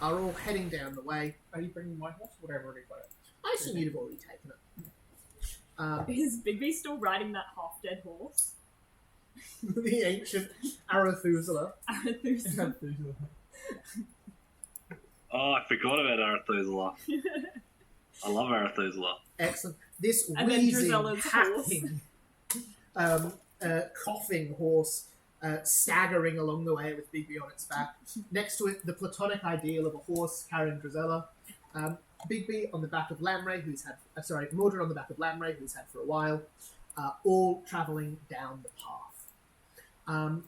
are all heading down the way. Are you bringing my horse? Would I have already got it? I assume you'd have already taken it. Is Bigby still riding that half-dead horse? The ancient Arethusa. Arethusa. Oh, I forgot about Arethusa. I love Arethusa. Excellent. This And then wheezing, Drizella's hacking, coughing horse staggering along the way with Bigby on its back. Next to it, the platonic ideal of a horse carrying Drizella. Bigby on the back of Lamray, Mordred on the back of Lamray, who's had for a while. All travelling down the path.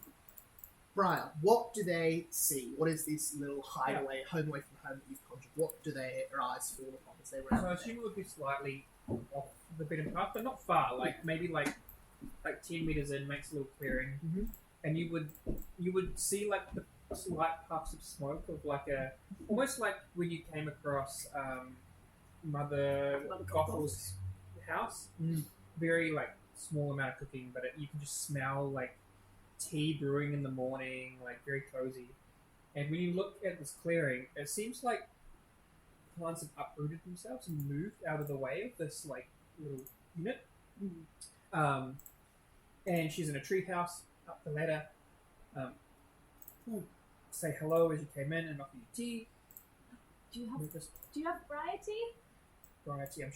Briar, what do they see? What is this little hideaway, home away from home that you've conjured? What do their eyes fall upon as they run? So I assume it would be slightly off the beaten path, but not far. Like maybe like 10 meters in, makes a little clearing, and you would see like the slight puffs of smoke of like a almost like when you came across Mother Gothel's house. Very like small amount of cooking, but you can just smell like tea brewing in the morning, like very cozy. And when you look at this clearing, it seems like plants have uprooted themselves and moved out of the way of this like little unit. And she's in a treehouse up the ladder. Say hello as you came in and offer you tea. Do you have variety? Variety. I'm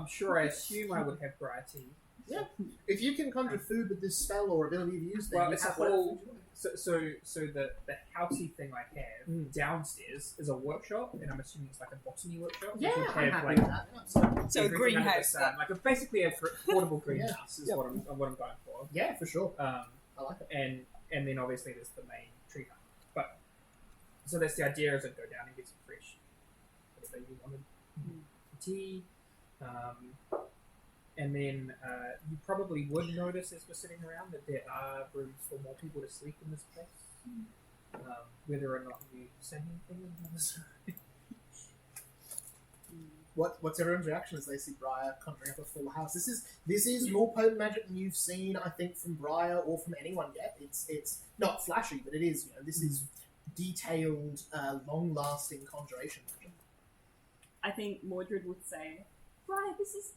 sure. I assume I would have variety. Yeah. If you can conjure food with this spell or ability to use them, Well, it's a whole. So the housey thing I have downstairs is a workshop, and I'm assuming it's like a botany workshop. Yeah, which would I'm have, happy like, with that. Absolutely. So a everything under the greenhouse. sun. Like basically a portable greenhouse is what I'm going for. Yeah, for sure. I like it. And then obviously there's the main tree hut. But so that's the idea: is to go down and get some fresh whatever you wanted, tea. And then you probably would notice as we're sitting around that there are rooms for more people to sleep in this place. Whether or not you say anything in this room. What's everyone's reaction as they see Briar conjuring up a full house? This is more potent magic than you've seen, I think, from Briar or from anyone yet. It's not flashy, but it is. This is detailed, long-lasting conjuration magic. I think Mordred would say, Briar, this is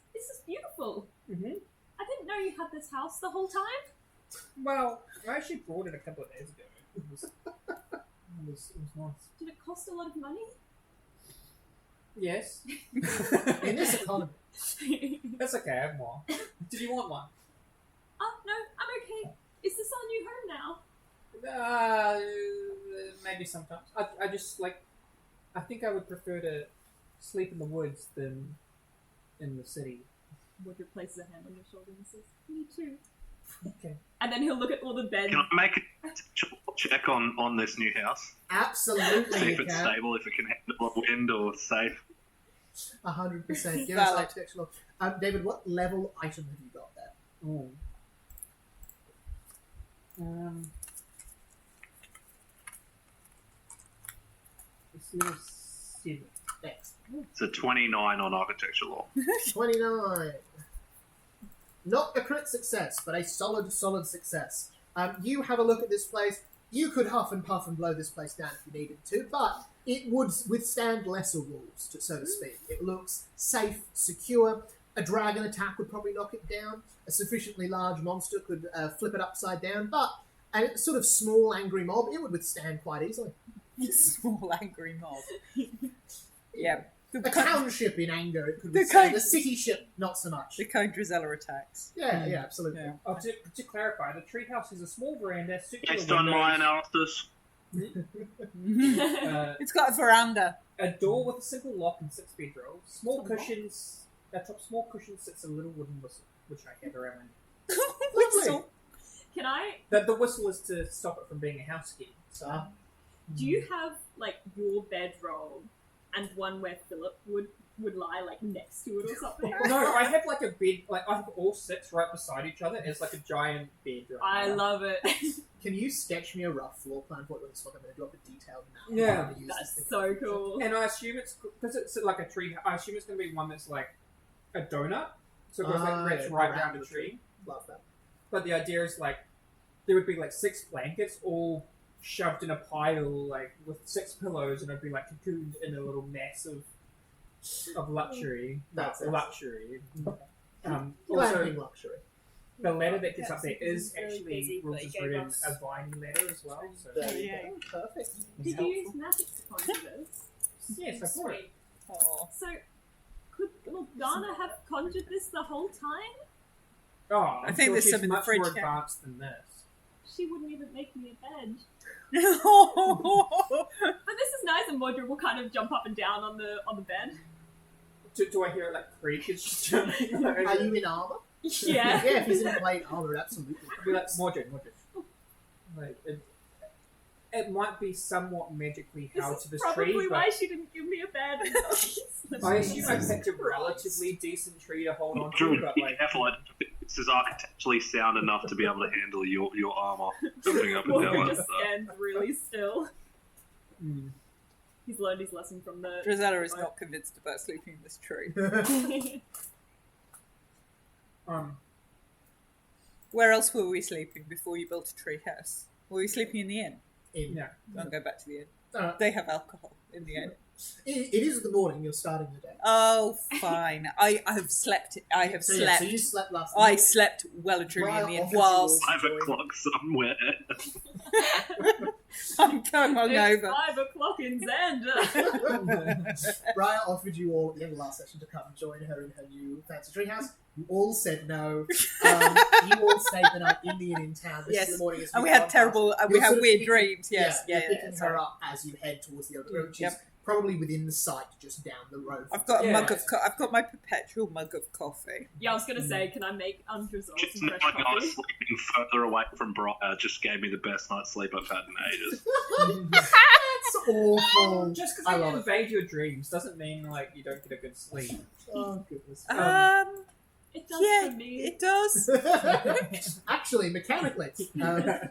beautiful. I didn't know you had this house the whole time. Well, I actually brought it a couple of days ago. It was nice. Did it cost a lot of money? Yes. In this economy. That's okay, I have more. Did you want one? Oh, no, I'm okay. Is this our new home now? Maybe sometimes. I just, like, I think I would prefer to sleep in the woods than in the city. Mordred places a hand on your shoulder and says, me too. Okay. And then he'll look at all the beds. Can I make a check on this new house? Absolutely, See you if it's can. stable, if it can handle a wind or safe. 100%. Give us architectural. David, what level item have you got there? Oh. It's level 7. Next. It's a 29 on architecture law. 29. Not a crit success, but a solid success. You have a look at this place. You could huff and puff and blow this place down if you needed to, but it would withstand lesser rules, so to speak. It looks safe, secure. A dragon attack would probably knock it down. A sufficiently large monster could flip it upside down, but a sort of small, angry mob, it would withstand quite easily. Small angry mob. Yeah. A township in anger, it could withstand. A city ship, not so much. The Cone Drizella attacks. Yeah, absolutely. Yeah. Oh, to clarify, the treehouse is a small veranda, circular Based on my windows, analysis. It's got a veranda. a door with a simple lock and 6 bedrolls. Small cushions. Atop small cushions sits a little wooden whistle, which I have around my neck. Whistle. Can I? The whistle is to stop it from being a house key. So, Do you have like your bedroll and one where Philip would lie like next to it or something? no, I have like a bed. Like I have all 6 right beside each other. It's like a giant bed. I love it. Can you sketch me a rough floor plan for it when it's not going to drop a detailed map? Yeah. I'm gonna use this That's thing so in the future. cool. And I assume it's because it's like a tree. I assume it's going to be one that's like a donut, so it goes like wraps yeah, right around down the the tree. Love that. But the idea is like there would be like 6 blankets all shoved in a pile, like with 6 pillows, and I'd be like cocooned in a little mess of luxury. That's luxury. Also, Glamping luxury. the ladder that gets up there Yes, is very actually busy, but rules he is gave written us- a viney ladder as well. So There you Yeah. go. Perfect. Did you use magic to conjure this? yes, I brought it. Oh. So, could Morgana have conjured this the whole time? Oh, I'm I think sure there's she's some in the much fridge, more yeah. advanced than this. She wouldn't even make me a bed. Oh. But this is nice, and Mordred will kind of jump up and down on the bed. Do I hear it like creak as she's jumping? Are you in armor? Yeah. Yeah, if he's in plate armor, absolutely. I'd be like, Mordred. Like, it might be somewhat magically This held is to this probably tree, why but she didn't give me a bed. I assume I picked a Christ. relatively decent tree to hold on to, Druid, but be like, careful. I don't think this is architecturally sound enough to be able to handle your armor jumping up and down Mordred like just that. stands really still. mm. He's learned his lesson from the... Drizella is not convinced about sleeping in this tree. Where else were we sleeping before you built a tree house? Were we sleeping in the inn? Yeah. Don't go back to the inn. Alright. They have alcohol in the inn. It is the morning. You're starting the day. Oh, fine. I have slept. I have So, slept. so you slept last I night. slept well and truly in the inn Right, whilst 5 o'clock somewhere. I'm going It's hungover. 5 o'clock in Xander. Raya offered you all at the end of last session to come join her in her new fancy treehouse. You all said no. You all stayed the night in the inn in town. This Yes. is the morning. And we had terrible. We You're had sort of weird picking- dreams. Yes. you're Yeah. picking sorry. her up as you head towards the other room, which is Yep. probably within the sight, just down the road. I've got a Yeah. mug of. I've got my perpetual mug of coffee. Yeah, I was gonna say, can I make Androzol Just some knowing fresh I was coffee? sleeping further away from Briar just gave me the best night's sleep I've had in ages. That's awful. Just I because love I it. invade your dreams doesn't mean like you don't get a good sleep. Oh goodness. It does Yeah, for me. it does. Actually, mechanically. Yeah,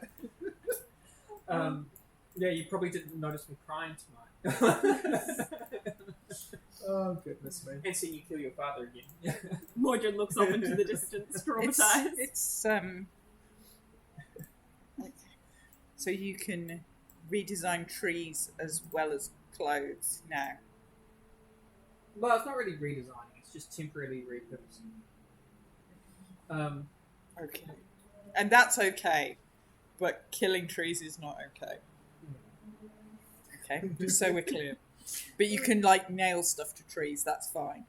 you probably didn't notice me crying tonight. Oh goodness me. And seeing you kill your father again. Mordred looks off into the distance, traumatized. It's so you can redesign trees as well as clothes now. Well, it's not really redesigning; it's just temporarily repurposing. Okay, and that's okay, but killing trees is not okay. Okay, just so we're clear. But you can like nail stuff to trees. That's fine.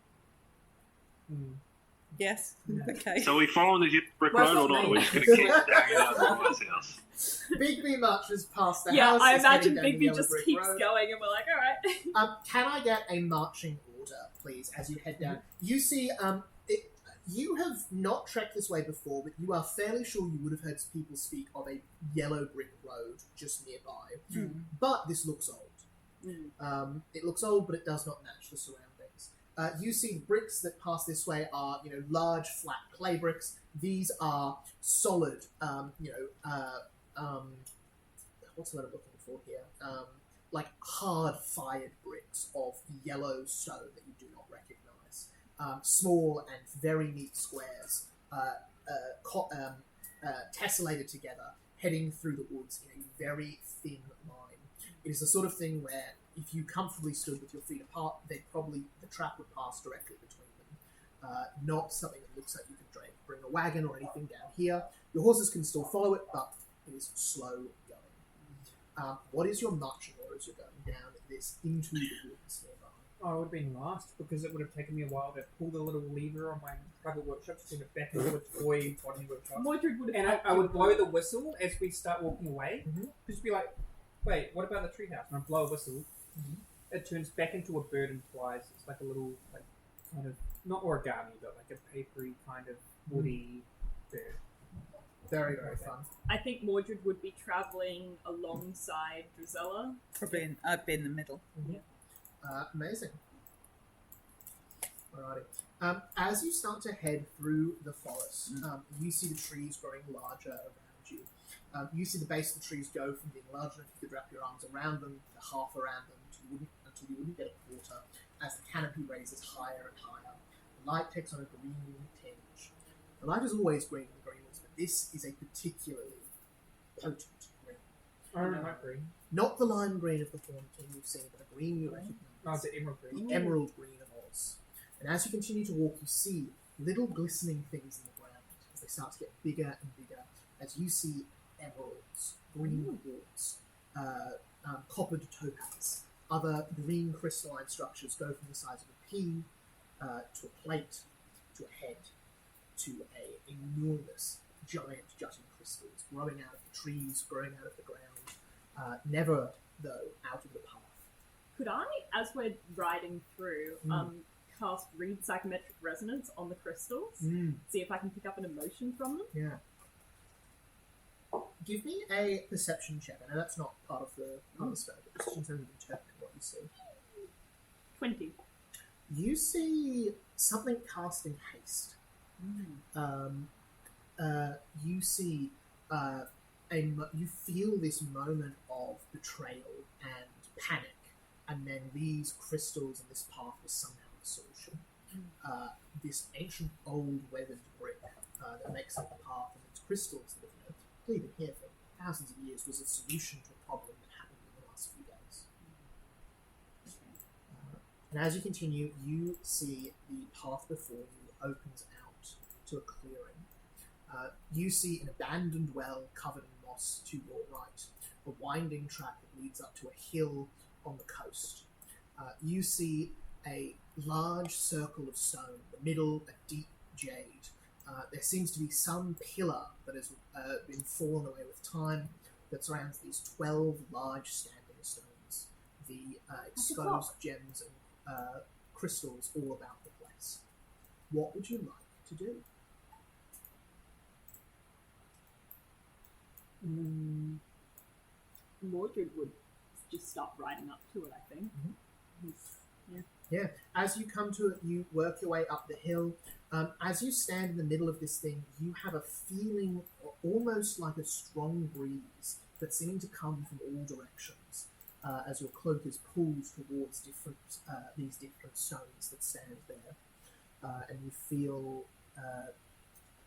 Yes. Okay. So are we following the brick Well, road or it's not? not We're me. just going to keep hanging out at Briar's house. Bigby marches past the Yeah, house. I is heading imagine down the Bigby yellow just brick keeps road. going, and we're like, alright. Can I get a marching order, please, as you head down? You see, you have not trekked this way before, but you are fairly sure you would have heard people speak of a yellow brick road just nearby. But this looks old. It looks old, but it does not match the surroundings. You see the bricks that pass this way are, large, flat clay bricks. These are solid, what's the word I'm looking for here? Like hard-fired bricks of yellow stone that you do not recognize. Small and very neat squares, tessellated together, heading through the woods in a very thin line. It is the sort of thing where if you comfortably stood with your feet apart, the trap would pass directly between them. Not something that looks like you could bring a wagon or anything down here. Your horses can still follow it, but it is slow going. What is your marching order as you're going down this into the woods nearby? Oh, it would have been last because it would have taken me a while to pull the little lever on my private workshop to turn it back into a toy body workshop. Mordred would have And I would blow the whistle as we start walking away. Mhm. Just be like, wait, what about the treehouse? And I blow a whistle. It turns back into a bird and flies. It's like a little, like, kind of, not origami, but like a papery kind of woody bird. Very, very fun. I think Mordred would be travelling alongside Drizella. Probably I'd be in the middle. Amazing. Alrighty. As you start to head through the forest, you see the trees growing larger around you. You see the base of the trees go from being large enough you could wrap your arms around them, to half around them, until you wouldn't get a quarter, as the canopy raises higher and higher. The light takes on a green tinge. The light is always green in the greenwoods, but this is a particularly potent green. I like green. Not the lime green of the Thornton you've seen, but a green you recognise. Oh, it's the emerald green. The emerald green of Oz. And as you continue to walk, you see little glistening things in the ground as they start to get bigger and bigger. As you see emeralds, green quartz, coppered topaz, other green crystalline structures go from the size of a pea to a plate, to a head, to a enormous, giant jutting crystals growing out of the trees, growing out of the ground. Never, though, out of the path. Could I, as we're riding through, cast read psychometric resonance on the crystals? See if I can pick up an emotion from them? Yeah. Give me a perception check. I know that's not part of the spell, but just in terms of interpreting what you see. 20. You see something cast in haste. You see you feel this moment of betrayal and panic, and then these crystals and this path was somehow the solution. This ancient, old, weathered brick that makes up the path and its crystals that have been here for thousands of years was a solution to a problem that happened in the last few days. And as you continue, you see the path before you opens out to a clearing. You see an abandoned well covered in moss to your right, a winding track that leads up to a hill on the coast. You see a large circle of stone, the middle a deep jade. There seems to be some pillar that has been fallen away with time that surrounds these 12 large standing stones, the exposed gems and crystals all about the place. What would you like to do? Mordred would just start riding up to it, I think. Yeah, as you come to it, you work your way up the hill. As you stand in the middle of this thing, you have a feeling almost like a strong breeze that seems to come from all directions as your cloak is pulled towards these different stones that stand there. And you feel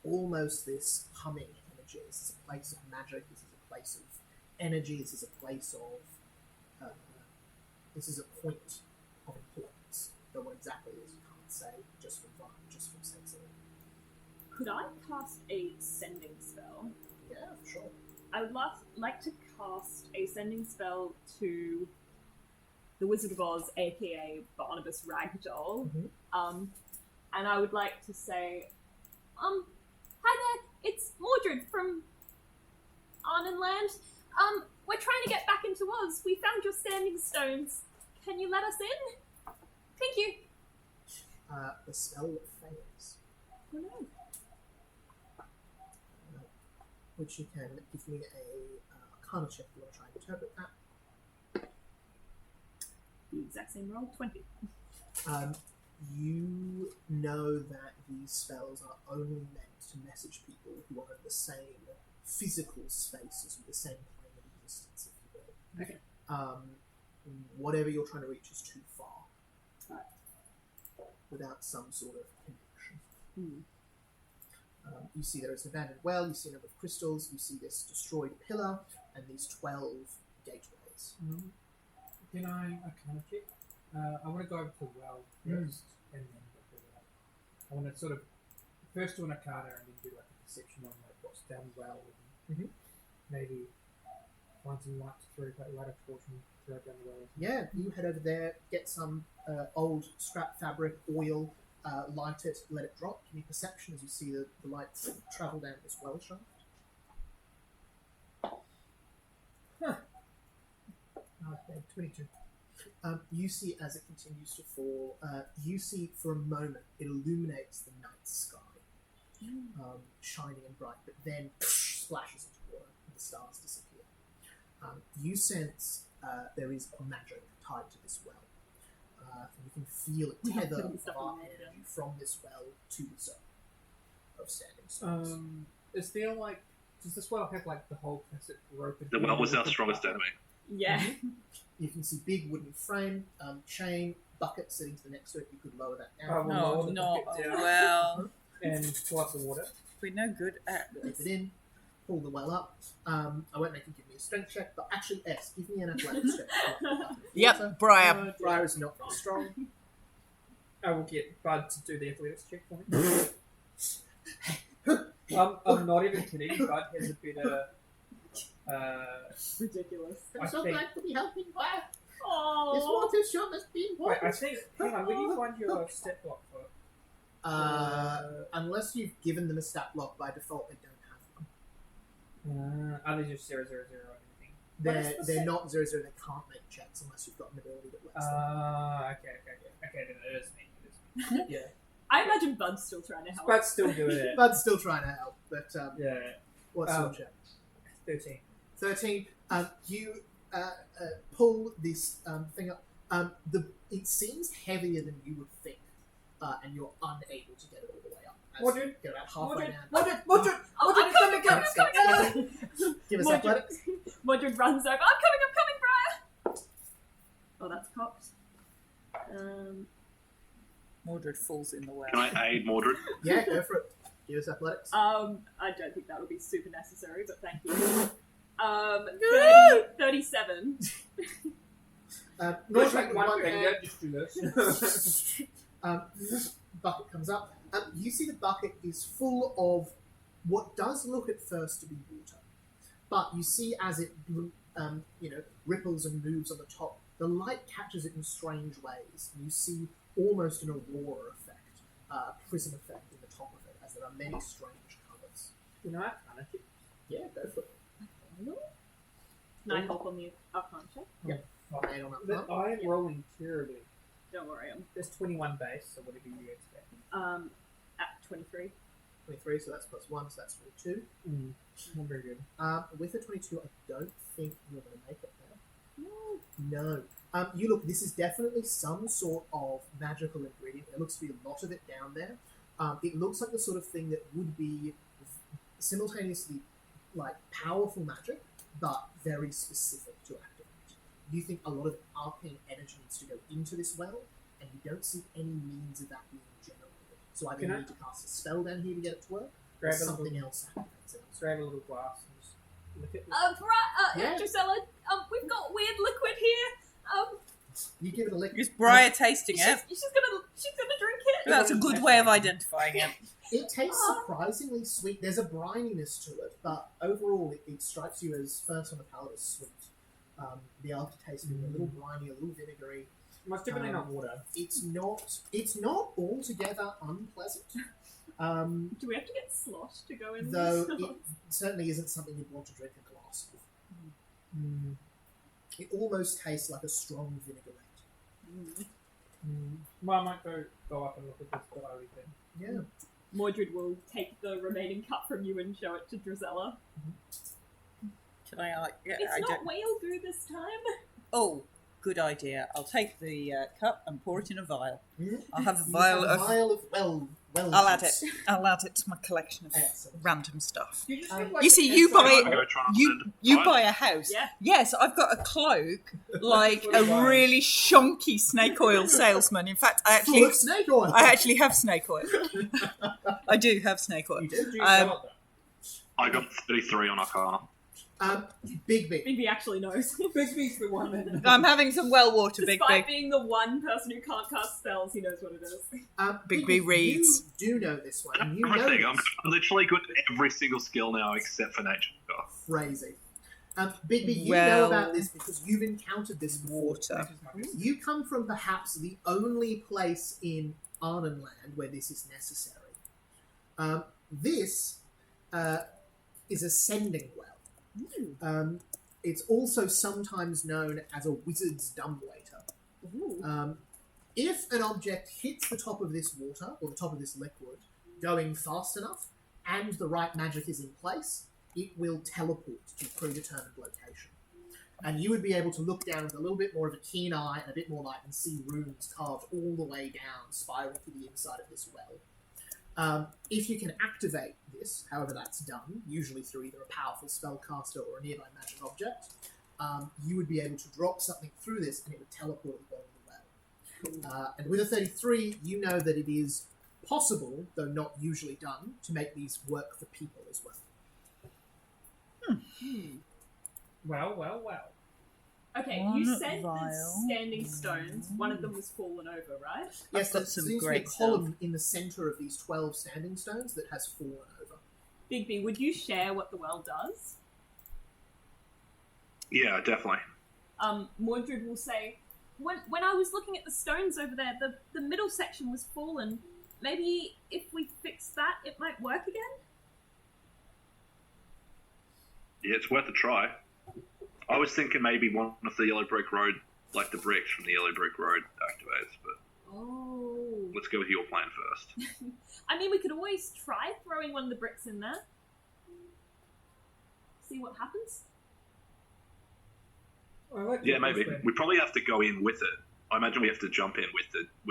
almost this humming energy. This is a place of magic, this is a place of energy, this is a place of... this is a point of importance. Though what exactly it is you can't say, just from vibe, just from sensing it. Could I cast a sending spell? Yeah, for sure. I would like to cast a sending spell to the Wizard of Oz, aka Barnabas Ragdoll. And I would like to say, hi there, it's Mordred from Arnonland. We're trying to get back into Oz. We found your standing stones. Can you let us in? Thank you. The spell fails. Oh no. Which you can give me a Arcana check if you want to try and interpret that. The exact same roll, 20. You know that these spells are only meant to message people who are in the same physical space as you, the same plane of existence, if you will. Okay. Whatever you're trying to reach is too far. Right. Without some sort of connection. You see there is an abandoned well, you see a number of crystals, you see this destroyed pillar, and these 12 gateways. Can I kind of check? I want to go over to the well first, and then go to the well. I want to sort of first do an Arcana and then do like a perception on like what's down the well, and maybe find some light to throw, light a torch and throw it down the well. Yeah, you head over there, get some old scrap fabric, oil, light it, let it drop. Give me perception as you see the light travel down this well shaft. Okay, 22. You see as it continues to fall, you see for a moment it illuminates the night sky, shining and bright, but then splashes into water and the stars disappear. You sense there is magic tied to this well. You can feel it tether our energy from this well to the zone of standing stones. Is there like, does this well have like the whole classic rope? The well was our strongest enemy. Yeah. You can see big wooden frame, chain, bucket sitting to the next to it. You could lower that down. Oh, No, the not bucket down. well. And pull up the water. We're no good at Dip this. it in. pull the well up. I won't make you give me a strength check, but actually, S, give me an athletics check. Yep, Briar. Briar is not very strong. I will get Bud to do the athletics check for me. I'm not even kidding. Bud has a better. Ridiculous. I'm so glad to be helping Briar. This Oh. water shot must be Wait, I think. Hang on, where do you find your stat block for? Unless you've given them a stat block by default, they don't have one. Are they just 0, 0, 0 or anything? They're not 0, 0. They can't make checks unless you've got an ability that lets them. Okay, then it is me. Yeah. I imagine Bud's still trying to help. Bud's still doing it. Bud's still trying to help, but Yeah. what's your check? 13. 13. You pull this thing up. It seems heavier than you would think, and you're unable to get it all the way up. As you get about halfway down. Mordred! I'm Give us Mordred. athletics. Mordred runs over. I'm coming, Briar! Oh, that's cocked. Mordred falls in the well. Can I aid Mordred? Yeah, go for it. Give us athletics. I don't think that would be super necessary, but thank you. 37. Not like one thing, yeah, just do this. Bucket comes up. You see the bucket is full of what does look at first to be water, but you see as it ripples and moves on the top, the light catches it in strange ways. You see almost an aurora effect, prism effect in the top of it, as there are many strange colours. You know what? I think. Yeah, go for it. Can I help on the Arcana check? Aid on that But part. I am rolling terribly. Don't worry, I'm There's 21 base, so whatever you expect. at 23. 23, so that's +1, so that's 22. Not very good. With a 22, I don't think you're going to make it there. No. You look, this is definitely some sort of magical ingredient. There looks to be a lot of it down there. It looks like the sort of thing that would be simultaneously like powerful magic, but very specific to activate. You think a lot of arcane energy needs to go into this well, and you don't see any means of that being generated. So either Can you I- need to cast a spell down here to get it to work, or Grab a something little, else activates it. grab a little glass and just look at it. Yeah. Drusella, we've got weird liquid here. You give it a lick. Is Briar tasting She's it? gonna drink it. That's a good way of identifying it. It tastes surprisingly sweet. There's a brininess to it, but overall it strikes you as, first on the palate, as sweet. The aftertaste being a little briny, a little vinegary. Most definitely not water. It's not altogether unpleasant. Do we have to get slosh to go in? Though this? it certainly isn't something you'd want to drink a glass of. It almost tastes like a strong vinaigrette. Well, I might go up and look at this barley thing. Yeah. Mordred will take the remaining cup from you and show it to Drusella. Can I like? Yeah, It's I not don't. whale goo this time. Oh, good idea. I'll take the cup and pour it in a vial. Mhm. I'll have a You vial have a of. vial of well. I'll add it. juice. I'll add it to my collection of Excellent. random stuff. You, just Um, think, like, You see, it's you like- buy I go try and You find buy a house. Yeah. Yes, I've got a cloak, like That's what a he buys. really shonky snake oil salesman. In fact, Full of snake oil. I actually have snake oil. I do have snake oil. You do. Do you sell it, though? I got 33 on Arcana. Big B. Bigby actually knows. Bigby's the one that. I'm having some well water, Big Despite B. being the one person who can't cast spells, he knows what it is. Big B reads. You do know this one. And you know Everything. this. I'm literally good at every single skill now except for nature. Oh, Crazy. Big B, you Well- know about this because you've encountered this before. Water. You come from perhaps the only place in Arnhenland where this is necessary. This is a sending well. It's also sometimes known as a wizard's dumbwaiter. Ooh. If an object hits the top of this water, or the top of this liquid, going fast enough, and the right magic is in place, it will teleport to a predetermined location. And you would be able to look down with a little bit more of a keen eye and a bit more light and see runes carved all the way down, spiraling to the inside of this well. If you can activate this, however that's done, usually through either a powerful spellcaster or a nearby magic object, you would be able to drop something through this and it would teleport at the bottom of the well. And with a 33, you know that it is possible, though not usually done, to make these work for people as well. Well. Okay, One you said the vial. standing stones. One of them was fallen over, right? Yes, got there some seems to be a great column in the centre of these 12 standing stones that has fallen over. Bigby, would you share what the well does? Yeah, definitely. Mordred will say, when I was looking at the stones over there, the middle section was fallen. Maybe if we fix that, it might work again? Yeah, it's worth a try. I was thinking maybe one of the Yellow Brick Road, like the bricks from the Yellow Brick Road, activates, but Oh. let's go with your plan first. I mean, we could always try throwing one of the bricks in there. See what happens. I like Yeah, the maybe. first We probably have to go in with it. I imagine we have to jump in with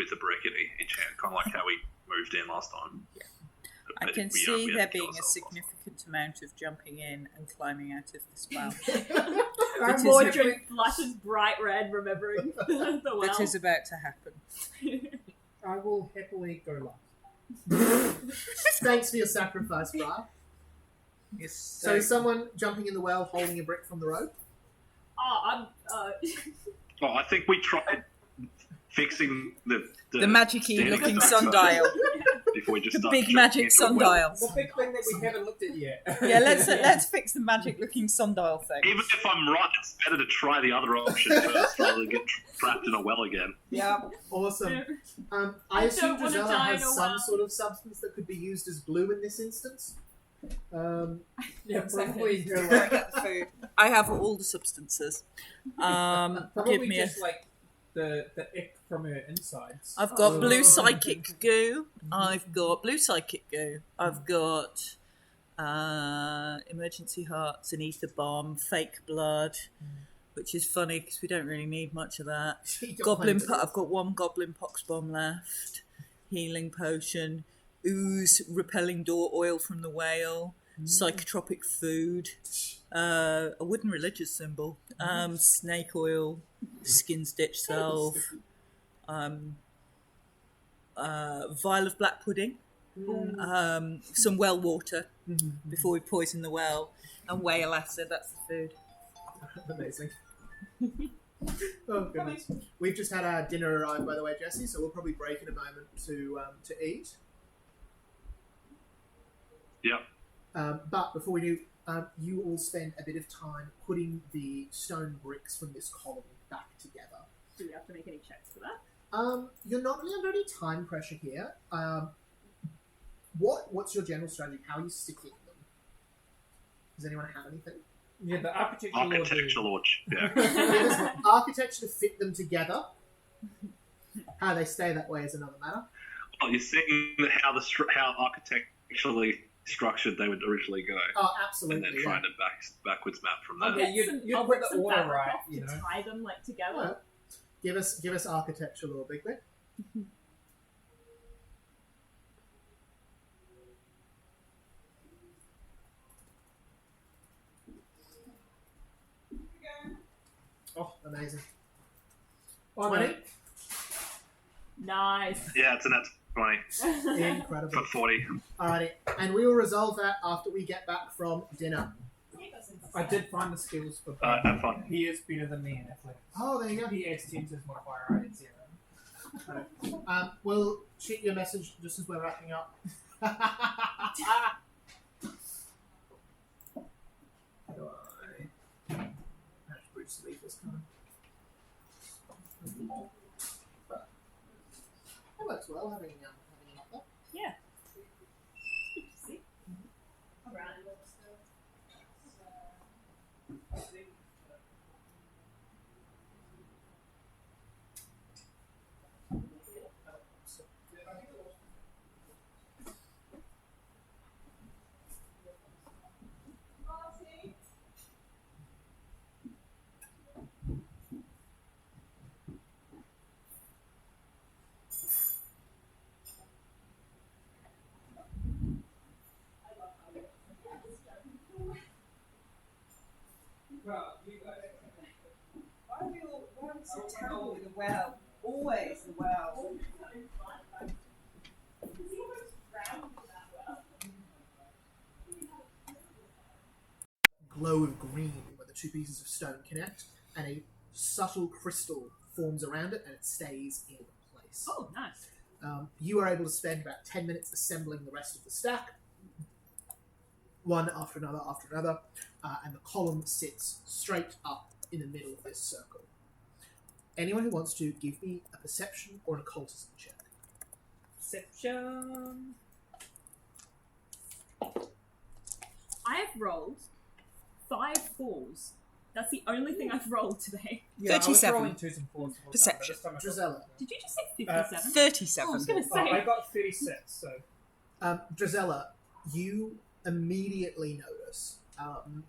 the brick in each hand, kind of like how we moved in last time. Yeah. I can We see had there to kill being a ourselves last time. significant amount of jumping in and climbing out of this well. Our is Mordred flushes bright red, remembering the well. That is about to happen. I will happily go last. Thanks for your sacrifice, Brian. Yes, So is someone jumping in the well holding a brick from the road? I'm. Oh, I think we tried fixing the magic-y standing looking stones sundial. before we just The start big jumping magic into a well. sundial. The big thing that we haven't looked at yet. Yeah, let's fix the magic looking sundial thing. Even if I'm right, it's better to try the other option first rather than get trapped in a well again. Yeah. Awesome. I I assume don't wanna Gisela die has in a some well. sort of substance that could be used as glue in this instance. Yeah, probably her I like, got the food. I have all the substances. probably Give me a. just like the ick from her insides. I've got Oh. blue psychic goo. I've got blue psychic goo. I've got emergency hearts, an ether bomb, fake blood, which is funny because we don't really need much of that. I've got one goblin pox bomb left. Healing potion, ooze, repelling door oil from the whale, psychotropic food, a wooden religious symbol, snake oil, skin stitch salve, vial of black pudding, some well water before we poison the well, and whale acid. That's the food. Amazing. Oh goodness. We've just had our dinner arrive, by the way, Jesse, so we'll probably break in a moment to eat. Yep. But before we do, you all spend a bit of time putting the stone bricks from this column back together. Do we have to make any checks for that? You're not really under any time pressure here. What's your general strategy? How are you sticking them? Does anyone have anything? Yeah, the architectural order. Architectural lodge. Yeah. There's architecture to fit them together. How they stay that way is another matter. Oh, you're saying how architecturally structured they would originally go, Oh, and absolutely. then find a backwards map from Okay. there. you'd I'll put get the some order fabric right, off you to know. tie them like together. Give us architecture, little big bit. Oh, amazing. Oh, 20? Nice. Yeah, it's a net 20 Incredible. for 40. Alrighty, and we will resolve that after we get back from dinner. I did find the skills for Have fun. He is better than me in athletics. Oh, there you go. He adds 10 to his modifier, I did 0. We'll shoot you a message just as we're wrapping up. Bruce Lee was coming. That works well, having him up there. Yeah. Good to see. Alright. Why are we so terrible with the well? Always the well. glow of green where the two pieces of stone connect, and a subtle crystal forms around it, and it stays in place. Oh, nice. You are able to spend about 10 minutes assembling the rest of the stack, one after another, and the column sits straight up in the middle of this circle. Anyone who wants to give me a perception or an occultism check. Perception. I have rolled 5 4s. That's the only thing I've rolled today. Yeah, 37. I was rolling 2s and 4s. all the time, but Perception. this time I got- Drizella. Did you just say 57? 37. I was going to Oh, say. I got 36, so... Drizella, you immediately notice, and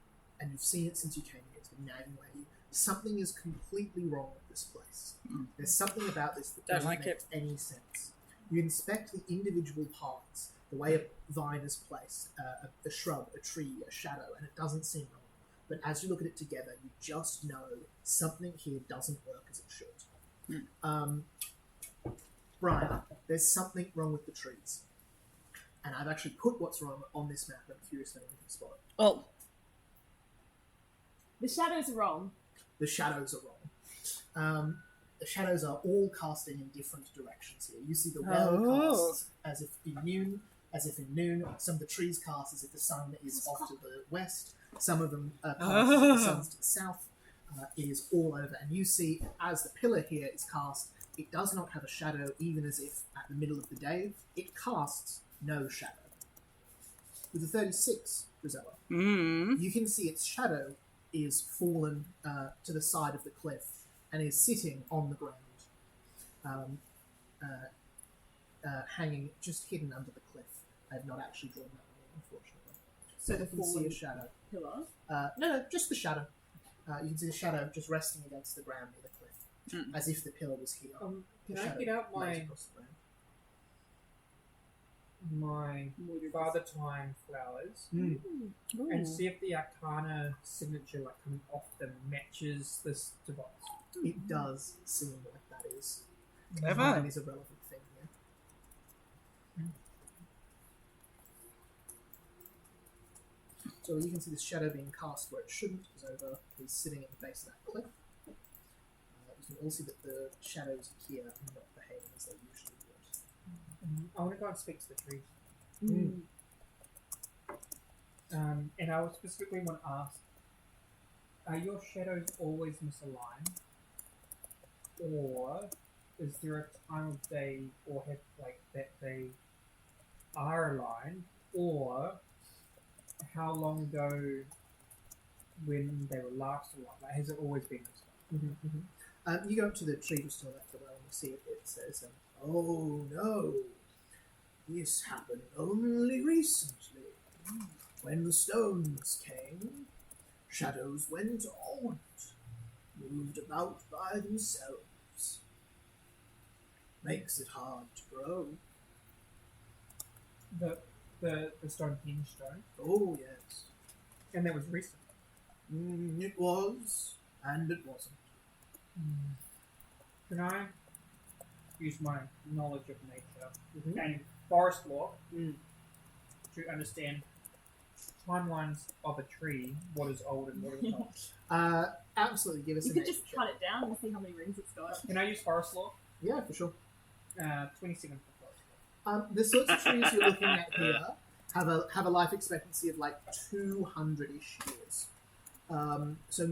you've seen it since you came here, it's been nagging away at you, something is completely wrong with this place. There's something about this that Don't doesn't like make it. any sense. You inspect the individual parts, the way a vine is placed, a shrub, a tree, a shadow, and it doesn't seem wrong. But as you look at it together, you just know something here doesn't work as it should. Brian, there's something wrong with the trees. And I've actually put what's wrong on this map. I'm curious if anyone can spot it. Oh, The shadows are wrong. The shadows are wrong. The shadows are all casting in different directions here. You see the well casts as if in noon. Some of the trees cast as if the sun is off to the west. Some of them cast as if the sun's to the south. It is all over. And you see, as the pillar here is cast, it does not have a shadow, even as if at the middle of the day, it casts no shadow. With a 36, Rosella, you can see its shadow is fallen to the side of the cliff and is sitting on the ground, hanging just hidden under the cliff. I have not actually drawn that one, unfortunately. So the you can see a fallen shadow. pillar. No, just the shadow. You can see the shadow just resting against the ground near the cliff, as if the pillar was here. Can The I shadow get out lays my across the ground. Father Time flowers and see if the Arcana signature like coming off them matches this device? It does seem like that is. Clever. Time is a relevant thing here. So you can see this shadow being cast where it shouldn't, because over he's sitting at the base of that cliff. You can all see that the shadows here are not behaving as they usually would. I want to go and speak to the trees. And I would specifically want to ask, are your shadows always misaligned? Or is there a time of day or have like that they are aligned? Or how long ago when they were last aligned? Like, has it always been this way? You go up to the tree just to the left of it and you see it says, "Oh no, this happened only recently. When the stones came, shadows went on, moved about by themselves. Makes it hard to grow." The Stonehenge stone, Oh yes, and that was recent. it was, and it wasn't. Can I use my knowledge of nature and forest law to understand timelines of a tree, what is old and what is not? Absolutely, give us You a could nature just check. cut it down and see how many rings it's got. Can I use forest law? Yeah, for sure. 27 for forest law. The sorts of trees you're looking at here have a life expectancy of like 200-ish years. So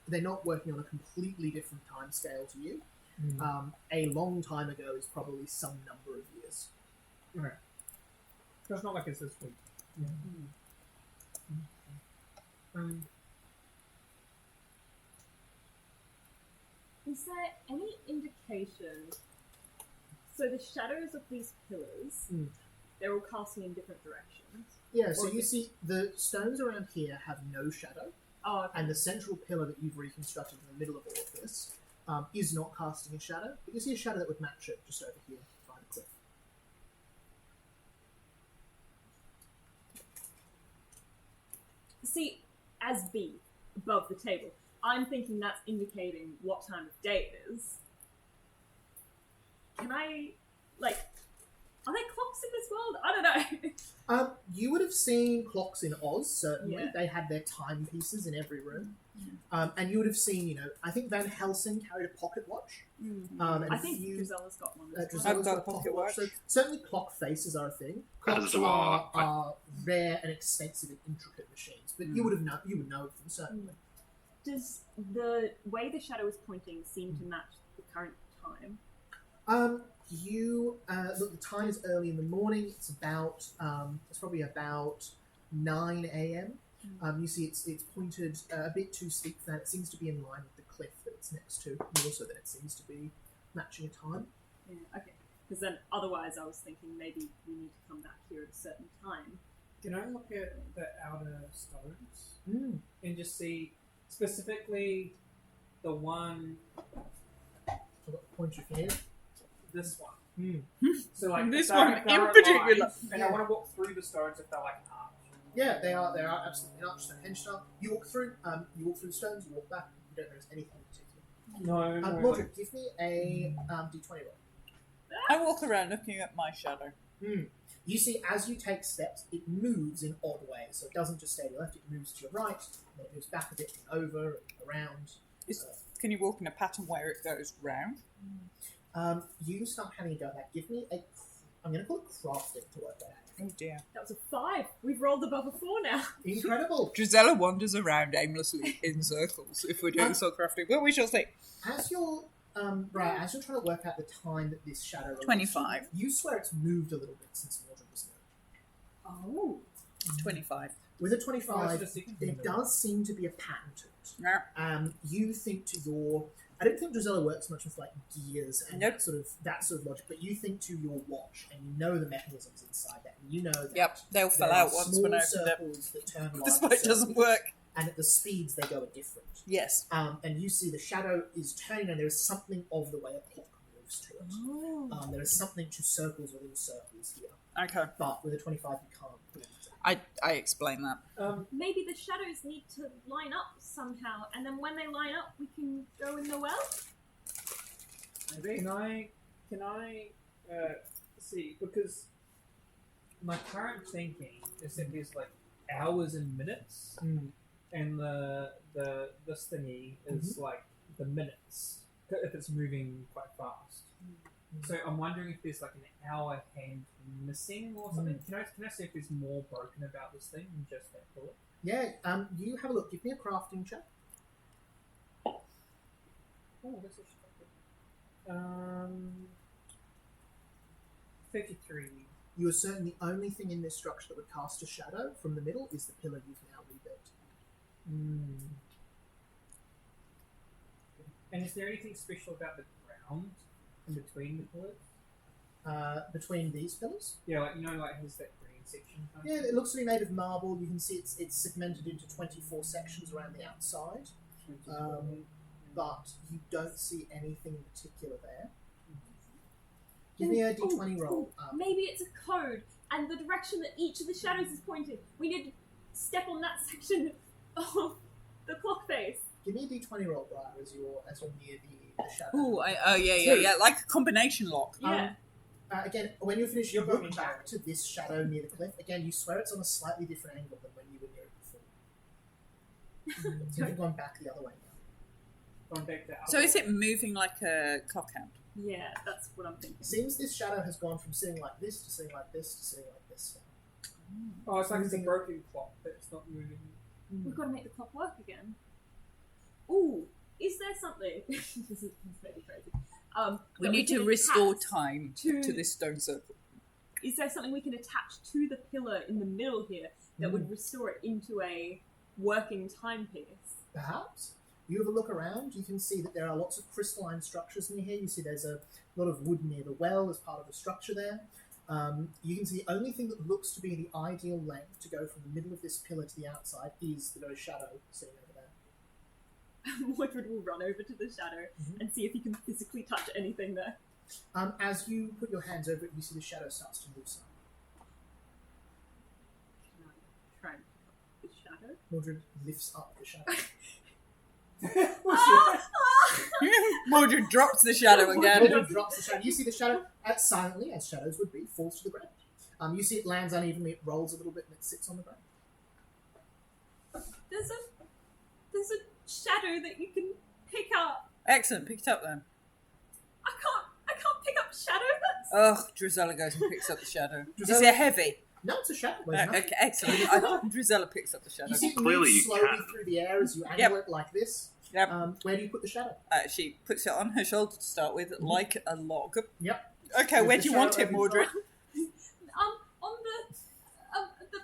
they're not working on a completely different time scale to you. A long time ago is probably some number of years. Okay. So it's not like it's this week. Is there any indication? So the shadows of these pillars, they're all casting in different directions. Yeah, so you see the stones around here have no shadow, Oh, okay. and the central pillar that you've reconstructed in the middle of all of this is not casting a shadow, but you see a shadow that would match it just over here by the cliff. See, as B, above the table, I'm thinking that's indicating what time of day it is. Can I, like, are there clocks in this world? I don't know. You would have seen clocks in Oz, certainly. Yeah. They had their timepieces in every room. And you would have seen, I think Van Helsing carried a pocket watch. And I think you, Drizella's got one. Drizella's I've got a a pocket watch. So certainly clock faces are a thing. As Clocks do I. are rare and expensive and intricate machines, but you would know of them, certainly. Does the way the shadow is pointing seem to match the current time? Look, the time is early in the morning. It's probably about 9 a.m. You see it's pointed a bit too steep for that. It seems to be in line with the cliff that it's next to, more so than it seems to be matching a time. Yeah, okay. Because then otherwise I was thinking maybe we need to come back here at a certain time. Can I look at the outer stones and just see specifically the one, I've got the pointer here. this one? So like This if they're- one if they're in aligned, particular. and I want to walk through the stones if they're like an arch. Yeah, they are absolutely an arch Stonehenge style. You walk through the stones, you walk back, you don't notice anything in particular. No, Mordred, give me a d20 roll. I walk around looking at my shadow. You see, as you take steps, it moves in odd ways. So it doesn't just stay to your left, it moves to your right, and then it moves back a bit and over and around. Can you walk in a pattern where it goes round? You start having a go at that. Give me I'm going to call it crafting to work that out. Oh dear. That was a 5. We've rolled above a 4 now. Incredible. Drizella wanders around aimlessly in circles if we're doing soulcrafting, but we shall see. As you're as you're trying to work out the time that this shadow relates to, 25. you swear it's moved a little bit since Mordred was there. Oh. 25. With a 25, just see- there does seem to be a pattern to it. Yeah. You think to your... I don't think Drizella works much with like gears and Nope. that sort of logic, but you think to your watch and you know the mechanisms inside that. And you know that Yep, they'll there fall are out once small when I open them. circles that turn like This light doesn't work. and at the speeds they go are different. Yes. And you see the shadow is turning, and there is something of the way a clock moves to it. Oh. There is something to circles within circles here, Okay. but with a 25 you can't put it exactly. I explain that. Maybe the shadows need to line up somehow, and then when they line up, we can go in the well? Maybe. Can I see, because my current thinking is that there's like hours and minutes, and this thingy is like the minutes if it's moving quite fast. So I'm wondering if there's like an hour hand missing or something. Can I see if there's more broken about this thing than just that bullet? Yeah, you have a look. Give me a crafting check. Oh, this is 53. You are certain the only thing in this structure that would cast a shadow from the middle is the pillar you've now rebuilt. And is there anything special about the ground in between the pillars? Between these pillars? Yeah, like like has that green section. Kind Yeah, of it looks to be made of marble. You can see it's segmented into 24 sections around the outside. But you don't see anything in particular there. Give me a d20 roll. Maybe it's a code, and the direction that each of the shadows is pointing. We need to step on that section of the clock face. Give me a d20 roll, Briar, as you're near the shadow. Oh, yeah. Like a combination lock. Yeah. Again, when you finish, You're you going look back to this shadow near the cliff. Again, you swear it's on a slightly different angle than when you were near it before. So you've gone back the other way now. going back to So is it moving like a clock hand? Yeah, that's what I'm thinking. It seems this shadow has gone from sitting like this to sitting like this to sitting like this. Oh, it's like it's a broken clock that's not moving. We've got to make the clock work again. Ooh, is there something? this is maybe crazy. We that need to can restore attach time to- to this stone circle. Is there something we can attach to the pillar in the middle here that would restore it into a working timepiece? Perhaps. You have a look around, you can see that there are lots of crystalline structures near here. You see there's a lot of wood near the well as part of the structure there. You can see the only thing that looks to be the ideal length to go from the middle of this pillar to the outside is the very shadow sitting over there. Mordred will run over to the shadow and see if he can physically touch anything there. As you put your hands over it, you see the shadow starts to move some. Can I try and pick up the shadow? Mordred lifts up the shadow. Mordred drops the shadow again. Mordred drops the shadow. You see the shadow, silently, as shadows would be, falls to the ground. You see it lands unevenly, it rolls a little bit, and it sits on the ground. There's a shadow that you can pick up. Excellent, pick it up then. I can't pick up shadow. Oh, Drizella goes and picks up the shadow. Is Drizella- it heavy? No, it's a shadow. There's nothing. Okay, excellent. Drizella picks up the shadow. You see it Clearly move you slowly can. through the air as you angle Yep. it like this. Yep. Where do you put the shadow? She puts it on her shoulder to start with, like a log. Yep. Okay, With where the do you want shadow it, over your Mordred? On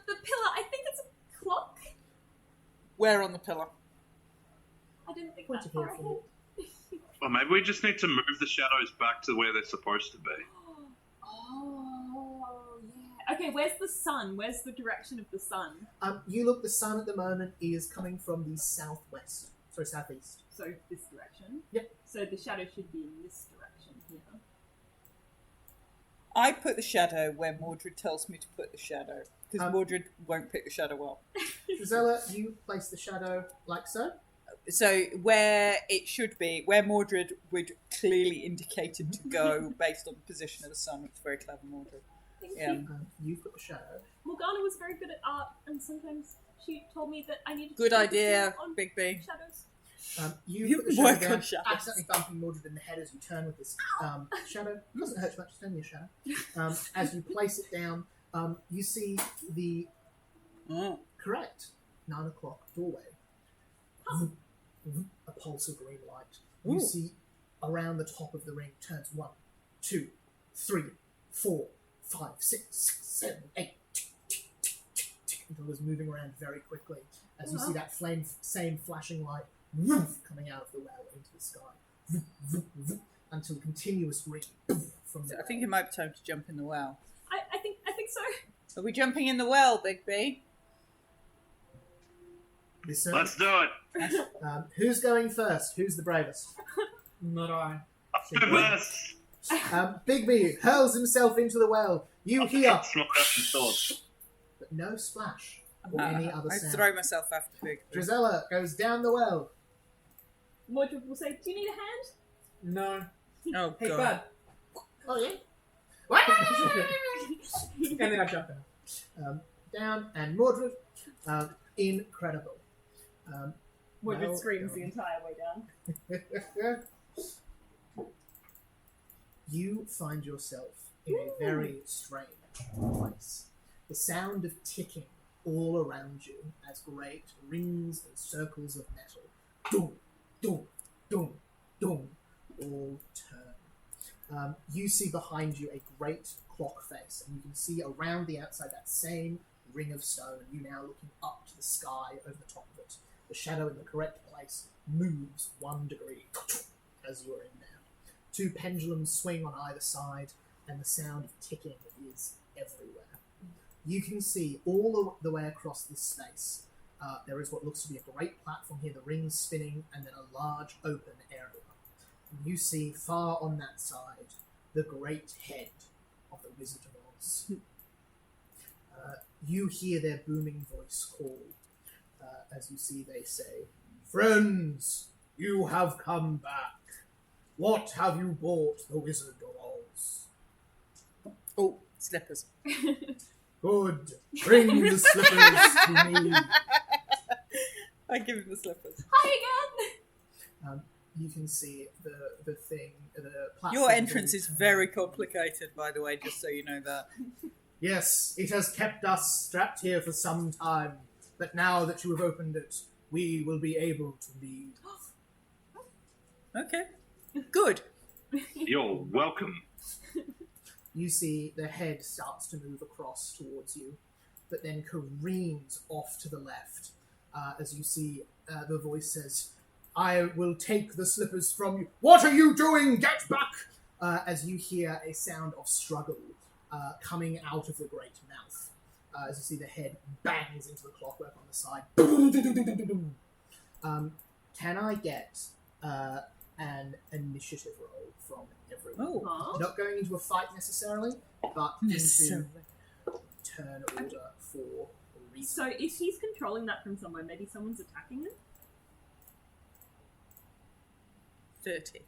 the pillar. I think it's a clock. Where on the pillar? I didn't think Point that it here far for ahead. you. Or maybe we just need to move the shadows back to where they're supposed to be. Oh, yeah. Okay, where's the sun? Where's the direction of the sun? You look, the sun at the moment is coming from the southwest. Sorry, southeast. So this direction? Yep. So the shadow should be in this direction here. I put the shadow where Mordred tells me to put the shadow. Because Mordred won't pick the shadow up. Drizella, you place the shadow like so. So where it should be, where Mordred would clearly indicate it to go based on the position of the sun. It's very clever, Mordred. Thank Yeah. you. You put the shadow. Morgana was very good at art, and sometimes she told me that I needed Good to focus idea, more on Big B. shadows. You You put the can work shadow on down, shadows. accidentally bumping Mordred in the head as you turn with this shadow. It doesn't hurt you much, it's only a shadow. As you place it down, you see the Oh. correct 9 o'clock doorway. A pulse of green light. You Ooh. see around the top of the ring turns 1, 2, 3, 4, 5, 6, 7, 8, until it's moving around very quickly. As you see that same flashing light coming out of the well into the sky, until a continuous ring from the I think it might be time to jump in the well. I think so. Are we jumping in the well, Big B? Listen, Let's do it. who's going first? Who's the bravest? Not I. First. Big B hurls himself into the well. You hear, Small thoughts. but no splash or any other I sound. throw myself after Big B. Drizella goes down the well. Mordred will say, "Do you need a hand?" No. Oh, Hey, God. bud. Oh yeah. And then I jump in. Down and Mordred, incredible. Mordred Well screams the done. entire way down. You find yourself in a very strange place. The sound of ticking all around you as great rings and circles of metal, dum, dum, dum, dum, all turn. You see behind you a great clock face, and you can see around the outside that same ring of stone, and you now looking up to the sky over the top of it. The shadow in the correct place moves 1 degree as you are in there. 2 pendulums swing on either side, and the sound of ticking is everywhere. You can see all the way across this space. There is what looks to be a great platform here, the rings spinning, and then a large open area. And you see far on that side the great head of the Wizard of Oz. You hear their booming voice call. As you see, they say, "Friends, you have come back. What have you brought the Wizard of Oz?" Oh, slippers. Good. Bring the slippers to me. I give him the slippers. Hi again. You can see the thing, the platform. Your entrance is very complicated, by the way, just so you know that. Yes, it has kept us strapped here for some time, but now that you have opened it, we will be able to leave. Okay. Good. You're welcome. You see the head starts to move across towards you, but then careens off to the left. As you see, the voice says, "I will take the slippers from you." "What are you doing? Get back!" As you hear a sound of struggle coming out of the great mouth. As you see the head bangs into the clockwork on the side. Can I get an initiative roll from everyone? Oh. Huh? Not going into a fight necessarily, but into turn order for a reason. So if he's controlling that from somewhere, maybe someone's attacking him? 30.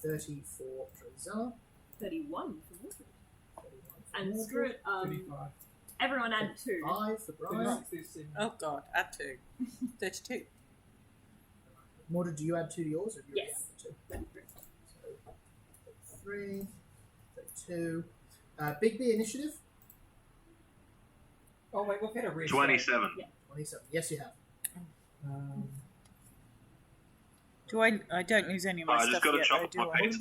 30 for Drizella, 31 for Mordred. 31 And screw it. 35. Everyone add 2. 5 for Brian. 36 in- Oh god, add 2. 32. Mordred, do you add 2 to yours? Or do you Yes. add 2? So 3, 32. Big B initiative. Oh wait, we've had a reset. 27. Yeah. 27. Yes, you have. I don't lose any of my I stuff just got to yet, chop though, up do my I? pace.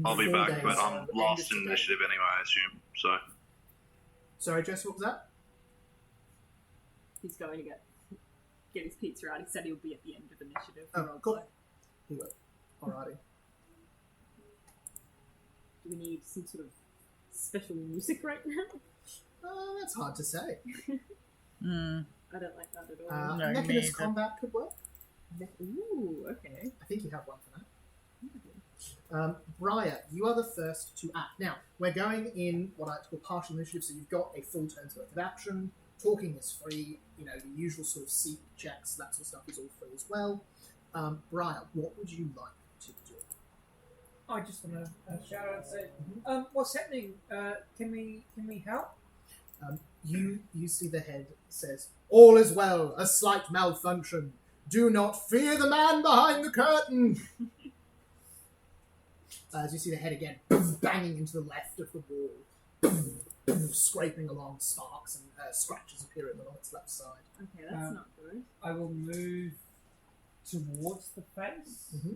I'll be 4 back, days, but so I'm end lost of in today. initiative anyway, I assume. So Sorry, Jess, what was that? He's going to get his pizza out. He said he'll be at the end of initiative. Oh, Roleplay. cool. He will. Alrighty. Do we need some sort of special music right now? That's hard to say. Hmm. I don't like that at all. No, me Mechanist either. combat could work. Ooh, okay. I think you have one for that. Briar, you are the first to act. Now, we're going in what I like to call partial initiative, so you've got a full turn's worth of action. Talking is free. You know, the usual sort of seek checks, that sort of stuff is all free as well. Briar, what would you like to do? I just want to shout out and say, what's happening? Can we help? You see the head says, "All is well, a slight malfunction. Do not fear the man behind the curtain." As you see the head again, banging into the left of the wall, scraping along, sparks and scratches appearing along its left side. Okay, that's not good. I will move towards the face. Mm-hmm.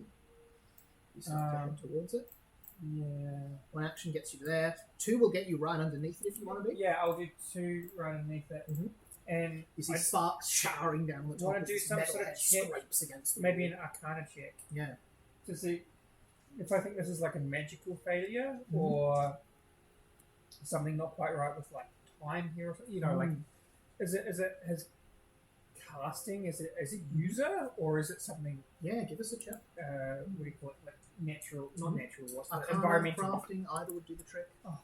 You start going towards it. Yeah. One action gets you there. 2 will get you right underneath it if you want to be. Yeah, I'll do 2 right underneath it. Mhm. And You see I sparks showering down the top. wanna as do this some metal sort of head check, scrapes against the maybe wall. an Arcana check Yeah. to see if I think this is like a magical failure Mhm. or something not quite right with like time here. Or something. You know, like Mm. is it has casting? Is it user or is it something? Yeah, give us a check. What do you call it? Like natural, not natural. What's the Arcana, environmental? crafting, either would do the trick. Rolls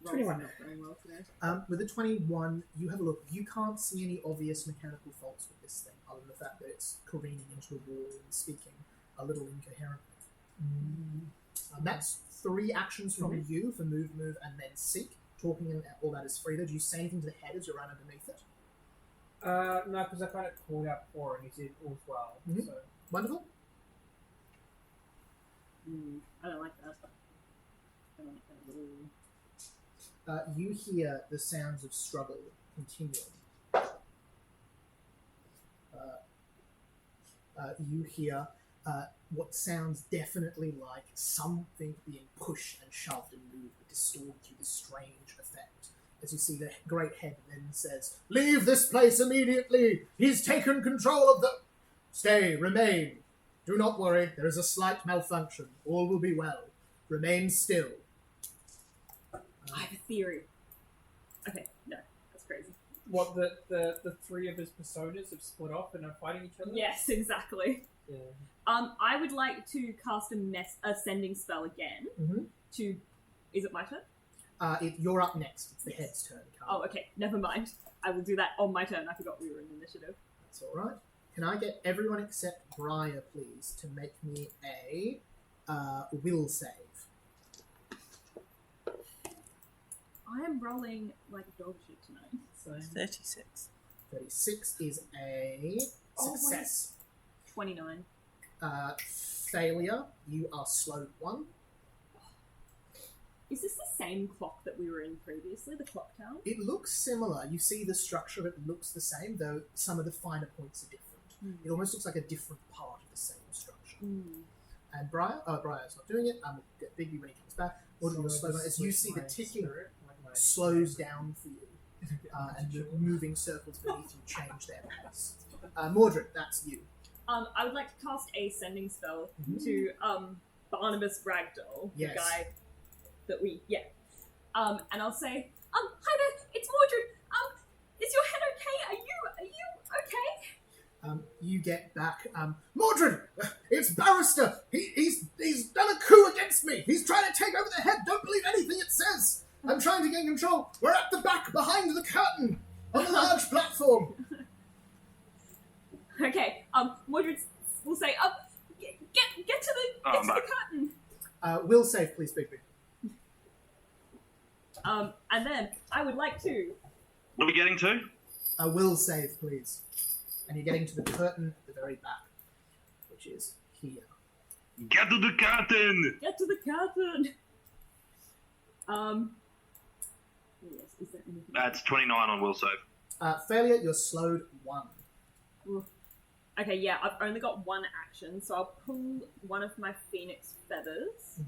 21. are not going well today. With a 21, you have a look. You can't see any obvious mechanical faults with this thing, other than the fact that it's careening into a wall and speaking a little incoherently. That's 3 actions from you for move, and then seek. Talking and all that is free. Do you say anything to the head as you're right underneath it? No, because I kind of called out before and he said all's well. Mhm. So Wonderful. I don't like that. I don't like that at all. You hear the sounds of struggle continuing. You hear what sounds definitely like something being pushed and shoved and moved, but distorted through this strange effect. As you see the great head then says, "Leave this place immediately! He's taken control of the... Stay, remain. Do not worry, there is a slight malfunction. All will be well. Remain still." I have a theory. Okay, no, that's crazy. what the 3 of his personas have split off and are fighting each other? Yes, exactly. Yeah. I would like to cast a sending spell again. Mhm. To, is it my turn? You're up next. It's the head's turn. Carl. Oh, okay. Never mind. I will do that on my turn. I forgot we were in initiative. That's all right. Can I get everyone except Briar, please, to make me a will save? I am rolling like a dog shit tonight. So 36. 36 is a Oh, success. 29. Failure. You are slowed 1. Is this the same clock that we were in previously? The clock tower? It looks similar. You see the structure of it looks the same, though some of the finer points are different. It almost looks like a different part of the same structure. And Briar's not doing it. We'll get Bigby when he comes back. What do you slow down? As you see the ticking slows down for you, and the moving circles beneath you change their pace. Mordred, that's you. I would like to cast a sending spell to Barnabas Ragdoll, Yes. the guy that we and I'll say, hi there, it's Mordred. Is your head okay? Are you okay? You get back. Mordred, it's Barrister. He's done a coup against me. He's trying to take over the head. Don't believe anything it says. I'm trying to gain control. We're at the back, behind the curtain, on the large platform. Okay. Mordred will say, get to the curtain. Will save, please, Bigby. And then I would like to. What are we getting to? A will save, please. And you're getting to the curtain at the very back, which is here. Get to the curtain! Get to the curtain. Yes. Is there anything? That's 29 on will save. Failure, you're slowed 1. Ooh. Okay, yeah, I've only got one action, so I'll pull one of my phoenix feathers.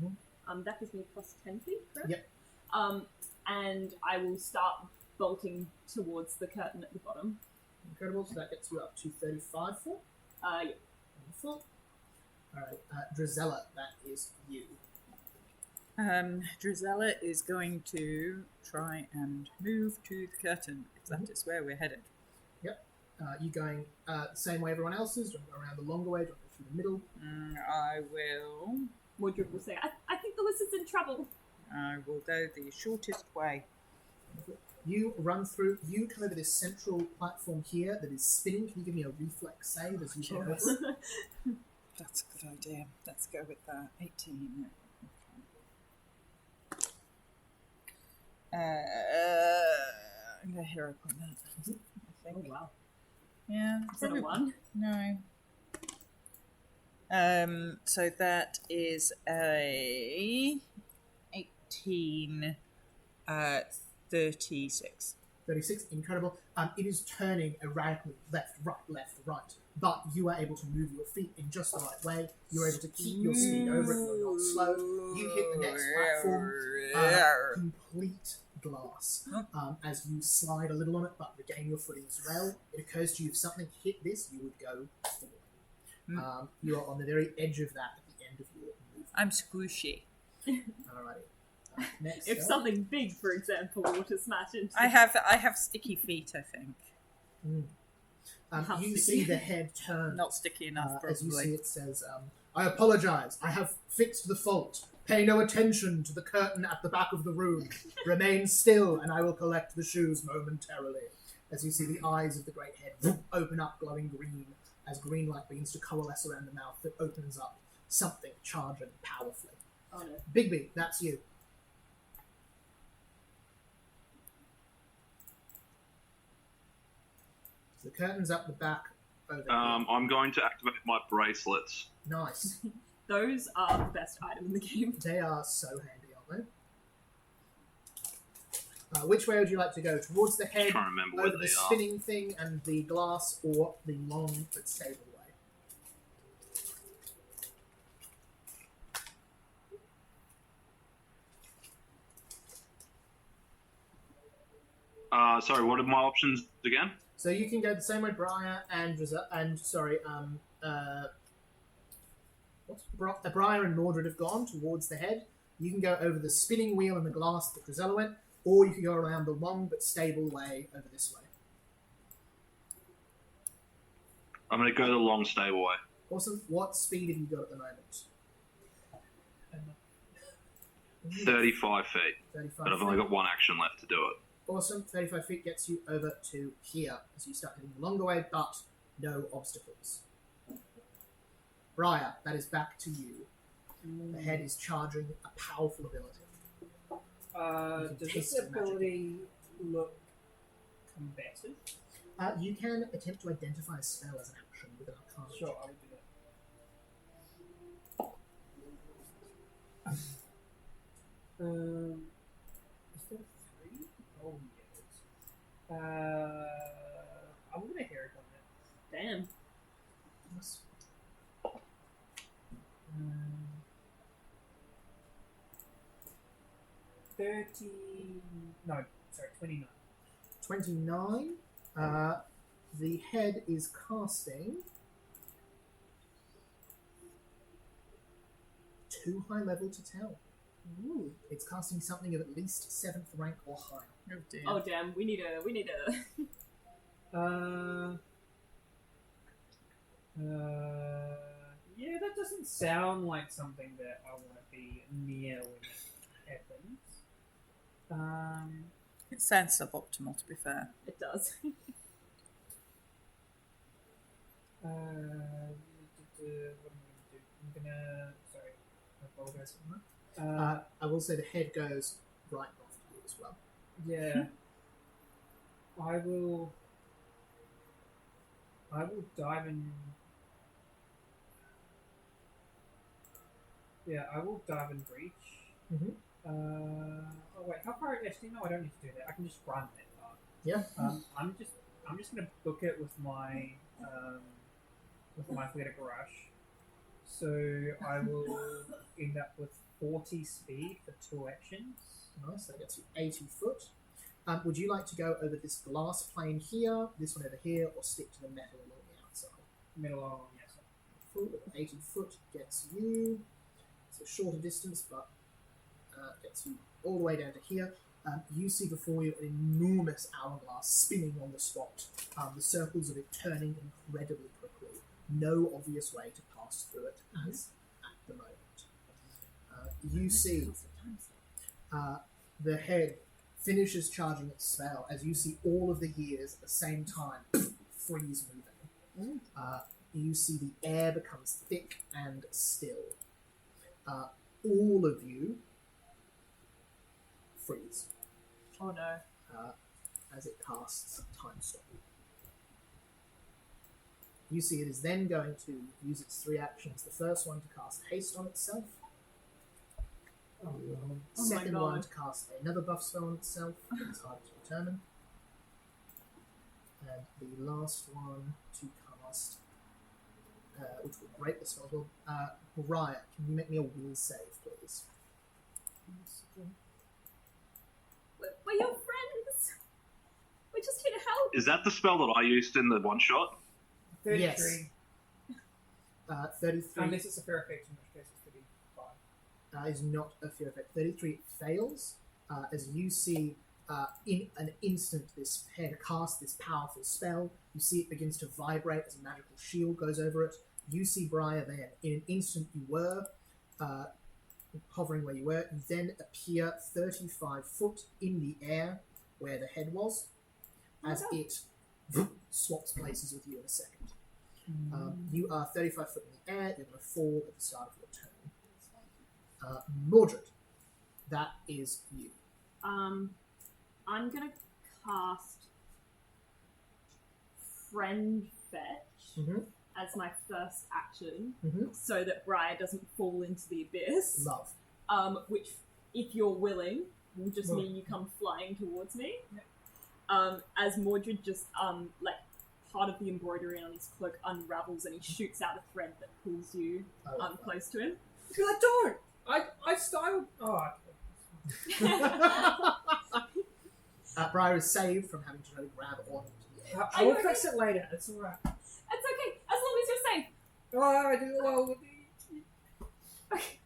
That gives me plus 10 feet, correct? Yep. And I will start bolting towards the curtain at the bottom. Incredible, so that gets you up to 35 foot. Yeah. Wonderful. Alright, Drizella, that is you. Drizella is going to try and move to the curtain, if that is where we're headed. Yep. You going the same way everyone else is? Do you want to go around the longer way? Do you want to go through the middle? I will. Mordred will say, I think the wizard's in trouble. I will go the shortest way. You run through, you come over this central platform here that is spinning. Can you give me a reflex save as you go over it? That's a good idea. Let's go with that. 18. I'm going to hero point that. I think. Oh, wow. Yeah. Is that a 1? No. So that is a 18, 36. 36, incredible. It is turning erratically left, right. But you are able to move your feet in just the right way. You're able to keep your speed over it. You're not slow. You hit the next platform. Complete glass. As you slide a little on it, but regain your footing as well. It occurs to you if something hit this, you would go falling. You are on the very edge of that at the end of your movement. I'm squishy. Alrighty. Next If up. something big, for example, were to smash into I have sticky feet, I think. How You sticky. see the head turn. Not sticky enough, As you see probably. it says, I apologize. I have fixed the fault. Pay no attention to the curtain at the back of the room. Remain still, and I will collect the shoes momentarily. As you see the eyes of the great head open up, glowing green, as green light begins to coalesce around the mouth that opens up, something charging powerfully. Oh no. Bigby, that's you. So the curtain's up the back over here. I'm going to activate my bracelets. Nice. Those are the best item in the game. They are so handy, aren't they? Which way would you like to go? Towards the head, Trying to remember where over they the are. spinning thing and the glass, or the long but stable way? Sorry, what are my options again? So you can go the same way Briar and Briar and Mordred have gone towards the head. You can go over the spinning wheel and the glass that Drizella went, or you can go around the long but stable way over this way. I'm going to go the long, stable way. Awesome. What speed have you got at the moment? 35 feet. 35 But I've only got one action left to do it. Awesome. 35 feet gets you over to here as you start heading the longer way, but no obstacles. Briar, that is back to you. The head is charging a powerful ability. Does taste this the magic. ability look combative? You can attempt to identify a spell as an action with an arcana. Sure, I will do that. Is that a 3? Oh, yes. I'm gonna hear it on that. Damn. Yes. 30. No, sorry, 29. 29. The head is casting too high level to tell. Ooh. It's casting something of at least 7th rank or higher. Oh dear. Oh damn, we need a Yeah, that doesn't sound like something that I want to be near when it happens. It sounds suboptimal, to be fair. It does. What am I going to do? I'm gonna. Sorry, I apologize. I will say the head goes right off to you as as well. Yeah. I will dive in. Yeah, I will dive and breach. Mm-hmm. Oh wait, how far? Actually, no, I don't need to do that. I can just run that far. Yeah. I'm just gonna book it with my athletic rush. So I will end up with 40 speed for 2 actions. Nice. That gets you 80 foot. Would you like to go over this glass plane here, this one over here, or stick to the metal along the outside? Middle on the outside. Full 80 foot gets you. It's a shorter distance, but gets you all the way down to here. You see before you an enormous hourglass spinning on the spot, the circles of it turning incredibly quickly. No obvious way to pass through it as at the moment. You see the head finishes charging its spell as you see all of the years at the same time freeze moving. You see the air becomes thick and still. All of you freeze Oh no. as it casts time stop. You see it is then going to use its 3 actions. The first one to cast haste on itself. Oh no. Oh my Second one God. to cast another buff spell on itself. It's hard to determine. And the last one to cast, which will break the spell as well. Mariah, can you make me a will save, please? We're your friends. We're just here to help. Is that the spell that I used in the one shot? 33. Yes. 33 Unless it's a fair effect, in which case it's 35. is not a fear effect. 33 fails as you see in an instant this head cast this powerful spell. You see it begins to vibrate as a magical shield goes over it. You see Briar then. In an instant you were hovering where you were. You then appear 35 foot in the air where the head was as it swaps places with you in a second. You are 35 foot in the air. You're going to fall at the start of your turn. Mordred, that is you. I'm gonna cast Friend Fetch as my first action, so that Briar doesn't fall into the abyss. Love. Which, if you're willing, will just mean you come flying towards me. As Mordred just like part of the embroidery on his cloak unravels and he shoots out a thread that pulls you close to him. You're like, don't! I styled. Oh, Briar is saved from having to try to grab onto the edge. I will fix it later. It's alright. It's okay, as long as you're safe. Oh, I do well. Okay.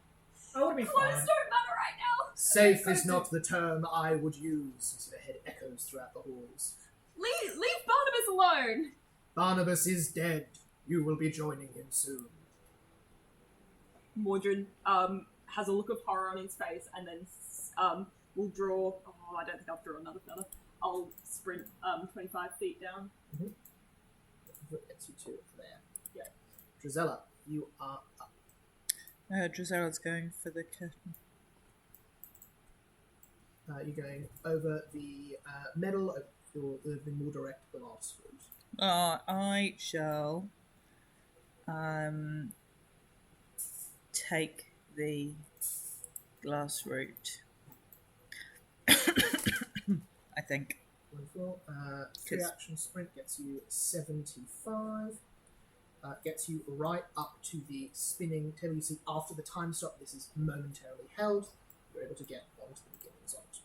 I would be Clothes fine. don't matter right now. Safe is not the term I would use. You see the head echoes throughout the halls. Leave Barnabas alone. Barnabas is dead. You will be joining him soon. Mordred has a look of horror on his face and then will draw. Oh, I don't think I'll draw another feather. I'll sprint 25 feet down. That gets you to there. Yeah. Drizella, you are up. Drizella's going for the curtain. You're going over the metal, or the more direct glass route. I shall take the glass route. I think. Wonderful. 3 action sprint gets you 75. Gets you right up to the spinning table. You see after the time stop, this is momentarily held. You're able to get onto the beginning result.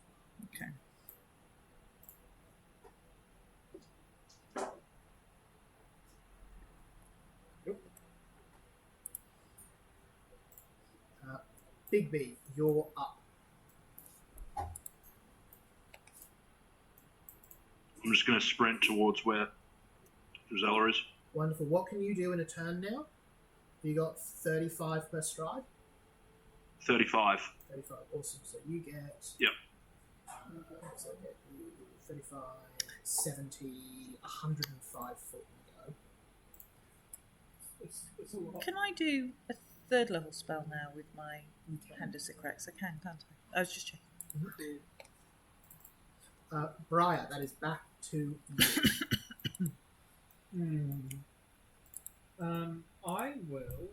Okay. Big B, you're up. I'm just going to sprint towards where Drizella is. Wonderful. What can you do in a turn now? You got 35 per stride? 35. 35, awesome. So you get... Yep. So I get you 35, 70, 105 foot you go. It's a lot. Can I do a 3rd level spell now with my You can. Hand of Cracks? I can, can't I? I was just checking. Briar, that is back to you. I will.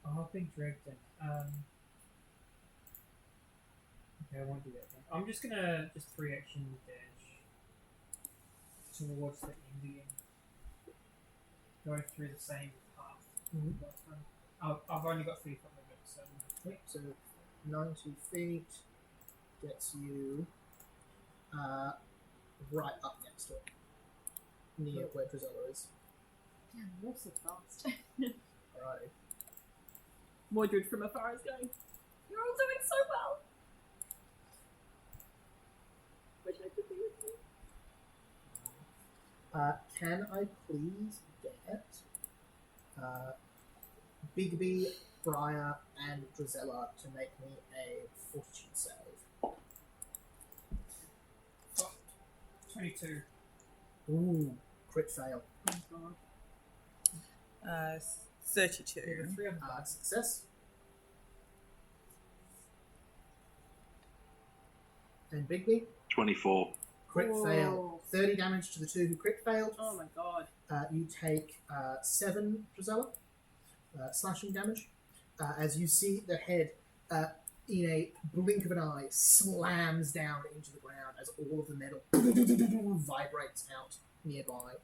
I've been dragged in. Okay, I won't do that then. I'm just gonna just 3-action dash towards the Indian. Go through the same path. Last time. I've only got 3 foot movement, so. Yep, so 90 feet gets you right up next to it, near where Drizella is. Damn, you're so fast. Right. Mordred from afar is going, you're all doing so well. Wish I could be with you. Can I please get Bigby, Briar, and Drizella to make me a fortitude save? 22. Ooh, crit fail. Oh god. 32. 3 on the Success. And Bigby? 24. Crit Whoa. fail. 30 damage to the 2 who crit failed. Oh my god. You take 7, Drizella, slashing damage, as you see the head, in a blink of an eye, slams down into the ground as all of the metal vibrates out nearby.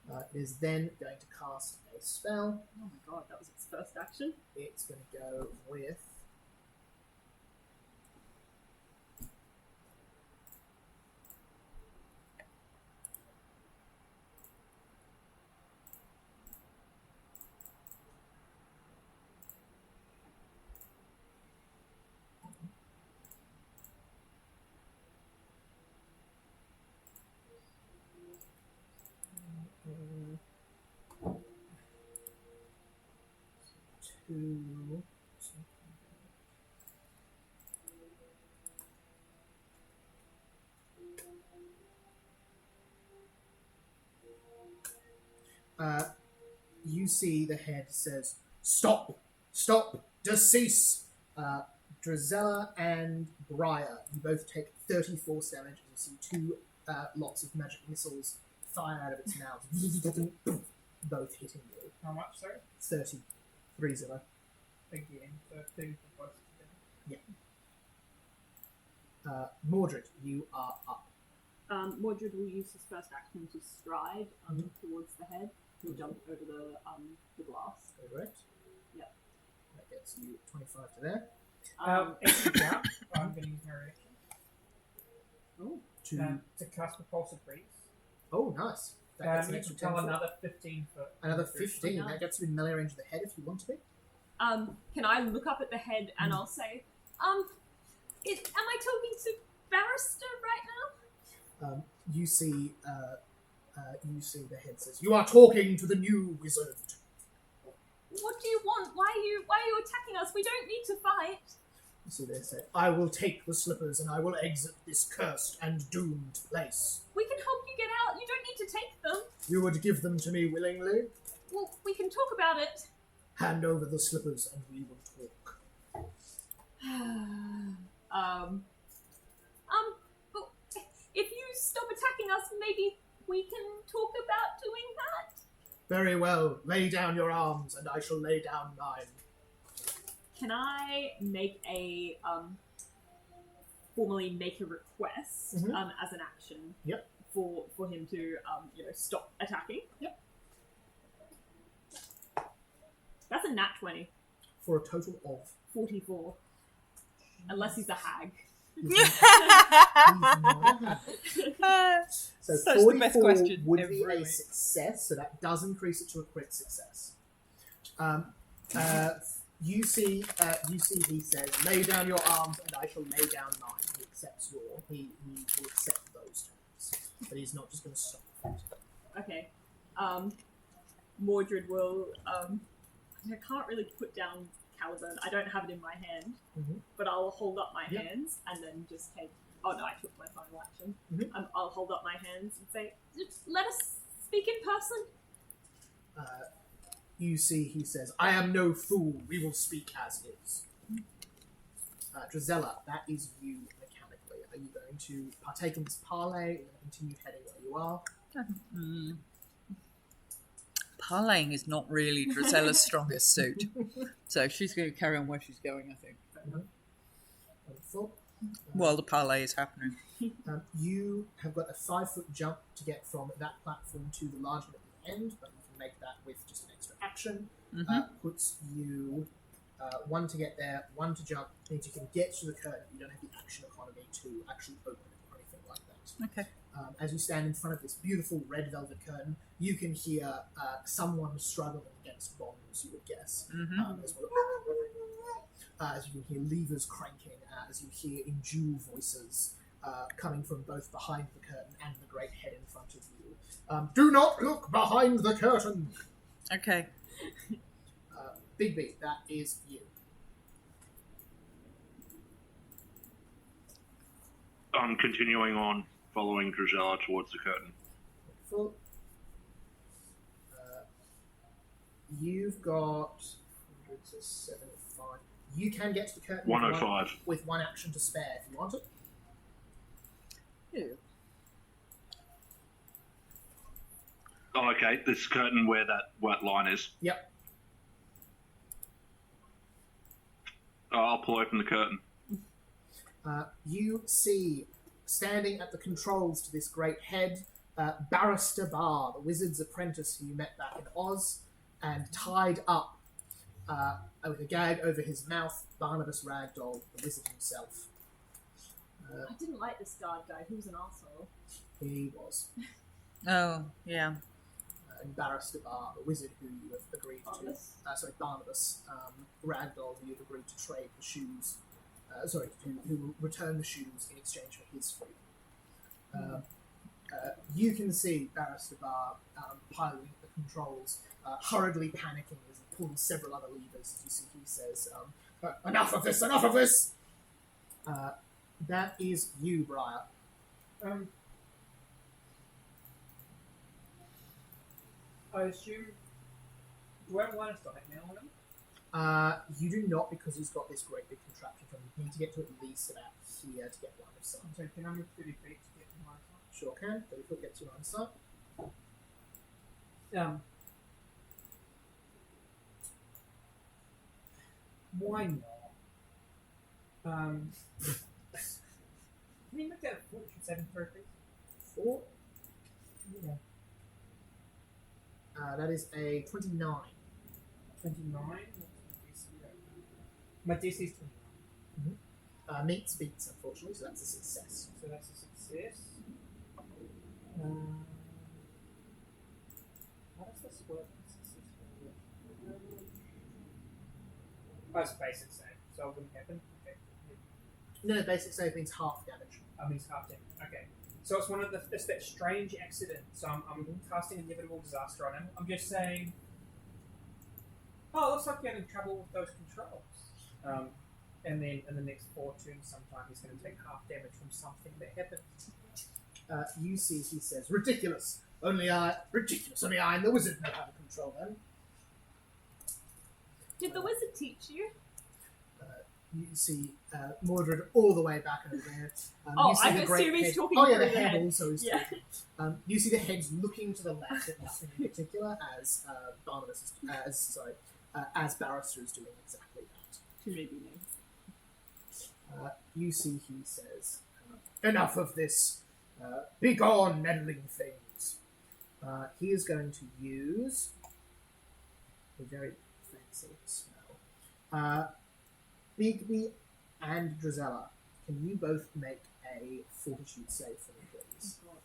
It is then going to cast a spell. Oh my god, that was its first action. It's going to go with... Two. You see the head says, "Stop! Stop! Decease!" Drizella and Briar, you both take 30 force damage as you see 2 lots of magic missiles fire out of its mouth, both hitting you. How much, sorry? 30. 3-0. Again, so 30 for both of them. Mordred, you are up. Mordred will use his first action to stride towards the head. He'll jump over the glass. Correct. Yep. That gets you 25 to there. Extra jump, I'm going to use my reaction. To cast Propulsive Breeze. Oh, nice. That gets an You extra can 10 tell foot. another 15 foot. Another 15. Nice. That gets you in melee range of the head if you want to be. Can I look up at the head and I'll say, am I talking to Barrister right now? You see the head says, "You are talking to the new wizard." What do you want? Why are you attacking us? We don't need to fight. You see they say, "I will take the slippers and I will exit this cursed and doomed place. We can help you get out. You don't need to take them. You would give them to me willingly? Well, we can talk about it." Hand over the slippers and we will talk." But if you stop attacking us, maybe we can talk about doing that. Very well. Lay down your arms and I shall lay down mine. Can I make a formally make a request as an action? Yep. For him to stop attacking. Yep. That's a nat 20. For a total of 44. Unless he's a hag. So Such the 44 best question would ever, be a mate. success, so that does increase it to a crit success. You see he says, "Lay down your arms and I shall lay down mine." He accepts he will accept those terms. But he's not just going to stop the fight. Okay. Mordred will I can't really put down Caliburn. I don't have it in my hand. But I'll hold up my Yep. hands and then just take... Oh no, I took my final action. Mhm. I'll hold up my hands and say, "Just let us speak in person." You see he says, "I am no fool. We will speak as is." Drizella, that is you mechanically. Are you going to partake in this parley? Are you going to continue heading where you are? Parlaying is not really Drizella's strongest suit. So she's going to carry on where she's going, I think. Wonderful. While the parley is happening. You have got a 5-foot jump to get from that platform to the large one at the end, but you can make that with just an extra action. Puts you 1 to get there, 1 to jump, means you can get to the curtain. You don't have the action economy to actually open it or anything like that. Okay. As you stand in front of this beautiful red velvet curtain, you can hear someone struggling against bombs, you would guess. As well. As you can hear levers cranking, as you hear in dual voices coming from both behind the curtain and the great head in front of you. Do not look behind the curtain! Okay. Bigby, that is you. I'm continuing on, following Drizella towards the curtain. Wonderful. You've got 75. You can get to the curtain 105. with 1 action to spare if you want it. Yeah. Oh, okay. This curtain where that white line is. Yep. Oh, I'll pull open the curtain. You see, standing at the controls to this great head, Barrister Bar, the wizard's apprentice who you met back in Oz, and tied up with a gag over his mouth, Barnabas Ragdoll, the wizard himself. I didn't like this guard guy. He was an asshole. He was. Oh, yeah. And Barrister Bar, the wizard who you have agreed Barnabas? to... Barnabas Ragdoll, who you've agreed to trade the shoes... who will return the shoes in exchange for his freedom. You can see Barrister Bar piloting the controls, hurriedly panicking as he pulls several other levers. As you see, he says, enough of this, enough of this! That is you, Briar. I assume. Do I have line of sight now on him? You do not, because he's got this great big contraption from you. You need to get to at least about here to get line of sight. So can I move 30 feet to get to line of sight? Sure can. 30 foot gets you line of sight. Why not? Can you make that a fortune 7 perfect? 4. Yeah. That is a 29. 29? My DC is 29. Meets beats, unfortunately, so that's a success. So that's a success. How does this work? Oh, it's basic save, so it wouldn't happen. Okay. No, basic save means half damage. Means half damage. Okay. So it's it's that strange accident. So I'm casting inevitable disaster on him. I'm just saying, oh, it looks like you're having trouble with those controls. And then in the next 4 turns sometime he's going to take half damage from something that happened. You see, he says, ridiculous. Only I and the wizard know how to control them. Did the wizard teach you? You see Mordred all the way back over there. Oh, you see I the great assume he's head. talking Oh yeah, through the the head head. also is Yeah. talking. You see the heads looking to the left at nothing in particular, as Barnabas, as Barrister is doing exactly that. Too maybe no. You see, he says, enough of this. Begone, meddling things. He is going to use a very fancy spell. Bigby and Drizella, can you both make a fortitude save for me, please? Oh,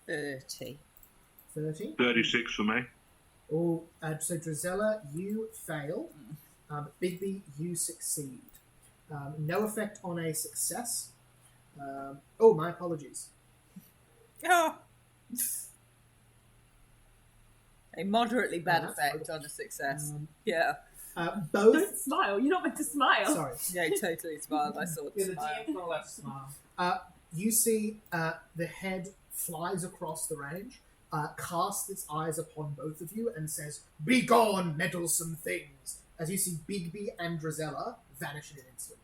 God. 30. 30? 36 for me. Oh, so Drizella, you fail. Bigby, you succeed. No effect on a success. Oh, my apologies. Oh. A moderately bad that's effect good. on a success. Yeah. Both. Don't smile. You're not meant to smile. Sorry. Yeah, he totally smiled. I saw Yeah, the the smile. DM's not allowed to smile. You see the head flies across the range, casts its eyes upon both of you and says, "Begone, meddlesome things!" As you see Bigby and Drizella vanish in an instant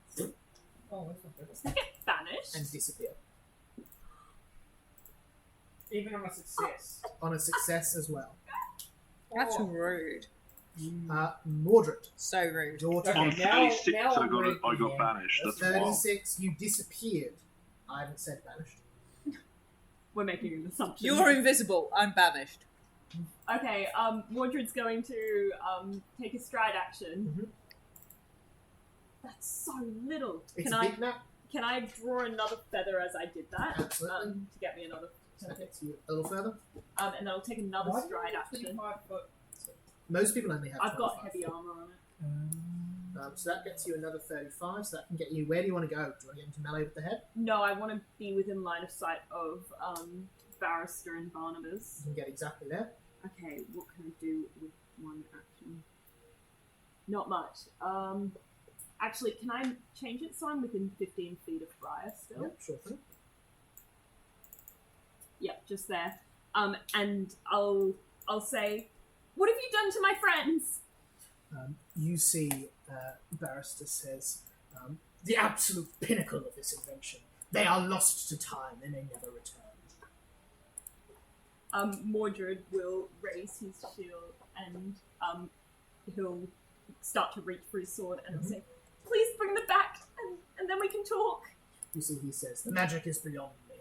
Oh, that's not good. Does that get banished? and disappear. Even on a success. On a success as well. That's Oh. rude. Mordred, So rude. your turn. On Okay, now 36, I'm I got breaking banished. in. That's wild. 36, you disappeared. I haven't said banished. We're making an assumption. You're invisible. I'm banished. Okay, Mordred's going to take a stride action. Mhm. That's so little. It's Can a I big map. draw another feather as I did that? Absolutely. To get me another. So that gets you a little further. And then I'll take another Why do you stride have action. 25 foot? Most people only have I've got 25. heavy armor on it. So that gets you another 35, so that can get you... Where do you want to go? Do you want to get into melee with the head? No, I want to be within line of sight of Barrister and Barnabas. You can get exactly there. Okay, what can I do with one action? Not much. Actually, can I change it so I'm within 15 feet of Briar still? Yep, sure thing. Yep, just there. And I'll say, "What have you done to my friends?" You see Barrister says, "The absolute pinnacle of this invention. They are lost to time and they never return." Mordred will raise his shield and he'll start to reach for his sword and he'll say, "Please bring them back and then we can talk." You see he says, "The magic is beyond me.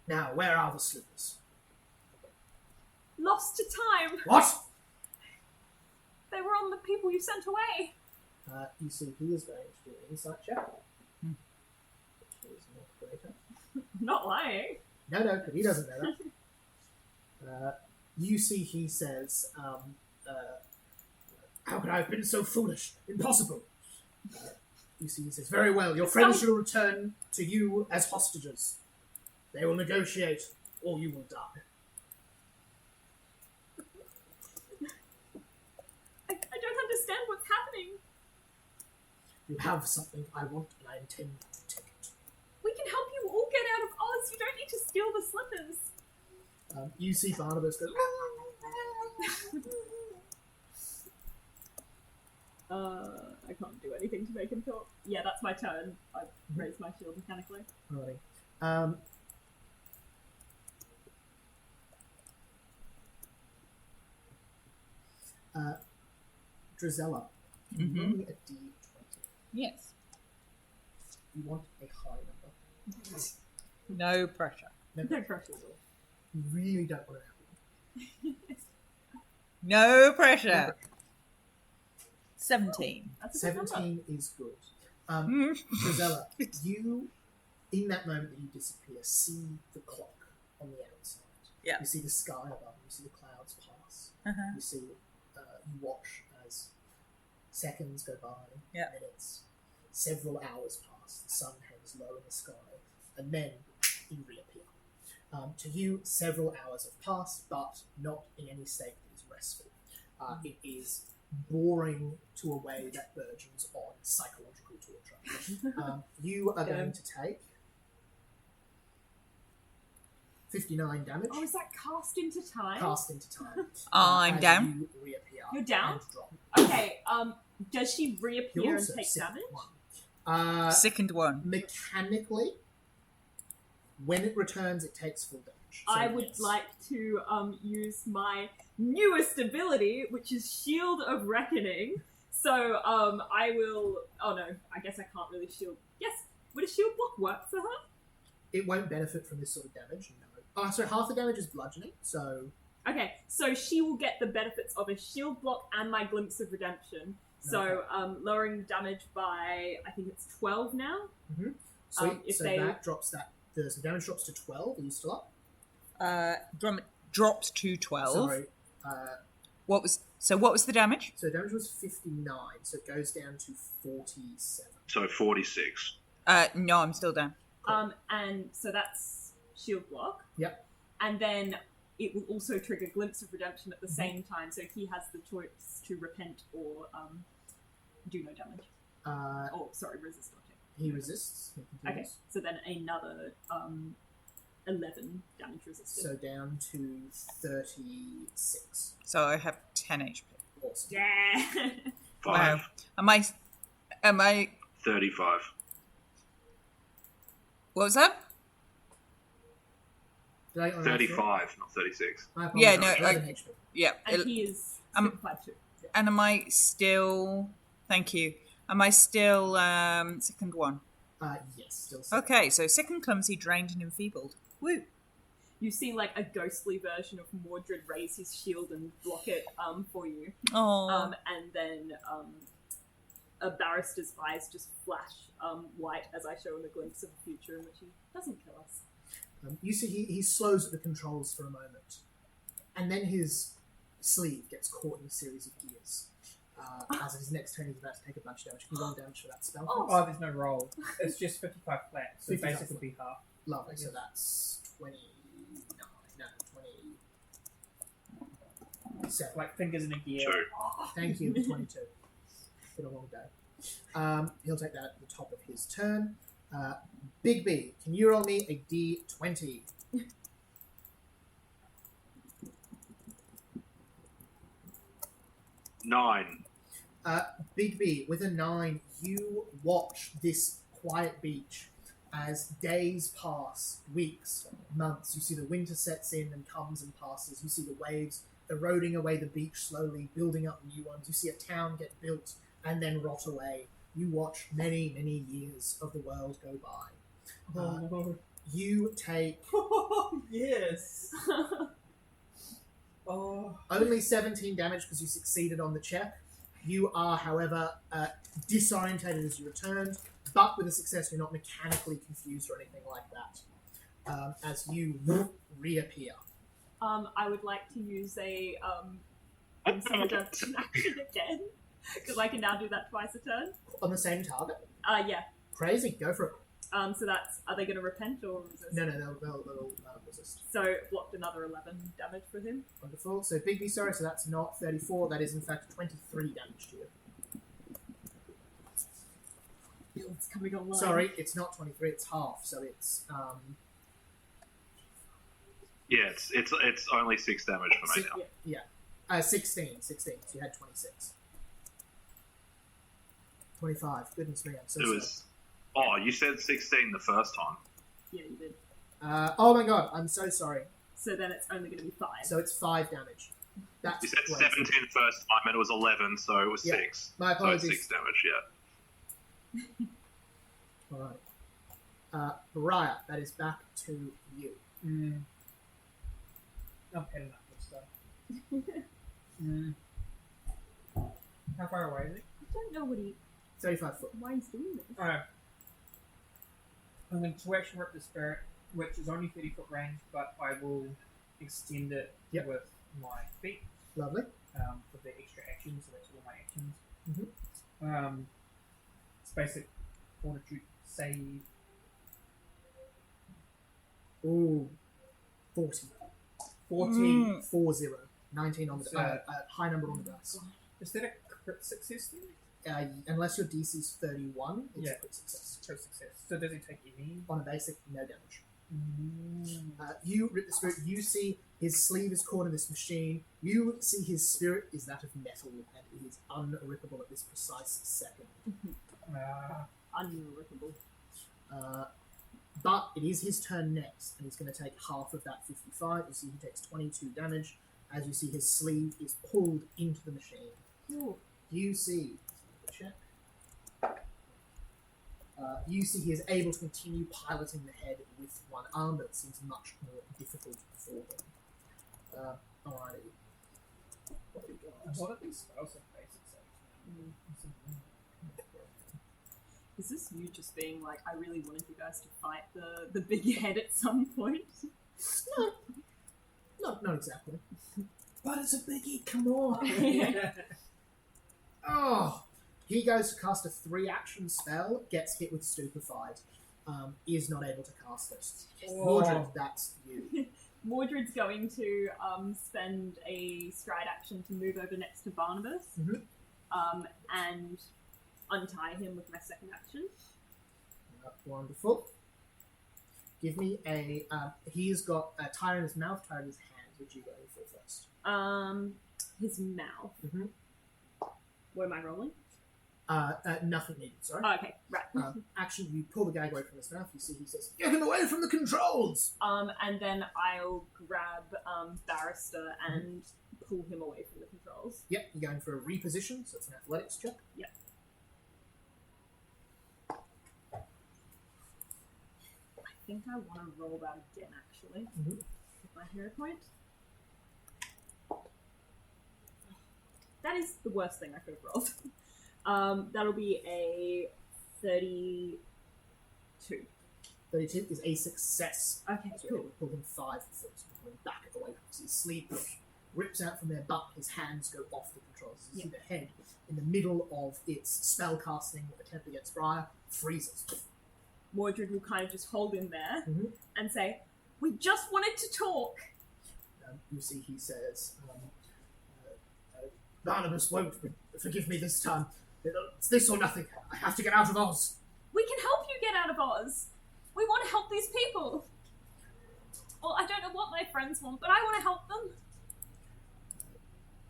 Now, where are the slippers?" Lost to time. What? They were on the people you sent away. You see he is going to do an insight check. Which is not greater. Not lying. No, but he doesn't know that. You see he says, "How could I have been so foolish? Impossible." You see he says, "Very well, your friends shall return to you as hostages. They will negotiate, or you will die." I don't understand what's happening. You have something I want, and I intend to take it. We can help you all get out of Oz. You don't need to steal the slippers. You see Barnabas goes, I can't do anything to make him talk. Yeah, that's my turn. I raised my shield mechanically. Alrighty. Drizella, can you roll me a D20? Yes. You want a high number. No pressure. No, No pressure. you really don't want to have No pressure. 17. That's a good number. 17 is good. Mm. Drizella, you, in that moment that you disappear, see the clock on the outside. Yeah. You see the sky above, you see the clouds pass. Uh-huh. You see, you watch as seconds go by, Yeah. minutes, several hours pass, the sun hangs low in the sky, and then you reappear. To you, several hours have passed, but not in any state that is restful. It is boring to a way that burgeons on psychological torture. You are going to take 59 damage. Oh, is that cast into time? Cast into time. I'm as down. You reappear. You're down? And drop. Okay, does she You're reappear and also take sick damage? one. Second one. Mechanically, when it returns, it takes full damage. So I would yes. like to use my newest ability, which is Shield of Reckoning. So I will... Oh no, I guess I can't really shield... Yes, would a shield block work for her? It won't benefit from this sort of damage, no. Oh, so half the damage is bludgeoning, so... Okay, so she will get the benefits of a shield block and my Glimpse of Redemption. So lowering damage by, I think it's 12 now. Sweet. If So they- that drops that... The damage drops to 12. Are you still up? Drops to 12. Sorry. What was the damage? So damage was 59, so it goes down to 47. So 46. No, I'm still down. And so that's shield block. Yep. And then it will also trigger Glimpse of Redemption at the same time, so he has the choice to repent or do no damage. Resist or take. He resists. He Okay, continues. so then another 11 damage resistant. So down to 36. So I have 10 HP. Awesome. Yeah. 5. Wow. Am I? 35. What was that? Did I get my 35, not 36. I Yeah, apologize. no, 11 HP. Yeah. And he is Um, simplified too. And am I still? Thank you. Am I still second one? Yes, still 7. Okay, so second clumsy, drained, and enfeebled. Woo. You see like a ghostly version of Mordred raise his shield and block it for you. Oh. And then a barrister's eyes just flash white as I show him a glimpse of the future in which he doesn't kill us. You see he slows at the controls for a moment. And then his sleeve gets caught in a series of gears. As his next turn, he's about to take a bunch of damage. Can you roll damage for that spell? Oh, there's no roll. It's just 55 flat, so 55 basically be half. Lovely, so Yes. that's 27. Like fingers in a gear. 2. Thank you, 22. Been a long day. He'll take that at the top of his turn. Big B, can you roll me a D20? Nine. Big B, with a 9, you watch this quiet beach as days pass, weeks, months. You see the winter sets in and comes and passes. You see the waves eroding away the beach slowly, building up new ones. You see a town get built and then rot away. You watch many, many years of the world go by. You take Yes. Oh. only 17 damage because you succeeded on the check. You are, however, disorientated as you returned, but with a success, you're not mechanically confused or anything like that. As you reappear. I would like to use a intimidation action again, because I can now do that twice a turn. On the same target? Yeah. Crazy, go for it. So that's, are they going to repent or resist? No, they'll resist. So blocked another 11 damage for him. Wonderful. So Big B, sorry, so that's not 34, that is in fact 23 damage to you. Build's coming online. Sorry, it's not 23, it's half, so it's Yeah, it's only 6 damage for me now. Yeah. 16, so you had 26. 25, goodness me, I'm so It sorry. was. Oh, you said 16 the first time. Yeah, you did. Oh my god, I'm so sorry. So then it's only going to be 5. So it's 5 damage. That's You said crazy. 17 the first time, and it was 11, so it was Yeah. 6. My So it's apologies. 6 damage, yeah. Alright. Mariah, that is back to you. I'm heading up this stuff. How far away is it? I don't know 35 foot. why he's doing this. Alright. I'm going to action rip the spirit, which is only 30-foot range, but I will extend it Yep. with my feet Lovely. for the extra actions, so that's all my actions. It's basic fortitude save. Ooh. 40. 14. 40. 19 on the So- high number on the dice. Is that a crit success then? Unless your DC is 31, it's Yeah. a crit success. Crit success. So does it take any? On a basic, no damage. You rip the spirit. You see his sleeve is caught in this machine. You see his spirit is that of metal and it is unrippable at this precise second. Unrippable. But it is his turn next, and he's going to take half of that 55. You see he takes 22 damage as you see his sleeve is pulled into the machine. Ooh. You see, check. You see he is able to continue piloting the head with one arm, but it seems much more difficult for him. Alrighty. What do we A got? lot of these spells have basic saves. Is this you just being like, I really wanted you guys to fight the big head at some point? Not exactly. But it's a biggie, come on! Yeah. Oh! He goes to cast a 3-action spell, gets hit with Stupefied, is not able to cast it. Mordred, that's you. Mordred's going to spend a stride action to move over next to Barnabas and untie him with my second action. Wonderful. Give me a. He's got a tire in his mouth, tire in his hand. Which you going for first? His mouth. Mm-hmm. What am I rolling? Nothing needed. Sorry. Oh, okay, right. Actually, you pull the gag away from his mouth. You see, he says, "Get him away from the controls." And then I'll grab Barrister and pull him away from the controls. Yep, you're going for a reposition, so it's an athletics check. Yep. I think I want to roll that again, actually. Mm-hmm. With my hero point. That is the worst thing I could have rolled. That'll be a 32. 32 is a success. Okay, So cool. you pull him 5 foot, pulling back away from his sleeve, rips out from their butt, his hands go off the controls. You see the head in the middle of its spell casting attempt against Briar freezes. Mordred will kind of just hold him there Mm-hmm. and say, "We just wanted to talk." You see, he says, "Barnabas won't forgive me this time. It's this or nothing. I have to get out of Oz." We can help you get out of Oz. We want to help these people. Well, I don't know what my friends want, but I want to help them.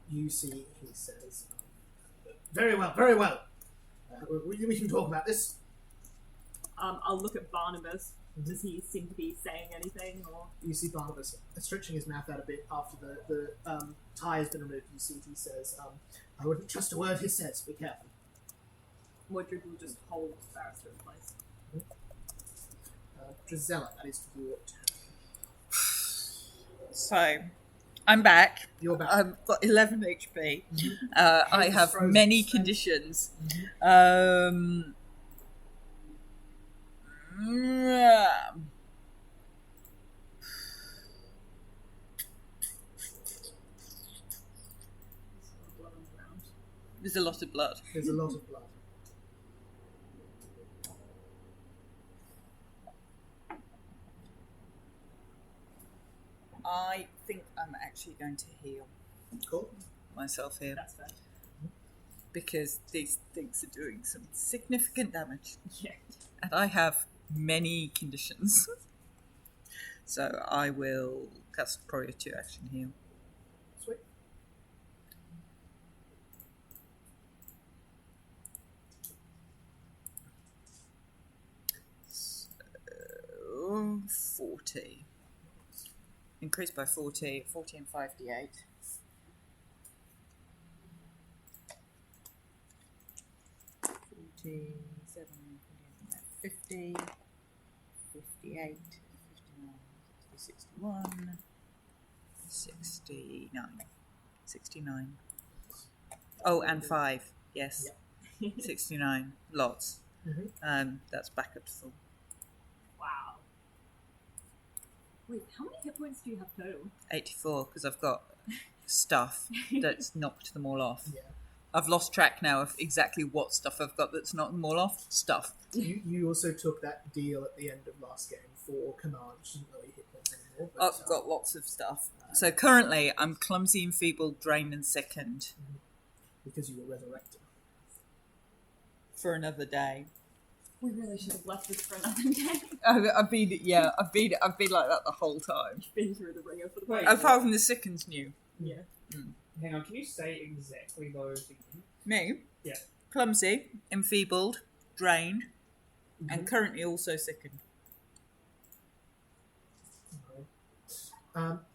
You see, he says, "Very well, very well. We can talk about this." I'll look at Barnabas. Does he seem to be saying anything, or? You see Barnabas stretching his mouth out a bit after the tie has been removed. You see, he says, "I wouldn't trust a word he says. Be careful." Mordred will just hold Barrister in place. Drizella, that is your turn. So, I'm back. You're back. I've got 11 HP. Mm-hmm. I is have frozen. many conditions. Blood on the ground. There's a lot of blood. There's a lot of blood. I think I'm actually going to heal Cool. myself here That's fair. because these things are doing some significant damage. Yeah. And I have many conditions. So I will cast probably a 2-action heal. Sweet. So, 40. Increased by 40. 40 and 5d8. 47, 50, 58, 59, 61, 69. 69. Oh, and 5. Yes. 69. Lots. Mm-hmm. That's back up to full. Wow. Wait, how many hit points do you have total? 84, because I've got stuff that's knocked them all off. Yeah. I've lost track now of exactly what stuff I've got that's knocked them all off. Stuff. You also took that deal at the end of last game for command, which isn't really hit points anymore. But, I've got lots of stuff. So currently, I'm clumsy, enfeebled, drained, and sickened because you were resurrected. for another day. We really should have left this for another day. I've been like that the whole time. Been through the ringer for the Wait. past. Apart from the sickens new. Yeah. Hang on, can you say exactly those again? Me? Yeah. Clumsy, enfeebled, drained, and currently also sickened.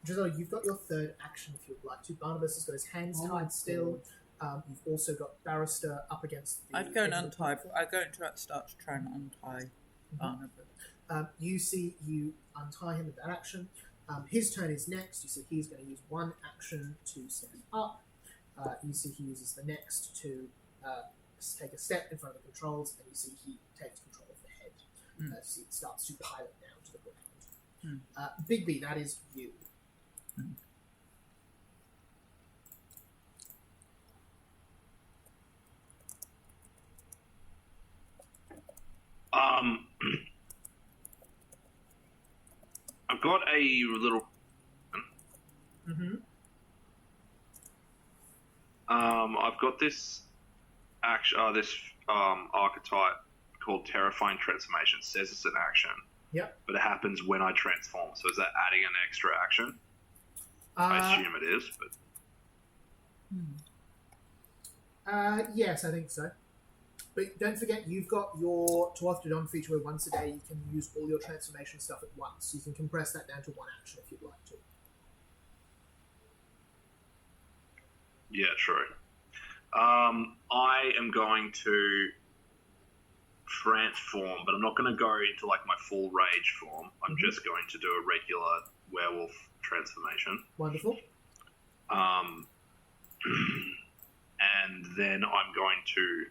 Giselle, you've got your third action if you'd like to. Barnabas has got his hands tied still. You've also got Barrister up against the... I'd go and edge of the untie. platform. I'd go and start to try and untie Barnabas. You see you untie him with that action. His turn is next. You see he's going to use one action to stand up. You see he uses the next to take a step in front of the controls, and you see he takes control of the head. You see it starts to pilot down to the ground. Bigby, that is you. I've got a little. I've got this action, this archetype called Terrifying Transformation. It says it's an action. Yep. But it happens when I transform. So is that adding an extra action? I assume it is, but... Yes, I think so. But don't forget, you've got your Twath to Dawn feature where once a day you can use all your transformation stuff at once. You can compress that down to one action if you'd like to. Yeah, true. I am going to transform, but I'm not going to go into like my full rage form. I'm just going to do a regular werewolf transformation. Wonderful. And then I'm going to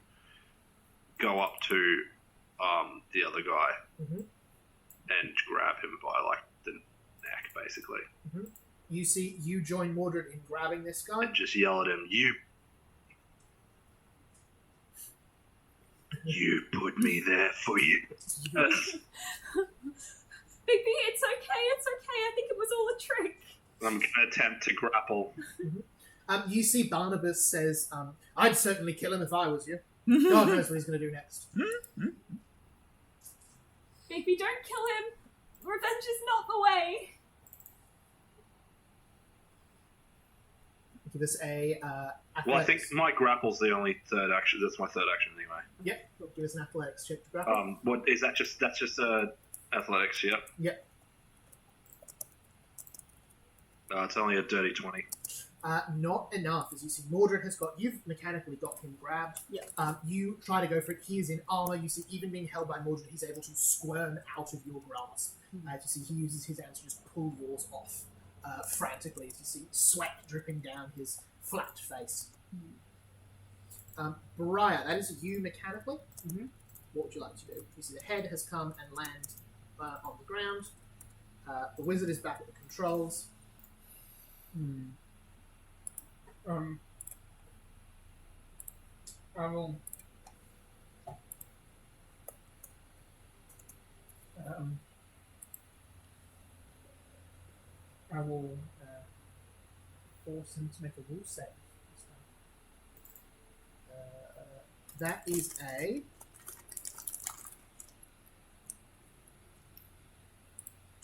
go up to the other guy and grab him by like the neck, basically. You join Mordred in grabbing this guy. And just yell at him, You put me there for you. Bigby, it's okay. I think it was all a trick. I'm going to attempt to grapple. You see Barnabas says, I'd certainly kill him if I was you. God knows what he's going to do next. Bigby, don't kill him. Revenge is not the way. Give us a athletics. Well, I think my grapple's the only third action. That's my third action anyway. Yep. Give us an athletics check to grapple. What is that? That's just athletics. Yep. Yep. It's only a dirty 20. Not enough, as you see. Mordred you've mechanically got him grabbed. Yep. You try to go for it. He is in armor. You see, even being held by Mordred, he's able to squirm out of your grasp. You see, he uses his hands to just pull yours off frantically, as you see sweat dripping down his flat face. Briar, that is you mechanically. What would you like to do? You see the head has come and land on the ground. The wizard is back at the controls. I will force him to make a will save. That is a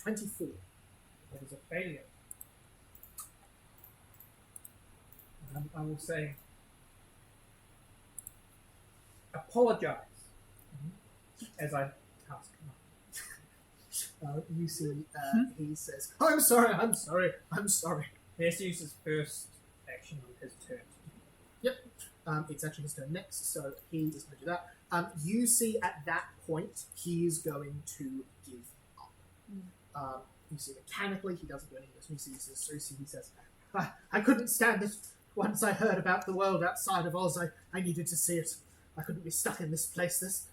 24. That is a failure. I will say, apologize as I task him. You see, he says, I'm sorry. He has to use his first action on his turn. Yep. It's actually his turn next, so he is going to do that. You see at that point, he is going to give up. You see mechanically, he doesn't do anything. You see, he says, I couldn't stand it. Once I heard about the world outside of Oz, I needed to see it. I couldn't be stuck in this place. There's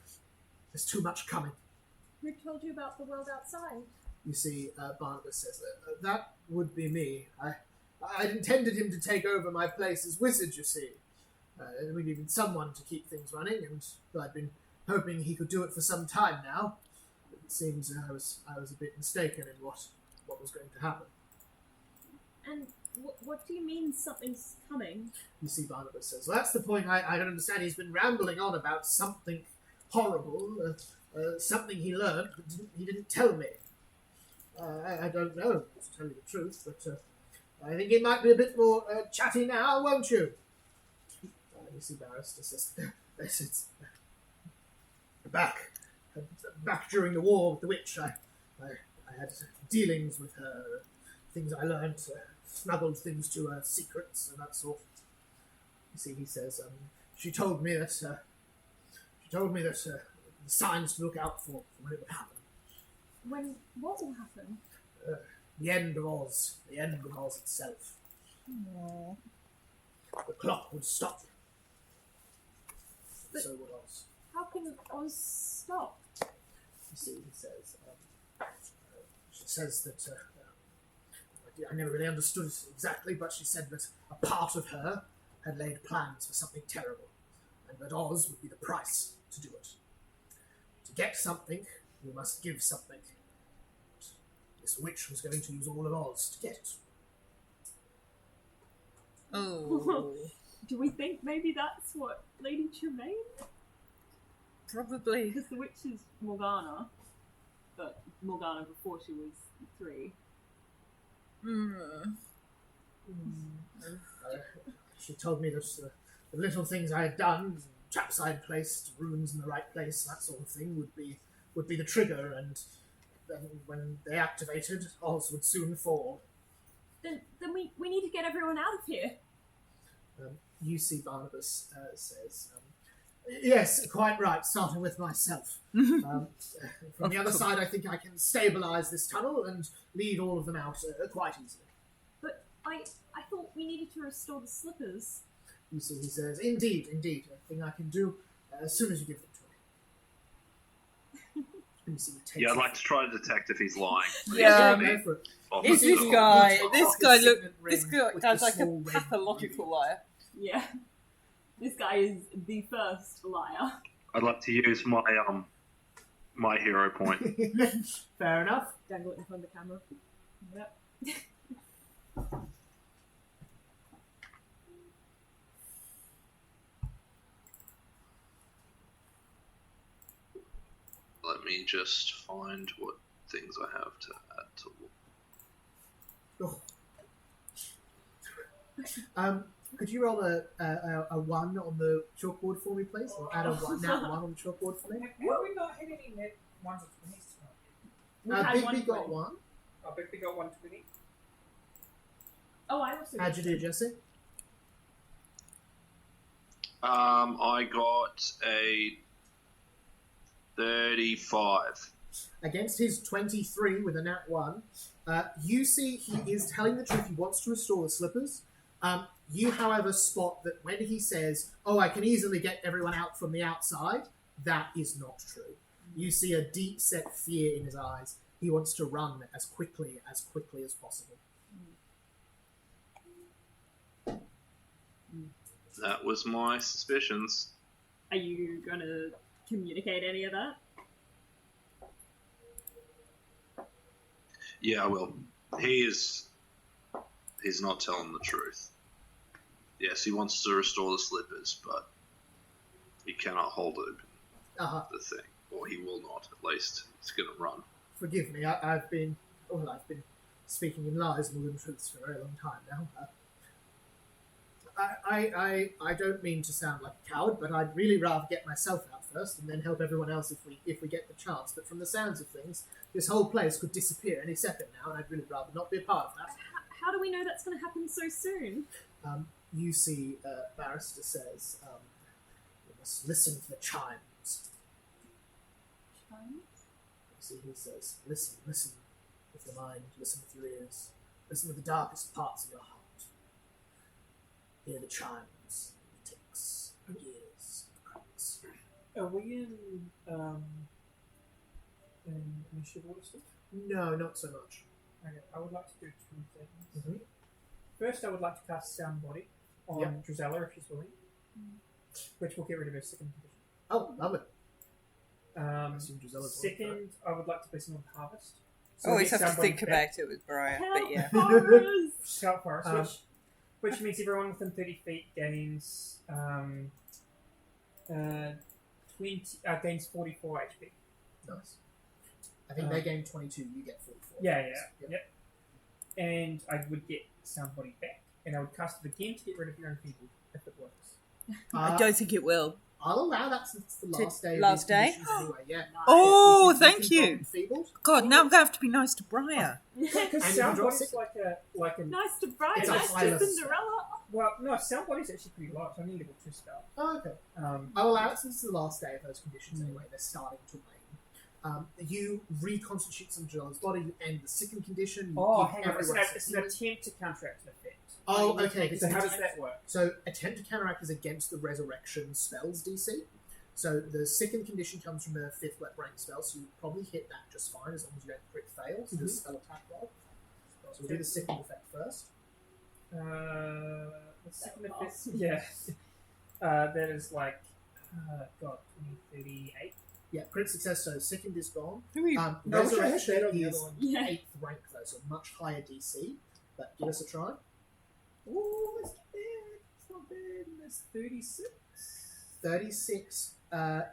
too much coming. Who told you about the world outside? You see, Barnabas says, that would be me. I'd intended him to take over my place as wizard, you see. We needed someone to keep things running, and I'd been hoping he could do it for some time now. It seems I was a bit mistaken in what was going to happen. And what do you mean something's coming? You see, Barnabas says, well, that's the point I don't understand. He's been rambling on about something horrible, something he learned, but he didn't tell me. I don't know, to tell you the truth, but I think it might be a bit more chatty now, won't you? You see, Barrister says, it's back during the war with the witch. I had dealings with her, things I learned, smuggled things to her, secrets and that sort. You see, he says, she told me that the signs to look out for when it would happen. What will happen? The end of Oz. The end of Oz itself. Aww. The clock would stop. But So would Oz. how can Oz stop? You see, he says, she says that, I never really understood it exactly, but she said that a part of her had laid plans for something terrible, and that Oz would be the price to do it. To get something, you must give something. This witch was going to use all of Oz to get it. Oh, Do we think maybe that's what Lady Tremaine? probably. Because the witch is Morgana, but Morgana before she was 3. She told me that the little things I had done, traps I had placed, runes in the right place, that sort of thing, would be the trigger, and then when they activated, Oz would soon fall. Then we need to get everyone out of here. You see Barnabas says, yes, quite right, starting with myself. From the other side, I think I can stabilise this tunnel and lead all of them out quite easily. But I thought we needed to restore the slippers. You see, he says, indeed, anything I can do as soon as you give them to me. And you see he takes Yeah, I'd like to try to detect if he's lying. Yeah, go for it. Is You this see guy? he takes This off guy his look. signet This ring guy with guy's the like small a red pathological ruby. liar. Yeah. This guy is the first liar. I'd like to use my hero point. Fair enough. Dangle it in front of the camera. Yep. Let me just find what things I have to add to. Oh. Could you roll a 1 on the chalkboard for me, please? Or add a 1 on the chalkboard for me? Have we not hit any net ones or 20s tonight? We've had Big one B got point. 1. I bet we got 120. Oh, I also. How'd you do, Jesse? I got a 35. Against his 23 with a nat 1, you see he is telling the truth. He wants to restore the slippers. You, however, spot that when he says, "Oh, I can easily get everyone out from the outside," that is not true. You see a deep-set fear in his eyes. He wants to run as quickly as possible. That was my suspicions. Are you going to communicate any of that? Yeah, I will. He's not telling the truth. Yes, he wants to restore the slippers, but he cannot hold open the thing, or he will not. At least he's going to run. Forgive me. I've been speaking in lies more than truths for a very long time now. I don't mean to sound like a coward, but I'd really rather get myself out first and then help everyone else if we get the chance. But from the sounds of things, this whole place could disappear any second now, and I'd really rather not be a part of that. How do we know that's going to happen so soon? You see, Barrister says, "You must listen for the chimes." Chimes? You see, he says, "Listen with your mind, listen with your ears, listen with the darkest parts of your heart. Hear the chimes, the ticks, the gears, the cracks." Are we in initiative order stuff? No, not so much. Okay, I would like to do 2 things. Mhm. First, I would like to cast Sound Body on Yep. Drizella if she's willing, which will get rid of her second condition. Oh, love it. Second, I would like to place on Harvest. I always get have to Sound Body think back. about it with Briar, but yeah. Scout Forest, which means everyone within 30 feet gains gains 44 HP. Nice. I think they gain 22, you get 44. Yep. And I would get Sound Body back, and I would cast it again to get rid of your enfeebled, if it works. I don't think it will. I'll allow that since it's the last day. Last of day? these conditions anyway, yeah. Oh, You thank can you. drop enfeebled. God, now I'm going to have to be nice to Briar. Because And you Sound drop Body's like a Nice to Brian, It's a nice to wireless Cinderella. well, no, Sound Body's actually pretty large. I need level 2 spell. Oh, okay. I'll allow it since it's the last day of those conditions anyway. They're starting to wane. You reconstitute some Joel's body, you end the second condition. You Oh, give hang on. everyone It's an healing. attempt to counteract an effect. Oh, okay. So how does that work? So attempt to counteract is against the resurrection spells DC. So the second condition comes from a 5th rank spell, so you probably hit that just fine as long as you don't crit fail. So just spell attack roll. So we'll do the second effect first. The second effect, yeah. That is like, God, 38. Yeah, crit success. So second is gone. Who are you? No, which I had Resurrection that on the is other one. Yeah. 8th rank though, so much higher DC. But give us a try. Ooh, that's not bad. It's not bad. That's 36. 36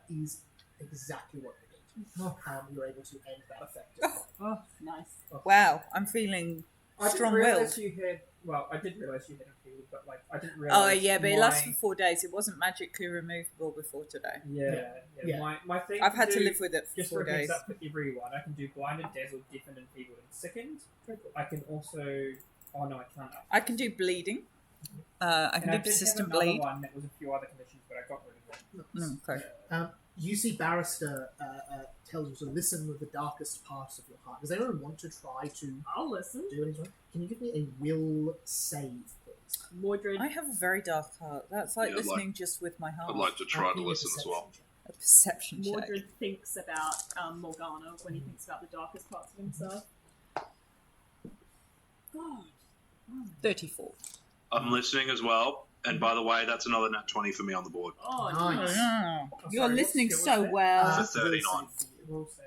is exactly what you you're able to end that effect. Oh, nice. Wow, I'm feeling I didn't strong-willed. realize you had. Well, I did realize you had a feeling, but like I didn't realize. Oh yeah, but it lasts my- for 4 days. It wasn't magically removable before today. Yeah. Yeah. My thing. I've can had to do- live with it for Just 4 for a heads days. up for everyone, I can do blinded, dazzled, deafened, enfeebled, and sickened. I can also. Oh no, I can't. I can do bleeding. I And can I do did persistent have another bleed. one that was a few other conditions, but I got rid of it. Okay. You see Barrister tells you to listen with the darkest parts of your heart. Does anyone want to try to I'll listen. do anything? Can you give me a will save, please? Mordred. I have a very dark heart. That's like Yeah, I'd listening just with my heart. I'd like to try to Give me a listen as perception well. check. A perception check. Mordred thinks about Morgana when he thinks about the darkest parts of himself. God. 34. I'm listening as well. And by the way, that's another nat 20 for me on the board. Oh, Nice. Oh, Oh, you're sorry, listening what's so it? well. It's a 39. will save for you. We'll say.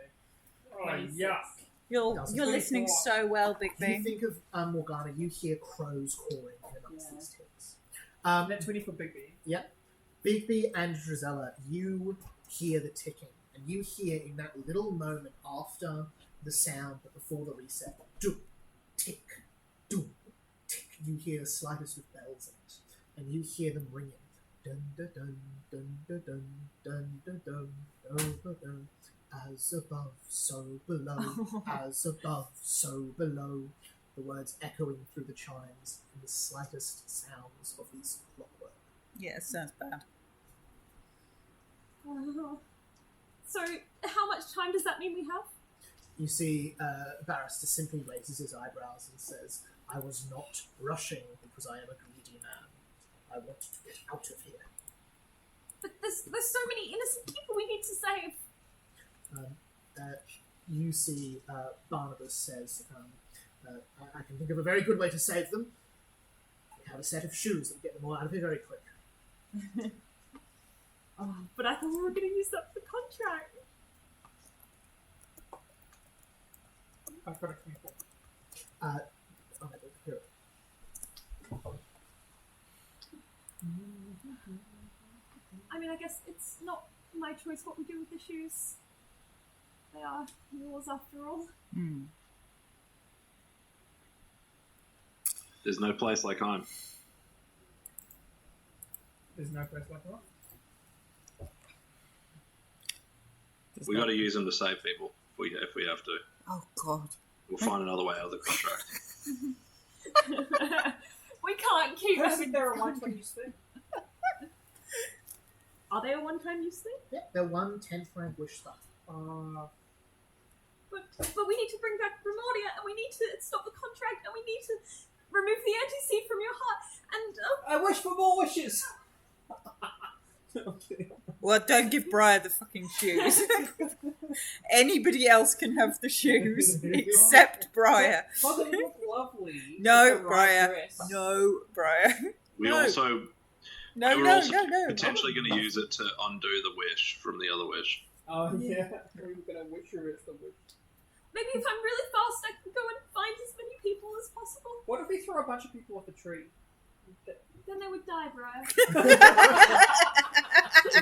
Oh, 26. yuck. You're Doesn't you're listening 24. so well, Big You B. think of Morgana, you hear crows cawing in amongst Yeah. these ticks. Net 20 for Big B. Bigby and Drizella, you hear the ticking, and you hear in that little moment after the sound, but before the reset, doom, tick, doom, tick. You hear the slightest of bells in it, and you hear them ringing. Dun dun dun dun dun dun dun dun dun dun dun dun. As above, so below. As above, so below. The words echoing through the chimes and the slightest sounds of these clockwork. Yeah, it sounds bad. So, how much time does that mean we have? You see, Barrister simply raises his eyebrows and says, "I was not rushing because I am a greedy man. I want to get out of here." But there's so many innocent people we need to save. You see, Barnabas says, I can think of a very good way to save them. We have a set of shoes that will get them all out of here very quick." Oh, but I thought we were going to use up the contract. I've got a 24. Here. I mean, I guess it's not my choice what we do with the shoes. They are yours after all. Hmm. There's no place like home. There's no place like that. We got to use them to save people if we have to. Oh God. We'll find another way out of the contract. We can't keep I them. think they're a one-time use thing. Are they a one-time use thing? Yeah, they're 1/10 rank wish stuff. But we need to bring back Primordia, and we need to stop the contract, and we need to remove the anti-seed from your heart, and I wish for more wishes. Okay. Well, don't give Briar the fucking shoes. Anybody else can have the shoes except Briar. Oh, they look lovely. No, With the right Briar. dress. No, Briar. We No. No, No, we're no, also no, no. potentially going to use it to undo the wish from the other wish. Oh yeah, we were gonna wish her it's the wish. maybe if I'm really fast, I can go and find as many people as possible. What if we throw a bunch of people off a tree? Then they would die, Briar.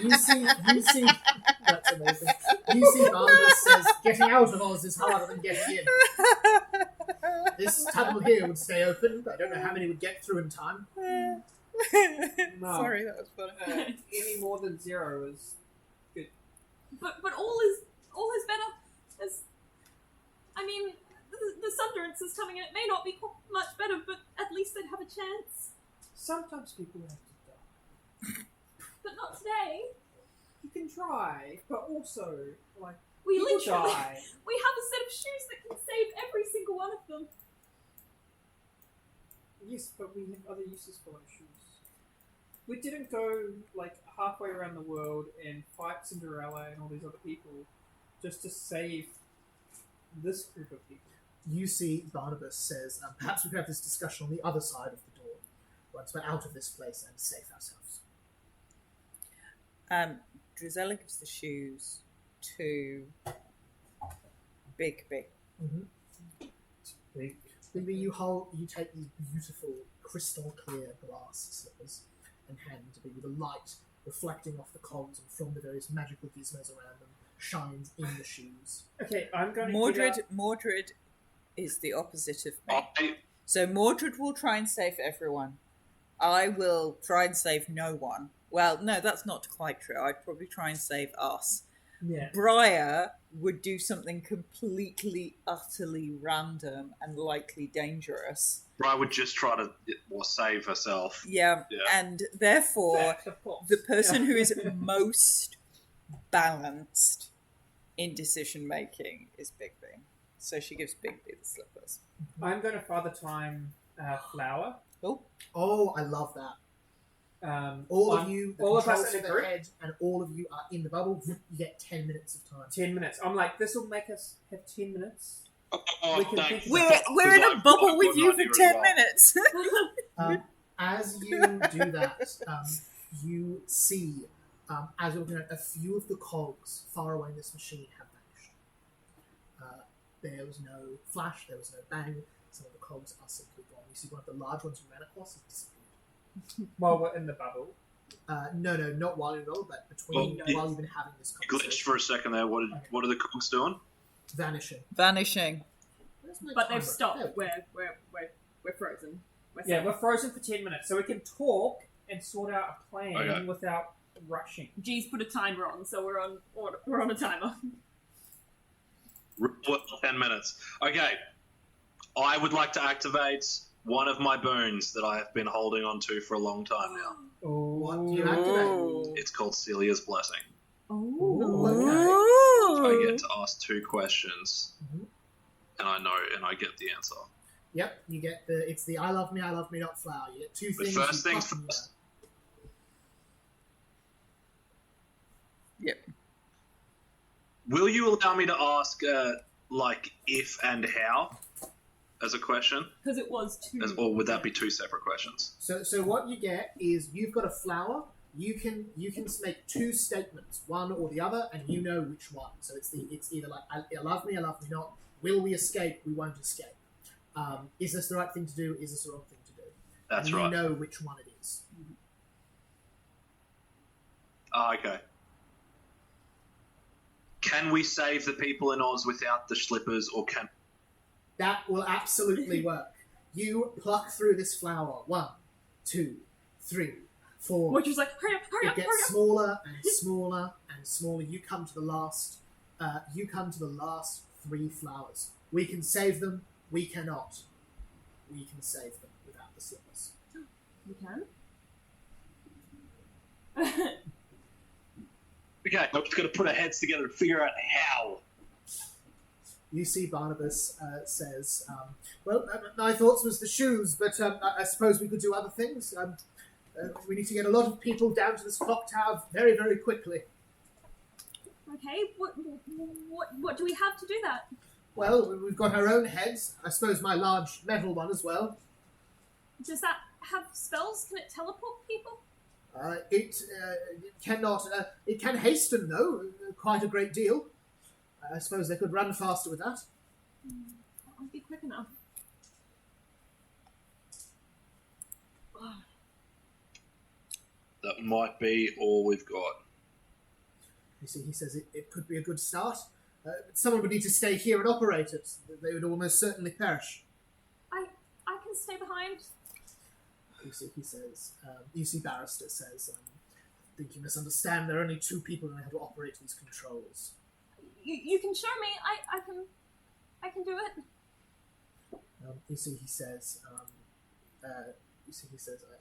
You see, that's amazing. You see, Barnabas says, "Getting out of Oz is harder than getting in." This tunnel here would stay open, but I don't know how many would get through in time. Sorry, that was funny. Any more than 0 is good. But all is better. As I mean, the Sundance is coming, and it may not be much better, but at least they'd have a chance. Sometimes people have to die. But not today. You can try, but also like We people literally die. we have a set of shoes that can save every single one of them. Yes, but we have other uses for our shoes. We didn't go like halfway around the world and fight Cinderella and all these other people just to save this group of people. You see, Barnabas says, "Perhaps we could have this discussion on the other side of the door, once we're out of this place and safe ourselves." Drizella gives the shoes to Big B. Big. Maybe you take these beautiful, crystal clear glass slippers and hand to Bigby, the light reflecting off the cogs and from the various magical gizmos around them, shines in the shoes. Okay, I'm going to Mordred is the opposite of me. I, So Mordred will try and save everyone. I will try and save no one. Well, no, that's not quite true. I'd probably try and save us. Yeah. Briar would do something completely, utterly random and likely dangerous. I would just try to save herself. Yeah. And therefore, Fact, of course. the person who is most balanced in decision making is Bigby. So she gives Bigby the slippers. I'm going to Father Time Flower. Oh, I love that. All of you, the all of us controls in for a the group? head, and all of you are in the bubble. You get 10 minutes of time. 10 minutes. I'm like, this will make us have 10 minutes. Oh, We can thank think you. we're in a bubble with you for 10 minutes. As you do that, you see, as you're looking at a few of the cogs far away in this machine have vanished. There was no flash, there was no bang. Some of the cogs are simply gone. You see one of the large ones you ran across has disappeared. While we're in the bubble. No, not while you're in but between while you've been having this You conversation. glitched for a second there. What are the cogs doing? Vanishing. Where's my But timer? they've stopped. There we go. We're frozen. Yeah, we're frozen for 10 minutes, so we can talk and sort out a plan Okay. without rushing. G's put a timer on, so we're on a timer. 10 minutes. Okay. I would like to activate one of my boons that I have been holding on to for a long time now. What do you activate? It's called Celia's Blessing. Okay. I get to ask 2 questions, Mhm. and I get the answer. Yep, you get it's the I love me not flower. You get 2 But things. first you things puff and first. Yep. Will you allow me to ask, if and how as a question? Because it was two. Or would that be 2 separate questions? So what you get is you've got a flower. You can make 2 statements, one or the other, and you know which one. So it's either like I love me not. Will we escape? We won't escape. Is this the right thing to do? Is this the wrong thing to do? That's and right. You know which one it is. Okay. Can we save the people in Oz without the slippers, or can... That will absolutely work. You pluck through this flower. 1, 2, 3, 4. Which is like, hurry up, It gets smaller and smaller and smaller. You come to the last 3 flowers. We can save them. We cannot. We can save them without the slippers. We can. Okay, I'm just going to put our heads together and figure out how. You see Barnabas says, my thoughts was the shoes, but I suppose we could do other things. We need to get a lot of people down to this clock tower very, very quickly. Okay, what do we have to do that? Well, we've got our own heads. I suppose my large metal one as well. Does that have spells? Can it teleport people? It cannot. It can hasten, though, quite a great deal. I suppose they could run faster with that. That won't be quick enough. That might be all we've got. You see, he says it could be a good start. Someone would need to stay here and operate it. They would almost certainly perish. I can stay behind. You see, he says. You see, Barrister says, I think you misunderstand. There are only 2 people who know how to operate these controls. You can show me. I can do it. You see, he says.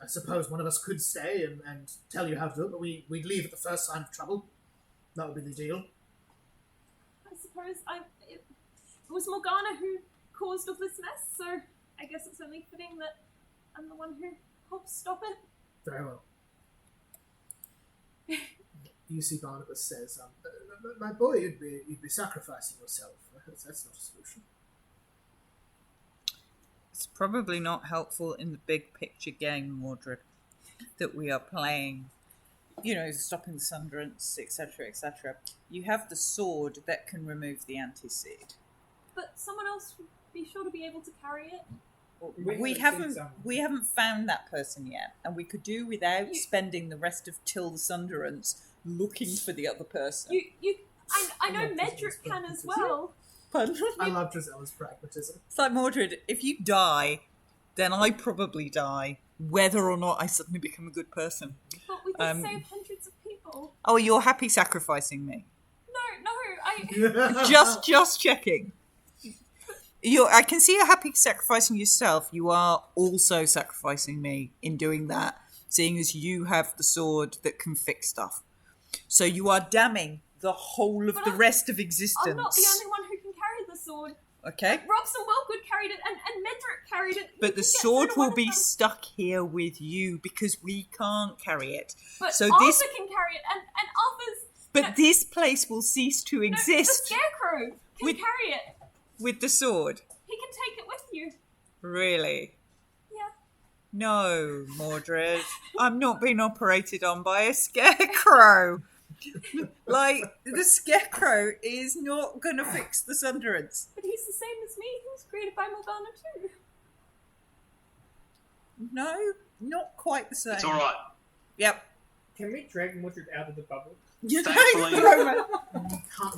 I suppose one of us could stay and tell you how to do it, but we'd leave at the first sign of trouble. That would be the deal. I suppose it was Morgana who caused all this mess, so I guess it's only fitting that I'm the one who helped stop it. Very well. You see, Barnabas says, my boy, you'd be sacrificing yourself. That's not a solution. It's probably not helpful in the big picture game, Mordred, that we are playing. You know, stopping the Sunderance, etc., etc. You have the sword that can remove the anti-seed. But someone else would be sure to be able to carry it. We haven't found that person yet, and we could do without spending the rest of Till the Sunderance looking for the other person. You I know Medric can as well. Pardon? I love Drizella's pragmatism. It's like, Mordred, if you die, then I probably die, whether or not I suddenly become a good person. But we can save hundreds of people. Oh, you're happy sacrificing me? No, Just checking. I can see you're happy sacrificing yourself. You are also sacrificing me in doing that, seeing as you have the sword that can fix stuff. So you are damning the whole of the rest of existence. I'm not the only one who can carry the sword. Okay. Robson Wellgood carried it, and Medric carried it. But the sword will be stuck here with you because we can't carry it. But so Arthur can carry it, and Arthur's... But this place will cease to exist. The Scarecrow can carry it. With the sword? He can take it with you. Really? Yeah. No, Mordred. I'm not being operated on by a scarecrow. Like, the scarecrow is not going to fix the Sunderance. But he's the same as me. He was created by Morgana too. No, not quite the same. It's alright. Yep. Can we drag Mordred out of the bubble? Thankfully,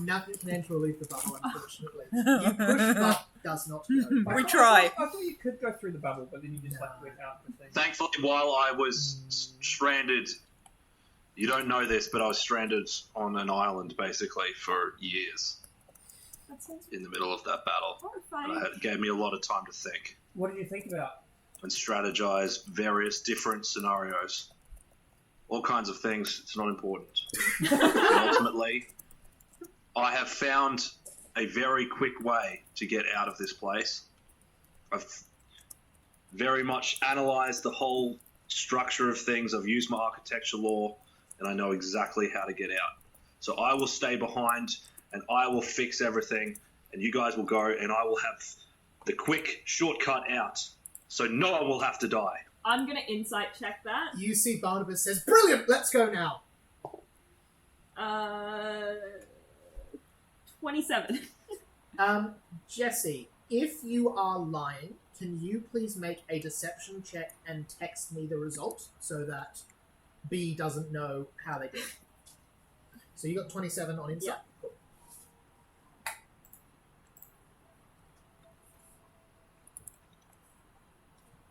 Nothing can enter or leave the bubble, unfortunately. You push, but does not go. We try. I thought you could go through the bubble, but then you just went out the thing. thankfully, while I was stranded, you don't know this, but I was stranded on an island basically for years That sounds in the middle of that battle. horrifying. And it gave me a lot of time to think What did you think about? and strategize various different scenarios. All kinds of things. It's not important. And ultimately, I have found a very quick way to get out of this place. I've very much analysed the whole structure of things. I've used my architecture law, and I know exactly how to get out. So I will stay behind, and I will fix everything, and you guys will go, and I will have the quick shortcut out, so no one will have to die. I'm going to insight check that. You see Barnabas says, "Brilliant, let's go now." 27. Jesse, if you are lying, can you please make a deception check and text me the result so that B doesn't know how they did? So you got 27 on insight? Yeah. Cool.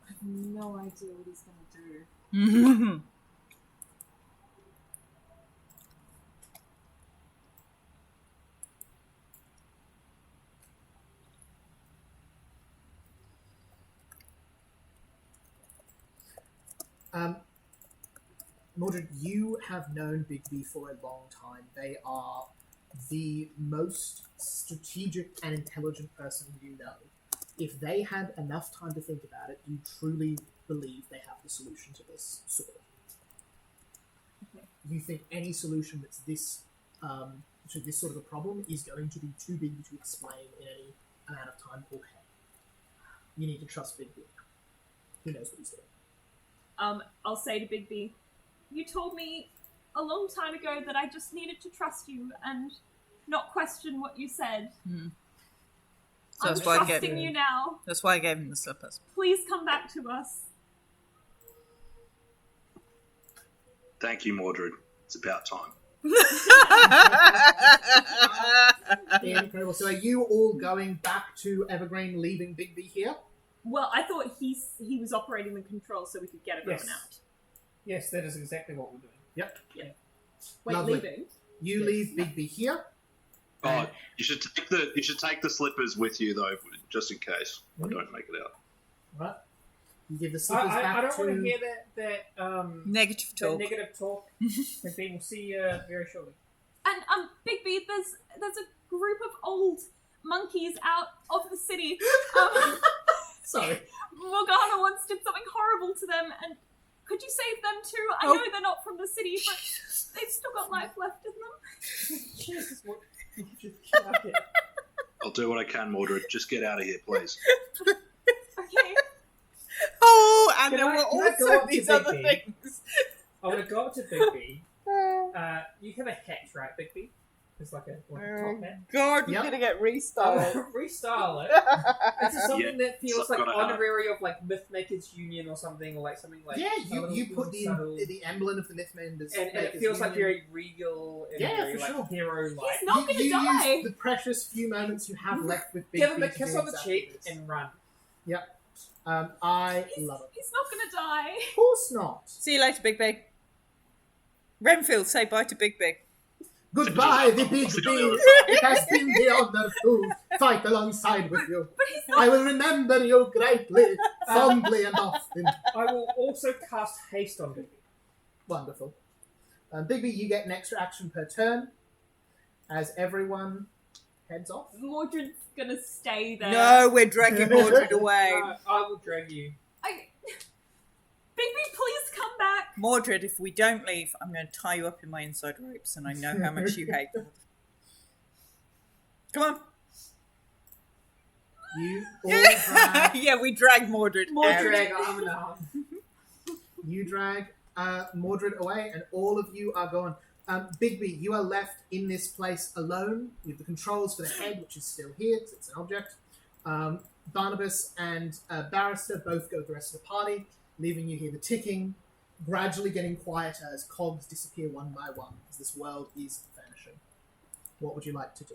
I have no idea what he's going to do. Mordred, you have known Bigby for a long time. They are the most strategic and intelligent person you know. If they had enough time to think about it, you truly believe they have the solution to this sword. Okay. You think any solution that's this to this sort of a problem is going to be too big to explain in any amount of time? Okay. You need to trust Bigby. He knows what he's doing. I'll say to Bigby, you told me a long time ago that I just needed to trust you and not question what you said. So I'm trusting you now. That's why I gave him the slippers. Please come back to us. Thank you, Mordred. It's about time. Incredible. So are you all going back to Evergreen, leaving Bigby here? Well, I thought he was operating the control so we could get everyone Yes. out. Yes, that is exactly what we're doing. Yep. Wait, Lovely. leaving? You leave Bigby here. Oh, you should take the slippers with you though, just in case I don't make it out. Right. You give the slippers back I don't to... want to hear that Negative that talk. negative talk. And we will see you very shortly. And Bigby, there's a group of old monkeys out of the city. Sorry. Morgana once did something horrible to them, and could you save them too? I know they're not from the city, but they've still got life left in them. Jesus, what? Just get out here. I'll do what I can, Mordred. Just get out of here, please. Okay. Oh, and Can there I- were can I go also up to these other Bigby? things. I'm going to go up to Bigby. You have a hat, right, Bigby? It's like a top Oh hat. God, we're Yep. gonna get I'll restyled. restyle it. This is something that feels it's like gotta honorary of like Mythmakers Union or something, or like something like yeah, a little- you put little subtle- the emblem of the Mythmakers, and it feels like Union. very regal and Yeah, very for like sure. hero-like. He's not gonna you die. use the precious few moments you have left with Big Give him B a to kiss do on the exactly cheek this. and run. I love it. He's not gonna die. Of course not. See you later, Big Big. Renfield, say bye to Big Big. Goodbye, the Big B. It has been the honor to fight alongside with you. But he's I will remember you greatly, fondly, and often. I will also cast haste on Bigby. Wonderful. Bigby, you get an extra action per turn as everyone heads off. Mordred's gonna stay there. No, we're dragging Mordred away. I will drag you. Bigby, please come back. Mordred, if we don't leave, I'm going to tie you up in my inside ropes, and I know how much you hate them. Come on. You all drag, Yeah, we drag Mordred. Mordred. out. Drag arm in arm. you drag Mordred away, and all of you are gone. Bigby, you are left in this place alone with the controls for the head, which is still here because it's an object. Barnabas and Barrister both go with the rest of the party, leaving you here the ticking, gradually getting quieter as cogs disappear one by one, as this world is vanishing. What would you like to do?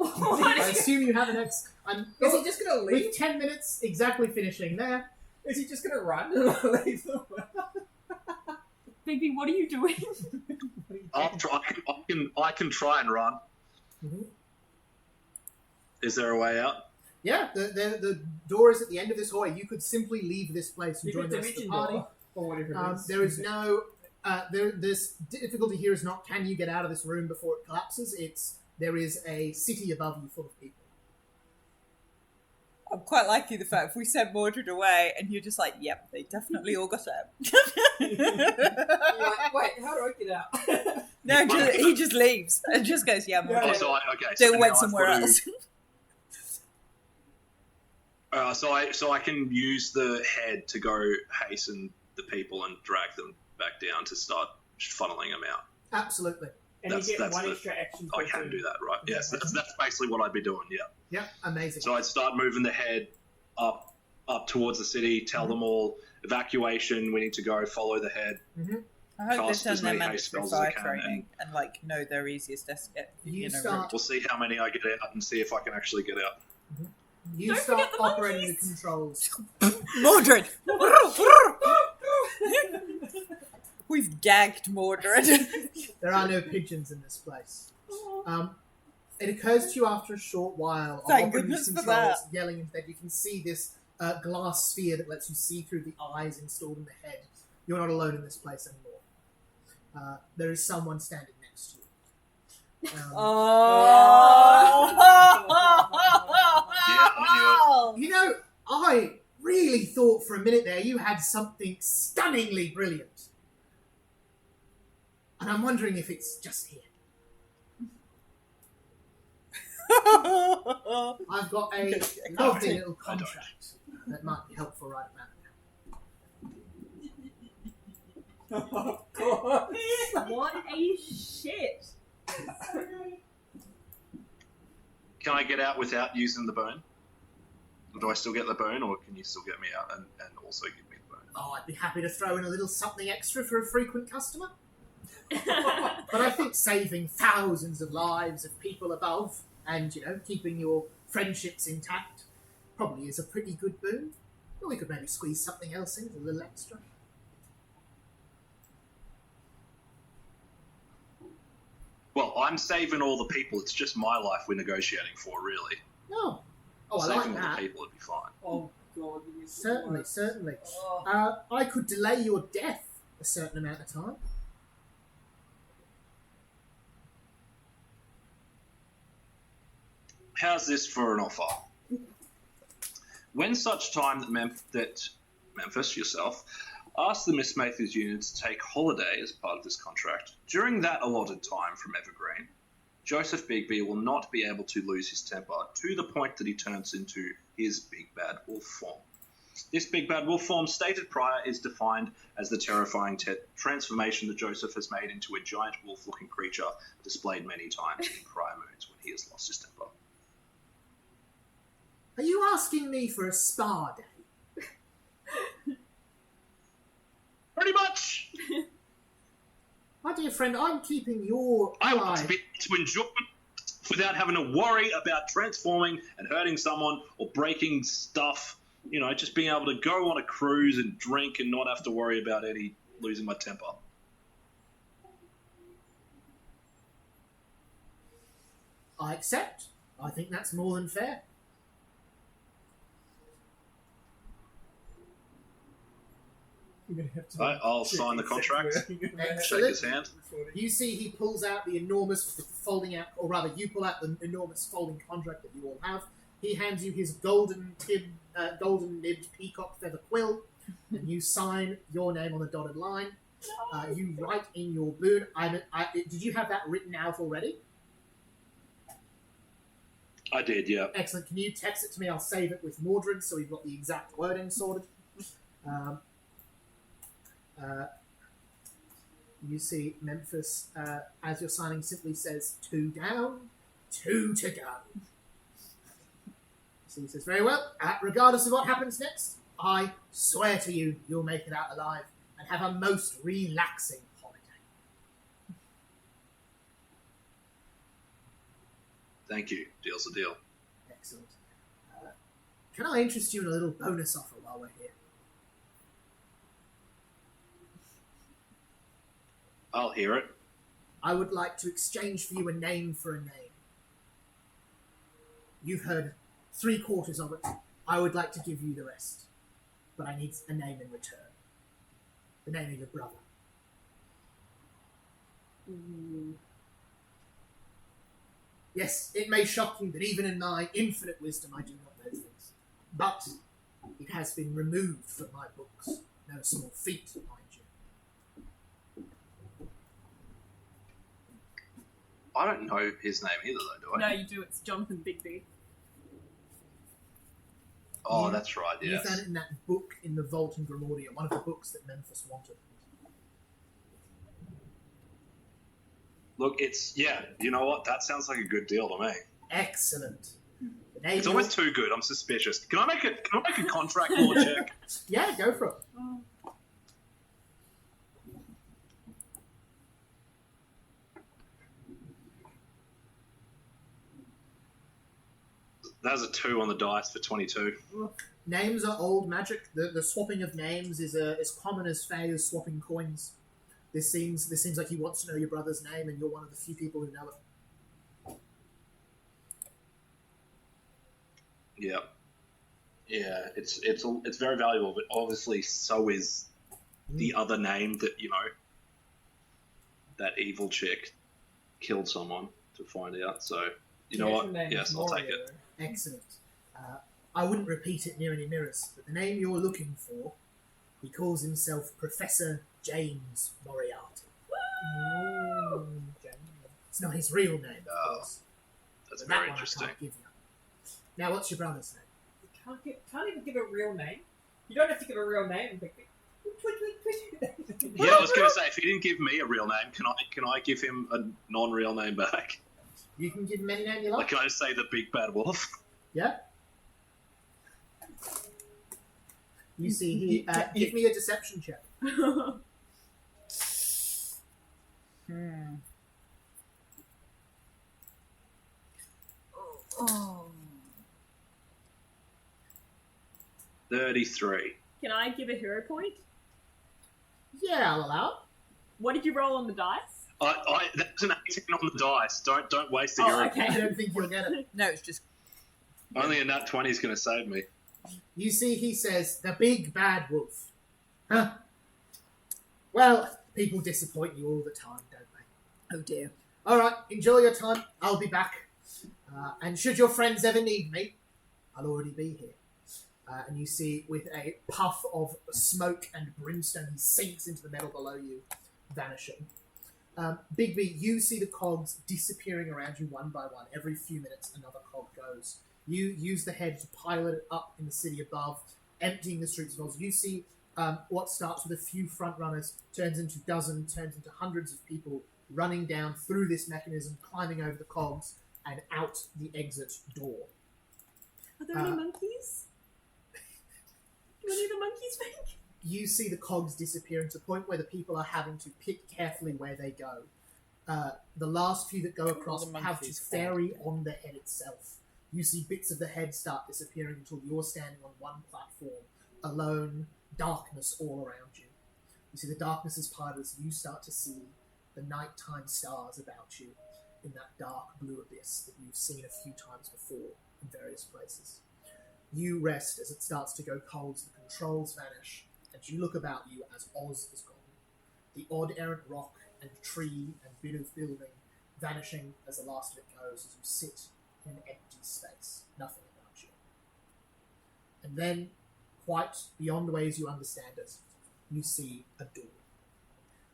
I assume you have an ex... Is he just gonna leave? With 10 minutes exactly finishing there, Is he just gonna run and leave them? Bigby, what are you doing? I can try and run. Mhm. Is there a way out? yeah, the door is at the end of this hallway. You could simply leave this place and You join could the rest of the dimension party. door or whatever it is. There is no... this difficulty here is not can you get out of this room before it collapses. It's there is a city above you full of people. I'm quite liking the fact if we send Mordred away, and you're just like, yep, they definitely all got out. You're like, wait, how do I get out? No, he just leaves and just goes, yeah, Mordred. Yeah. Oh, so They now went I've somewhere got to- else. So I can use the head to go hasten the people and drag them back down to start funneling them out. Absolutely. And That's- you get that's one the- extra action. I per can turn. do that, right? Yes, that's basically what I'd be doing. Yeah. Yep, amazing. So I'd start moving the head up towards the city. Tell them all evacuation. We need to go. Follow the head. I hope Cast they've as done their many haste mandatory spells as I fire can, training and like know their easiest You route. start- We'll see how many I get out and see if I can actually get out. You Don't start forget the operating the monkeys. controls. Mordred! We've gagged Mordred. There are no pigeons in this place. It occurs to you after a short while of Thank operating goodness these for controls, that. yelling into bed. You can see this glass sphere that lets you see through the eyes installed in the head. You're not alone in this place anymore. There is someone standing next to you. Oh! You know, I really thought for a minute there you had something stunningly brilliant. And I'm wondering if it's just here. I've got a lovely little contract that might be helpful right now. Of course. What a shit. Can I get out without using the bone? Or do I still get the bone, or can you still get me out and also give me the bone? Oh, I'd be happy to throw in a little something extra for a frequent customer. But I think saving thousands of lives of people above and, you know, keeping your friendships intact probably is a pretty good boon. Or we could maybe squeeze something else in, a little extra. Well, I'm saving all the people. It's just my life we're negotiating for, really. Oh, I saving like all that. the people would be fine. Oh god. you Certainly, worse. certainly. Oh. I could delay your death a certain amount of time. How's this for an offer? When such time that Memphis, yourself, asked the Miss Matthews Union to take holiday as part of this contract, during that allotted time from Evergreen, Joseph Bigby will not be able to lose his temper to the point that he turns into his big bad wolf form. This big bad wolf form stated prior is defined as the terrifying transformation that Joseph has made into a giant wolf-looking creature displayed many times in prior moons when he has lost his temper. Are you asking me for a spa day? Pretty much! My dear friend, I'm keeping your I want eye... to be able to enjoy it without having to worry about transforming and hurting someone or breaking stuff. You know, just being able to go on a cruise and drink and not have to worry about losing my temper. I accept. I think that's more than fair. You're gonna have to I'll sign the contract. Shake his hand. You see he pulls out the enormous folding out, or rather you pull out the enormous folding contract that you all have. He hands you his golden nibbed peacock feather quill, and you sign your name on the dotted line. You write in your boon. Did you have that written out already? I did, yeah. Excellent. Can you text it to me? I'll save it with Mordred, so we've got the exact wording sorted. You see Memphis, as you're signing, simply says 2 down, 2 to go. So he says, very well, regardless of what happens next, I swear to you, you'll make it out alive and have a most relaxing holiday. Thank you. Deal's a deal. Excellent. Can I interest you in a little bonus offer while we're here? I'll hear it. I would like to exchange for you a name for a name. You've heard 3/4 of it. I would like to give you the rest. But I need a name in return. The name of your brother. Yes, it may shock you that even in my infinite wisdom I do not know things. But it has been removed from my books. No small feat, mind you. I don't know his name either, though, do I? No, you do. It's Jonathan Bigby. Oh, that's right, You yes. found it in that book in the Vault in Grimordia, one of the books that Memphis wanted. Look, you know what? That sounds like a good deal to me. Excellent. The name It's almost too good. I'm suspicious. Can I make a contract law check? Yeah, go for it. That's a 2 on the dice for 22. Names are old magic. The swapping of names is as common as Fae is swapping coins. This seems like he wants to know your brother's name, and you're one of the few people who know it. Yeah. Yeah, it's very valuable, but obviously so is the other name that, that evil chick killed someone to find out. So, you know what? Yes, I'll take it. Excellent. I wouldn't repeat it near any mirrors, but the name you're looking for, he calls himself Professor James Moriarty. It's not his real name, of course. That's but very that one interesting. I can't give you. Now, what's your brother's name? Can't even give a real name. You don't have to give a real name. Yeah, I was going to say, if he didn't give me a real name, can I give him a non-real name back? You can give him any name you like. Like, can I just say the big bad wolf? Yeah. You see, he give me a deception check. Oh. 33. Can I give a hero point? Yeah, I'll allow it. What did you roll on the dice? That's an 18 on the dice. Don't waste a Oh, hero. okay. I don't think you'll get it. No, it's just Only a nat 20 is going to save me. You see, he says, the big bad wolf. Huh. Well, people disappoint you all the time, don't they? oh dear. All right, enjoy your time. I'll be back. And should your friends ever need me, I'll already be here. And you see, with a puff of smoke and brimstone, he sinks into the metal below you, vanishing. Bigby, you see the cogs disappearing around you one by one. Every few minutes, another cog goes. You use the head to pilot it up in the city above. emptying the streets of Oz. You see what starts with a few front runners turns into dozens, turns into hundreds of people running down through this mechanism, climbing over the cogs, and out the exit door. Are there any monkeys? Do any of the monkeys think? You see the cogs disappearing to the point where the people are having to pick carefully where they go. The last few that go across have to ferry on the head itself. You see bits of the head start disappearing until you're standing on one platform, alone, darkness all around you. You see the darkness is parted as you start to see the nighttime stars about you in that dark blue abyss that you've seen a few times before in various places. You rest as it starts to go cold, as the controls vanish, and you look about you as Oz is gone. The odd errant rock and tree and bit of building vanishing as the last of it goes as you sit in an empty space, nothing about you. And then, quite beyond the ways you understand it, you see a door.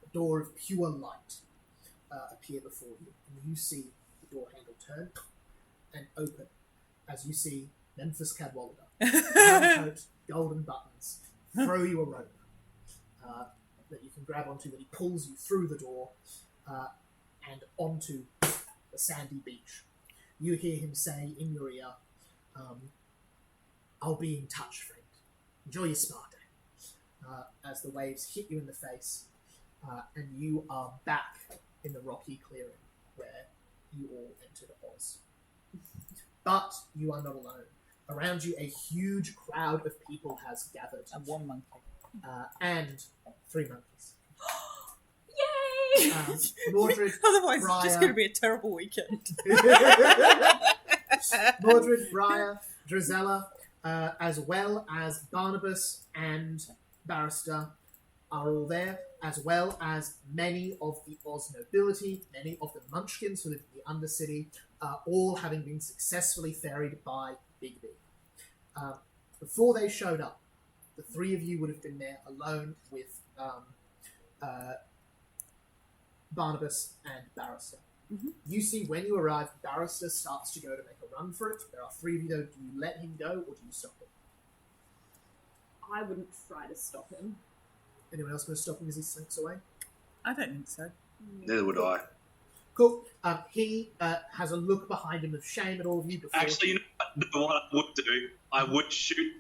A door of pure light appear before you, and you see the door handle turn and open as you see Memphis Cadwallader, brown coat, golden buttons, throw you a rope that you can grab onto, that he pulls you through the door and onto the sandy beach. You hear him say in your ear, I'll be in touch, friend. Enjoy your spa day. As the waves hit you in the face, and you are back in the rocky clearing where you all entered Oz. But you are not alone. Around you, a huge crowd of people has gathered. And one monkey. And 3 monkeys. Yay! Mordred, Otherwise, Briar. it's just going to be a terrible weekend. Mordred, Briar, Drizella, as well as Barnabas and Barrister are all there, as well as many of the Oz nobility, many of the Munchkins who live in the Undercity, all having been successfully ferried by Bigby. Before they showed up, the 3 of you would have been there alone with Barnabas and Barrister. Mm-hmm. You see, when you arrive, Barrister starts to go to make a run for it. There are 3 of you, though. Do you let him go, or do you stop him? I wouldn't try to stop him. Anyone else going to stop him as he slinks away? I don't think so. Neither would I. Cool. He has a look behind him of shame at all of you. Before Actually, you know what I would do? I would shoot.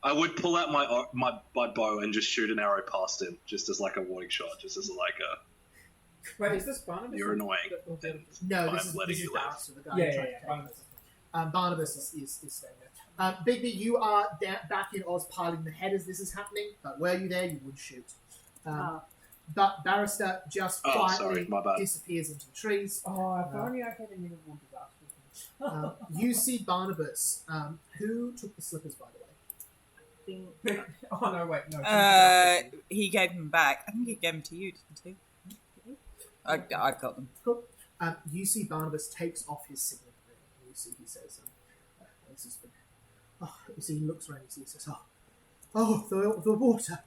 I would pull out my bow and just shoot an arrow past him, just as like a warning shot, just as like a. Wait, is this Barnabas? You're annoying. No, I'm this is letting you live. Barrister, the guy Yeah, who yeah, tried yeah. to Barnabas. Barnabas is staying there. Bigby, you are back in Oz piling the head as this is happening, but were you there, you would shoot. But Barrister just Oh, quietly sorry, my bad. disappears into the trees. Oh, if only I had a uniform disaster. You see Barnabas, who took the slippers, by the way. Oh no, wait, no. He gave them back. I think he gave them to you, didn't he? I got them. Cool. You see Barnabas takes off his signet ring. You see he says, this has been... Oh, you see he looks around and he says, the water.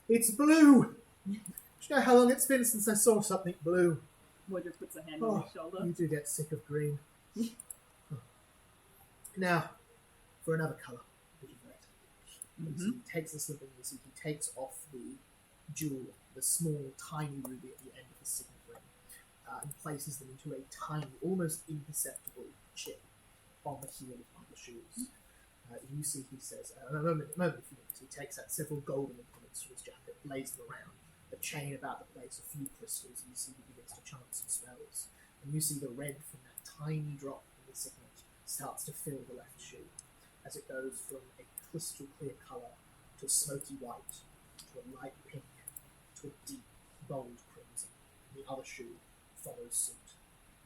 It's blue. Do you know how long it's been since I saw something blue? Mordred puts a hand on his shoulder. You do get sick of green. Now, for another colour. Mm-hmm. He takes the slip ring, you see he takes off the jewel, the small, tiny ruby at the end of the signet ring, and places them into a tiny, almost imperceptible chip on the heel of one of the shoes. You see he says, a moment if you notice, he takes out several golden implements from his jacket, lays them around, a chain about the place, a few crystals, and you see he begins to chant some spells. And you see the red from that tiny drop in the signet starts to fill the left shoe, as it goes from a crystal clear colour to a smoky white, to a light pink, to a deep, bold crimson. And the other shoe follows suit.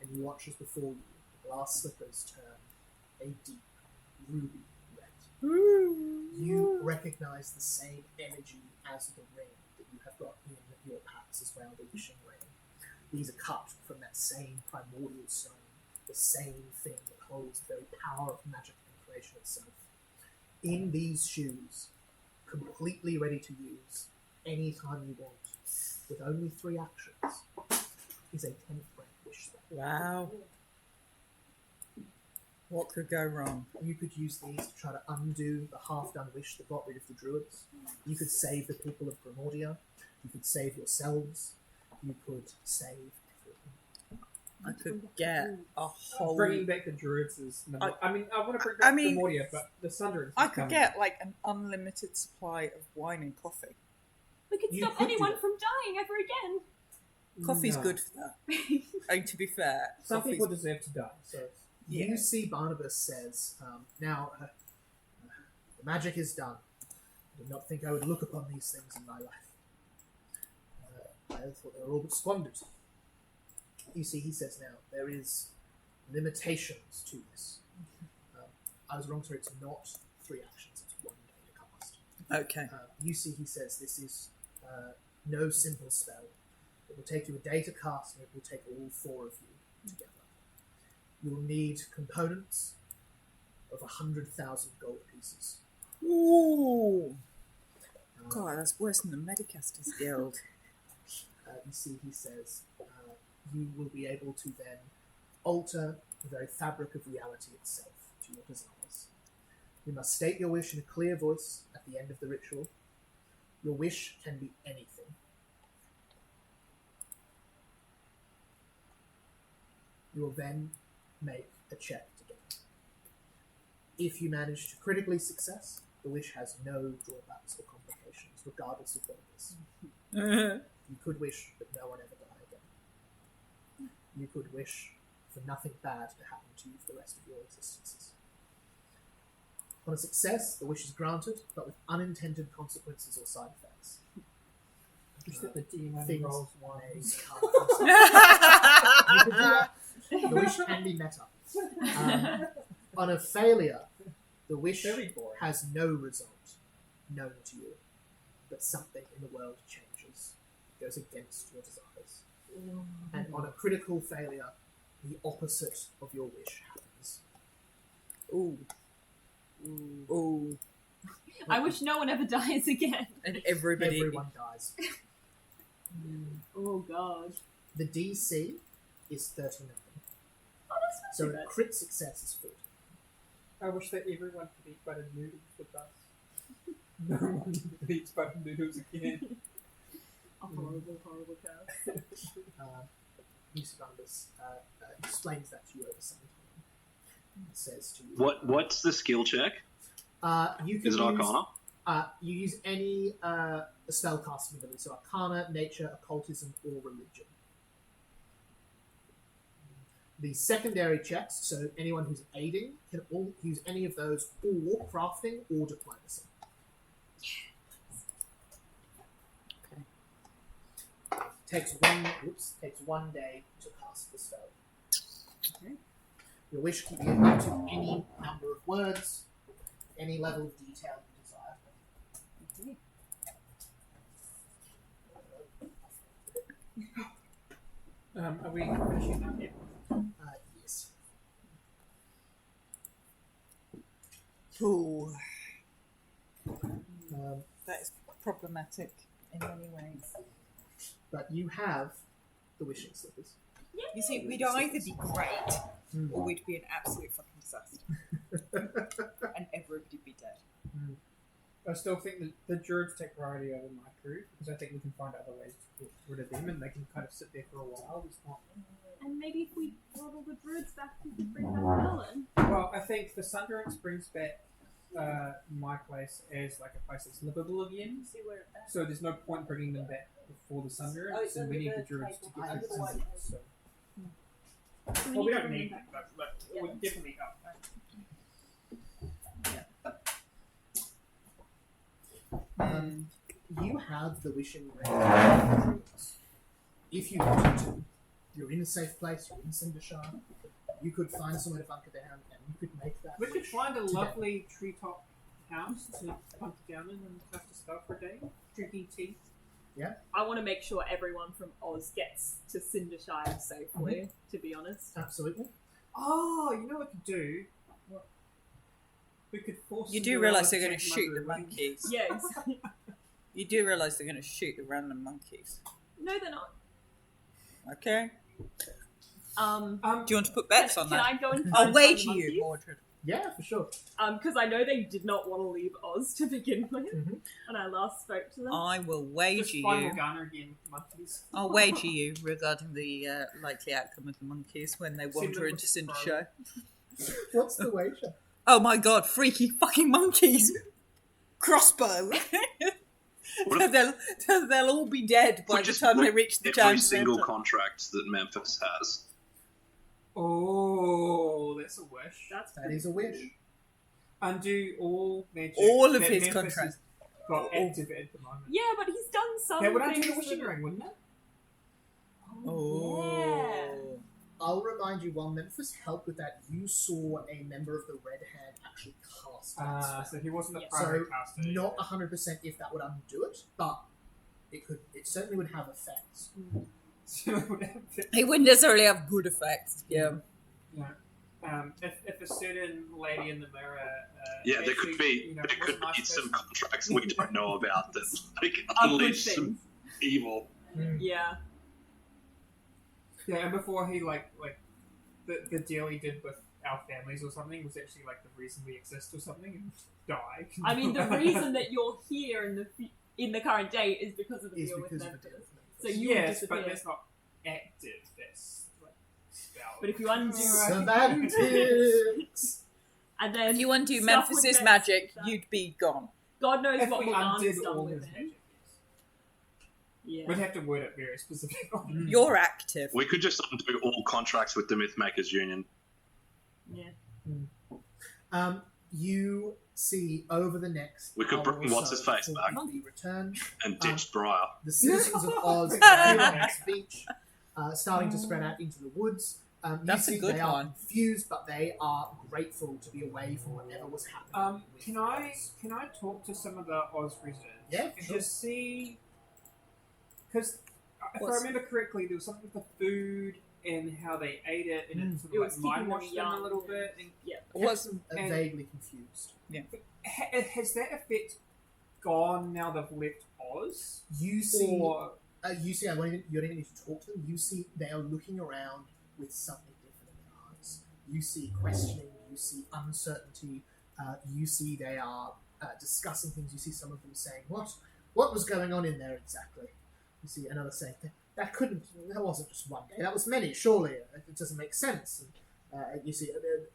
And you watch as before you, the glass slippers turn a deep, ruby red. You recognise the same energy as the ring that you have got in your packs as well, the wishing ring. These are cut from that same primordial stone, the same thing that holds the very power of magic and creation itself. In these shoes, completely ready to use anytime you want, with only 3 actions, is a 10th rank wish spell. Wow. What could go wrong? You could use these to try to undo the half-done wish that got rid of the druids. You could save the people of Primordia. You could save yourselves. You could save everything. I could get a whole... Bringing back the druids is... I want to bring back Primordia, but the Sunderings... I could get, like, an unlimited supply of wine and coffee. We could stop anyone from dying ever again. Coffee's good for that. And to be fair... Some people deserve to die, so... Yeah. You see Barnabas says, now, the magic is done. I did not think I would look upon these things in my life. I thought they were all but squandered. You see, he says now, there is limitations to this. I was wrong, sir, it's not 3 actions, it's 1 day to cast. Okay. You see, he says, this is no simple spell. It will take you a day to cast, and it will take all 4 of you together. You will need components of 100,000 gold pieces. Ooh! God, that's worse than the Medicasters Guild. You see, he says, you will be able to then alter the very fabric of reality itself to your desires. You must state your wish in a clear voice at the end of the ritual. Your wish can be anything. You will then make a check together. If you manage to critically success, the wish has no drawbacks or complications, regardless of what it is. You could wish that no one ever die again. You could wish for nothing bad to happen to you for the rest of your existences. On a success, the wish is granted, but with unintended consequences or side effects. Just that the demon Things rolls may one. come from you could do that. The wish can be met up. On a failure, the wish has no result known to you, but something in the world changes. It goes against your desires. And on a critical failure, the opposite of your wish happens. Ooh. Ooh. I wish no one ever dies again. And everyone dies. Oh god. The DC is 39. Oh, that's not So too a bad. crit success is 40. I wish that everyone could eat buttered noodles with us. No one eats buttered noodles again. A horrible, horrible curse. Barnabas explains that to you over some time. It says to you... What's the skill check? You can Is it Arcana? You use any spellcasting ability, so Arcana, Nature, Occultism, or Religion. The secondary checks, so anyone who's aiding can all use any of those, or crafting, or diplomacy. Okay. Takes one day to cast the spell. Okay. Your wish can be up to any number of words, any level of detail you desire. Okay. Are we finishing that yet? Yes. Ooh. That is problematic in many ways. But you have the wishing slippers. You see, we'd either be great or we'd be an absolute fucking disaster. And everybody'd be dead. I still think that the druids take priority over my crew, because I think we can find other ways to get rid of them, and they can kind of sit there for a while. It's not... And maybe if we brought all the druids back, we could bring back Merlin. Well, I think the Sunderings brings back my place as like a place that's livable again. See where it's So there's no point bringing them back before the Sunderings, and we need the druids to get rid of the Sunderings. So. Well, we don't need them, but it would definitely help. You have the wishing ring. If you wanted to, you're in a safe place, you're in Cindershire, you could find somewhere to bunker down and you could make that We could wish find a today. lovely treetop house to bunker down in and cast a spell for a day, drinking tea. I want to make sure everyone from Oz gets to Cindershire safely, to be honest. Absolutely. Oh, you know what we could do? What? We could force. You them do to realise take they're going to them shoot under the a wing. monkeys. Yeah, exactly. You do realise they're going to shoot the random monkeys. No, they're not. Okay. Do you want to put bets on Can that? I go and I'll find wager some you, monkeys? Mordred. Yeah, for sure. Because I know they did not want to leave Oz to begin with Mhm. when I last spoke to them. I will Just wager find you. Morgana again, monkeys. I'll wager you regarding the likely outcome of the monkeys when they Send wander them into with Cinder the Show. What's the wager? Oh my god, freaky fucking monkeys! Crossbow! What they'll all be dead by we the just time they look reach the every town single centre. contract that Memphis has. Oh, that's a wish. That is a wish. Undo all magic. All of that his Memphis contracts. has got active at the moment. Yeah, but he's done some That would undo things the wishing that- ring, wouldn't it? Oh. Yeah. I'll remind you, while Memphis helped with that, you saw a member of the Red Hand actually cast that spell. So he wasn't the Yeah. primary So, caster. not 100% if that would undo it, but it certainly would have effects. It wouldn't necessarily have good effects. Yeah. If a certain lady in the mirror. Yeah, there actually, could be you know, there was could a nice be some person. contracts we don't know about that like Are good unleash some things. evil. Yeah. Yeah, and before he like the deal he did with our families or something was actually like the reason we exist or something and die. I mean, the reason that you're here in the current day is because of the Is deal with because of the Memphis. deal with Memphis. So you yes, disappear. but that's not active. That's like spell. But if you undo Semantics! and then If you undo stuff Memphis's with magic, that- you'd be gone. God knows if what we Morgana's undid done all with his him. magic, Yeah. we'd have to word it very specifically. You're active. We could just undo all contracts with the Mythmakers Union. Yeah. You see over the next We could hour bring or what's-his-face so back. before we return, And ditch Briar. the citizens of Oz are on this beach, starting to spread out into the woods. You That's a see good they are one. confused, but they are grateful to be away from whatever was happening. with Can I talk to some of the Oz residents? Yeah, and sure. just see, because if What's- I remember correctly, there was something with the food and how they ate it, and it sort It of was like keeping mind them washed them a young. little bit. And Yeah. Was And- Vaguely confused. has that effect gone now they've left Oz? You see, Or you don't even need to talk to them. You see they are looking around with something different in their eyes. You see questioning. You see uncertainty. You see they are discussing things. You see some of them saying, "What was going on in there exactly?" You see another saying, "That wasn't just one day. That was many. Surely it doesn't make sense." And you see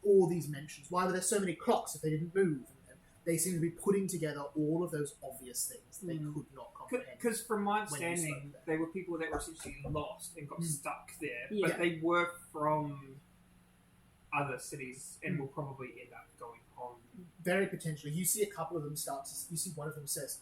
all these mentions. Why were there so many clocks if they didn't move? And they seem to be putting together all of those obvious things that they could not comprehend. because from my When you understanding, spoke there. they were people that were essentially lost and got stuck there, Yeah. but they were from other cities and will probably end up going home. Very potentially. You see a couple of them start to. You see one of them says,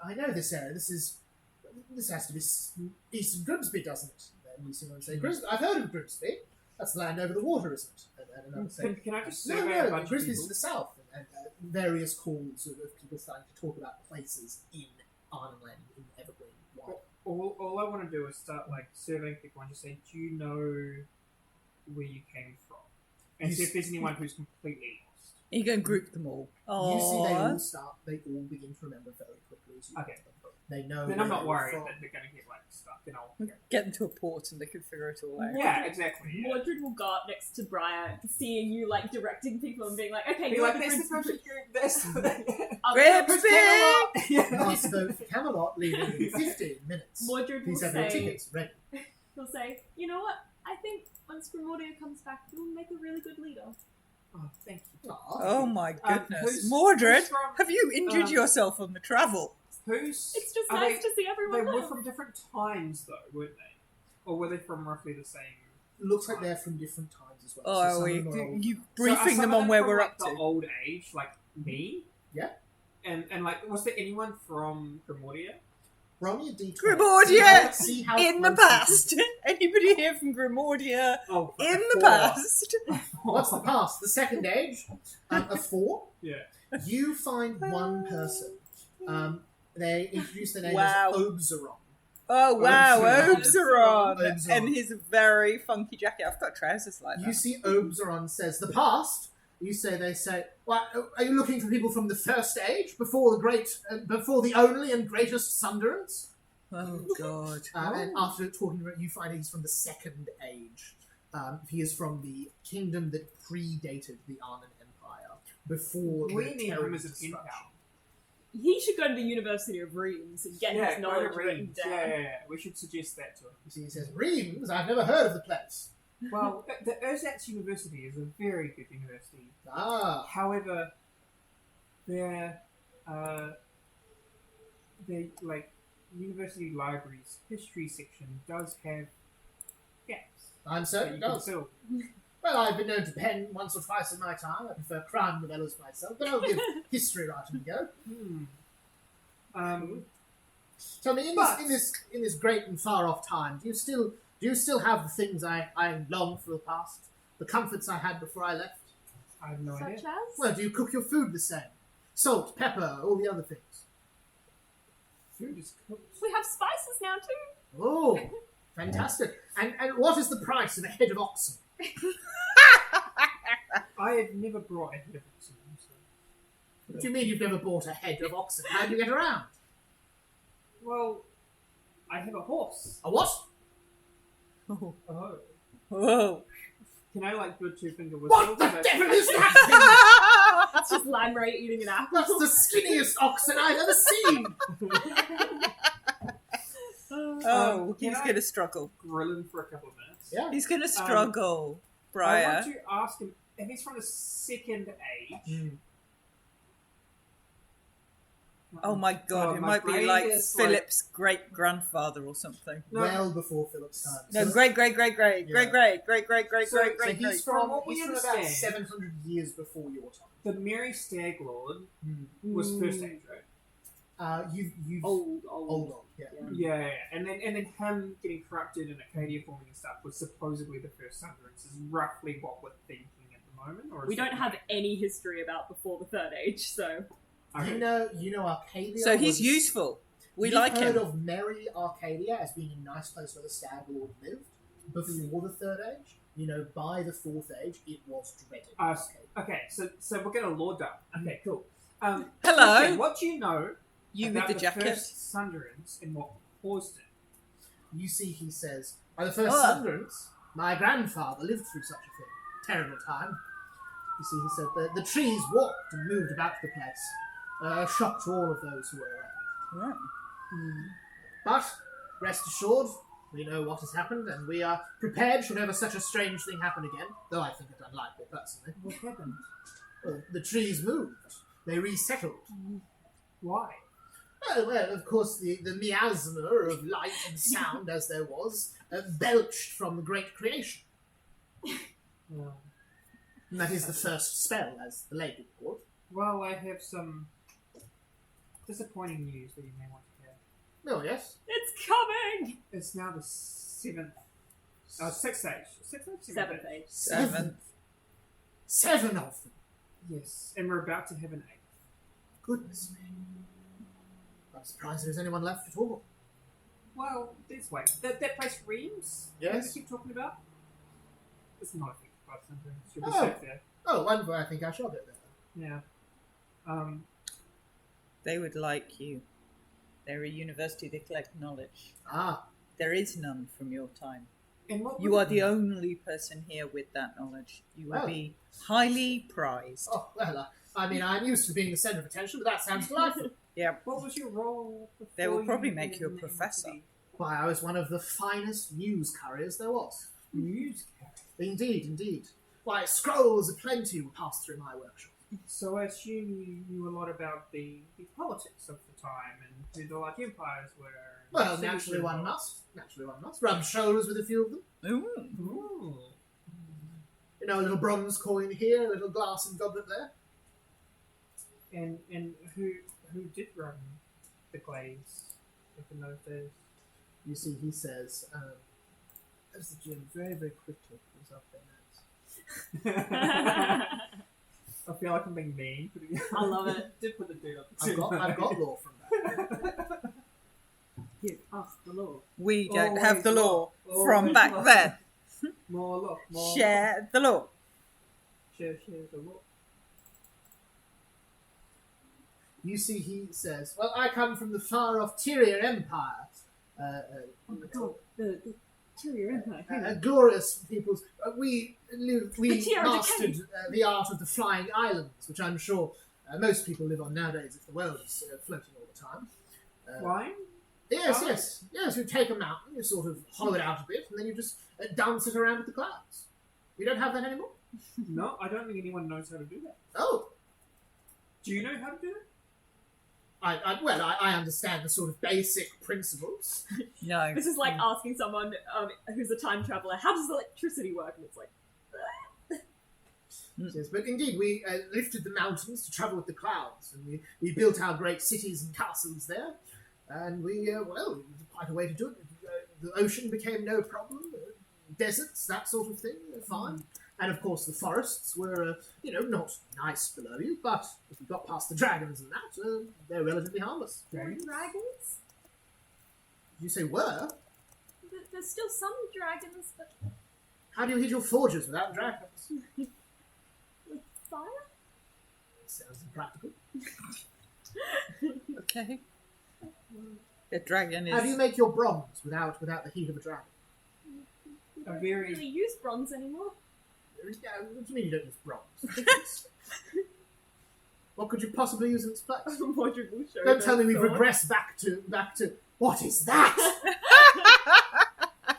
"I know this area. This has to be east of Grimsby, doesn't it?" And you see one say, "I've heard of Grimsby. That's the land over the water, isn't it?" And another say, Can I just "No, survey a no, bunch of Grimsby's people? to the south." And various calls of people starting to talk about places in Arnhem, in Evergreen. Why? All I want to do is start like surveying people and just say, "Do you know where you came from?" And You see if s- there's anyone who's completely lost. you can group them all. You see Oh, they all begin to remember very quickly as you Okay. get them. They know. Then where I'm not they were worried from. that they're going to get like stuck and all. get them to a port and they can figure it all out. Yeah, exactly. Yeah. Mordred will go up next to Briar, seeing you like directing people and being like, "Okay, Be go like, to "This is Grimsby." the group. This." Grimsby! Nice vote for Camelot, leaving in 15 minutes. Mordred will Please have your say, tickets ready. he'll say, "You know what? I think once Grimordia comes back, you'll make a really good leader." Oh, thank you. Oh my goodness. who's- Mordred, who's from- have you injured yourself on the travel? Who's? It's just are nice they, to see everyone They were live. from different times, though, weren't they? Or were they from roughly the same? Looks like they're from different times as well. Oh, So are some we of them are old. you So are briefing some them of on where from, we're like, up the to? old age, like me. Yeah. And like, was there anyone from Grimordia? Roll me a d20. Grimordia! See how In the close you past. Anybody here from Grimordia? Oh, In the 4. past. can. What's the past? The second age? A 4. Yeah. You find one person. They introduce their name Wow. as Obzeron. Oh wow, Obzeron. Oberon! Oberon. And his very funky jacket. I've got trousers like You that. see Obzeron says, "The past." They say, "What, are you looking for people from the first age? Before the only and greatest Sunderance?" Oh god. And after talking about it, you find he's from the second age. He is from the kingdom that predated the Arnon Empire, before We the need him terrible as an destruction. in-house. He should go to the University of Reims and get his knowledge written down. Yeah. We should suggest that to him. You see, he says, Reims? I've never heard of the place. Well, the Ersatz University is a very good university. Ah, However, their university library's history section does have gaps. I'm that certain you it can does. fill. Well, I've been known to pen once or twice in my time. I prefer crime novellas myself, but I'll give history writing a go. Tell me, in this great and far off time, do you still have the things I long for the past, the comforts I had before I left? I have no Such idea. as? Well, do you cook your food the same? Salt, pepper, all the other things. Food is cooked. We have spices now too. Oh, fantastic! And what is the price of a head of oxen? I have never brought a head of oxen. What do you mean you've never bought a head of oxen? How do you get around? Well, I have a horse. A what? Oh. Oh. Whoa. Can I do a two-finger whistle? What the devil is that thing? It's just Lamray eating an apple. That's the skinniest oxen I've ever seen. Oh, can he's I- going to struggle. Grill him for a couple of minutes. Yeah. He's going to struggle, I Briar. want to ask him if he's from the second age. Oh my god, Oh, it my might be brain like is Philip's great grandfather or something. No. Well before Philip's time. No, So- great. So he's from from what we about understand- 700 years before your time. The Merry Stag Lord was first age, right? You've Old. yeah. Yeah. And then him getting corrupted and Acadia forming and stuff was supposedly the first Sundrance is roughly what we're thinking at the moment. Or is We don't that- have any history about before the Third Age, so Okay. You know Arcadia. So he's was- useful. We You've like heard him. of Merry Arcadia as being a nice place where the Stag Lord lived before the Third Age. You know, by the Fourth Age, it was dreaded. Okay, so we're gonna lord that. Okay, cool. Hello. question, what do you know You about with the jacket. first Sundrance and what caused it? You see, he says, by the first Oh. Sundrance, my grandfather lived through such a thing. Terrible time. You see, he said, the trees walked and moved about the place. A shock to all of those who were around. Right. But, rest assured, we know what has happened, and we are prepared should ever such a strange thing happen again, though I think it unlikely, personally. What happened? Well, the trees moved. They resettled. Why? Well, of course, the miasma of light and sound, as there was, belched from the great creation. Well, And that is the first spell, as the lady called. well, I have some disappointing news that you may want to hear. Oh, yes. it's coming. It's now the sixth age. Sixth age? Seventh Age. Seven. 7 of them. Yes, and we're about to have an eighth. Goodness me. I'm surprised there's anyone left at all. Well, let's wait. That place Reims? Yes. That we keep talking about? It's not affected by something. Should be Oh. safe there. Oh, wonderful. I think I shall get there. Yeah. They would like you. They're a university, they collect knowledge. Ah, There is none from your time. And what You are the only person here with that knowledge. You will Oh. be highly prized. oh, well, I mean, I'm used to being the centre of attention, but that sounds delightful. Yeah. What was your role? They will before probably you make you a went professor. into Why, I was one of the finest news couriers there was. the News. Indeed, indeed. Why, scrolls aplenty were passed through my workshop. So I assume you knew a lot about the politics of the time and who the large empires were. and Well, cities naturally were one involved. must. Naturally one must. Rub shoulders with a few of them. Ooh. Ooh. You know, a little bronze coin here, a little glass and goblet there. And who did run the Glades in those days? You see, he says, as the gym very, very quickly pulls up their notes. I feel like I'm being mean. I love it. Did put the dude up. I've got law from that. Give us the law. We don't Always have the law law. from Always back law. then. More law. More Share the law. Share the law. You see, he says, well, I come from the far-off Tyrian Empire. Oh my god, the Tyrian Empire. Glorious peoples. We Tierra de mastered the art of the flying islands, which I'm sure most people live on nowadays if the world is floating all the time. Flying? Yes. You take a mountain, you sort of hollow it out a bit, and then you just dance it around with the clouds. You don't have that anymore? No, I don't think anyone knows how to do that. Oh. Do you know how to do it? I understand the sort of basic principles. No. This is like asking someone who's a time traveler, how does electricity work? And it's like, Yes, but indeed, we lifted the mountains to travel with the clouds, and we built our great cities and castles there, and it was quite a way to do it. The ocean became no problem, deserts, that sort of thing, fine. And of course, the forests were, not nice below you, but if you got past the dragons and that, they're relatively harmless. dragons? Did you say were? There's still some dragons, but How do you hit your forges without dragons? with fire? Sounds impractical. Okay. The dragon is. How do you make your bronze without the heat of a dragon? We A don't very- really use bronze anymore. What do you mean you don't use bronze? What could you possibly use in its place? Mordred will show Don't tell me the we've sword. regressed back to. What is that? I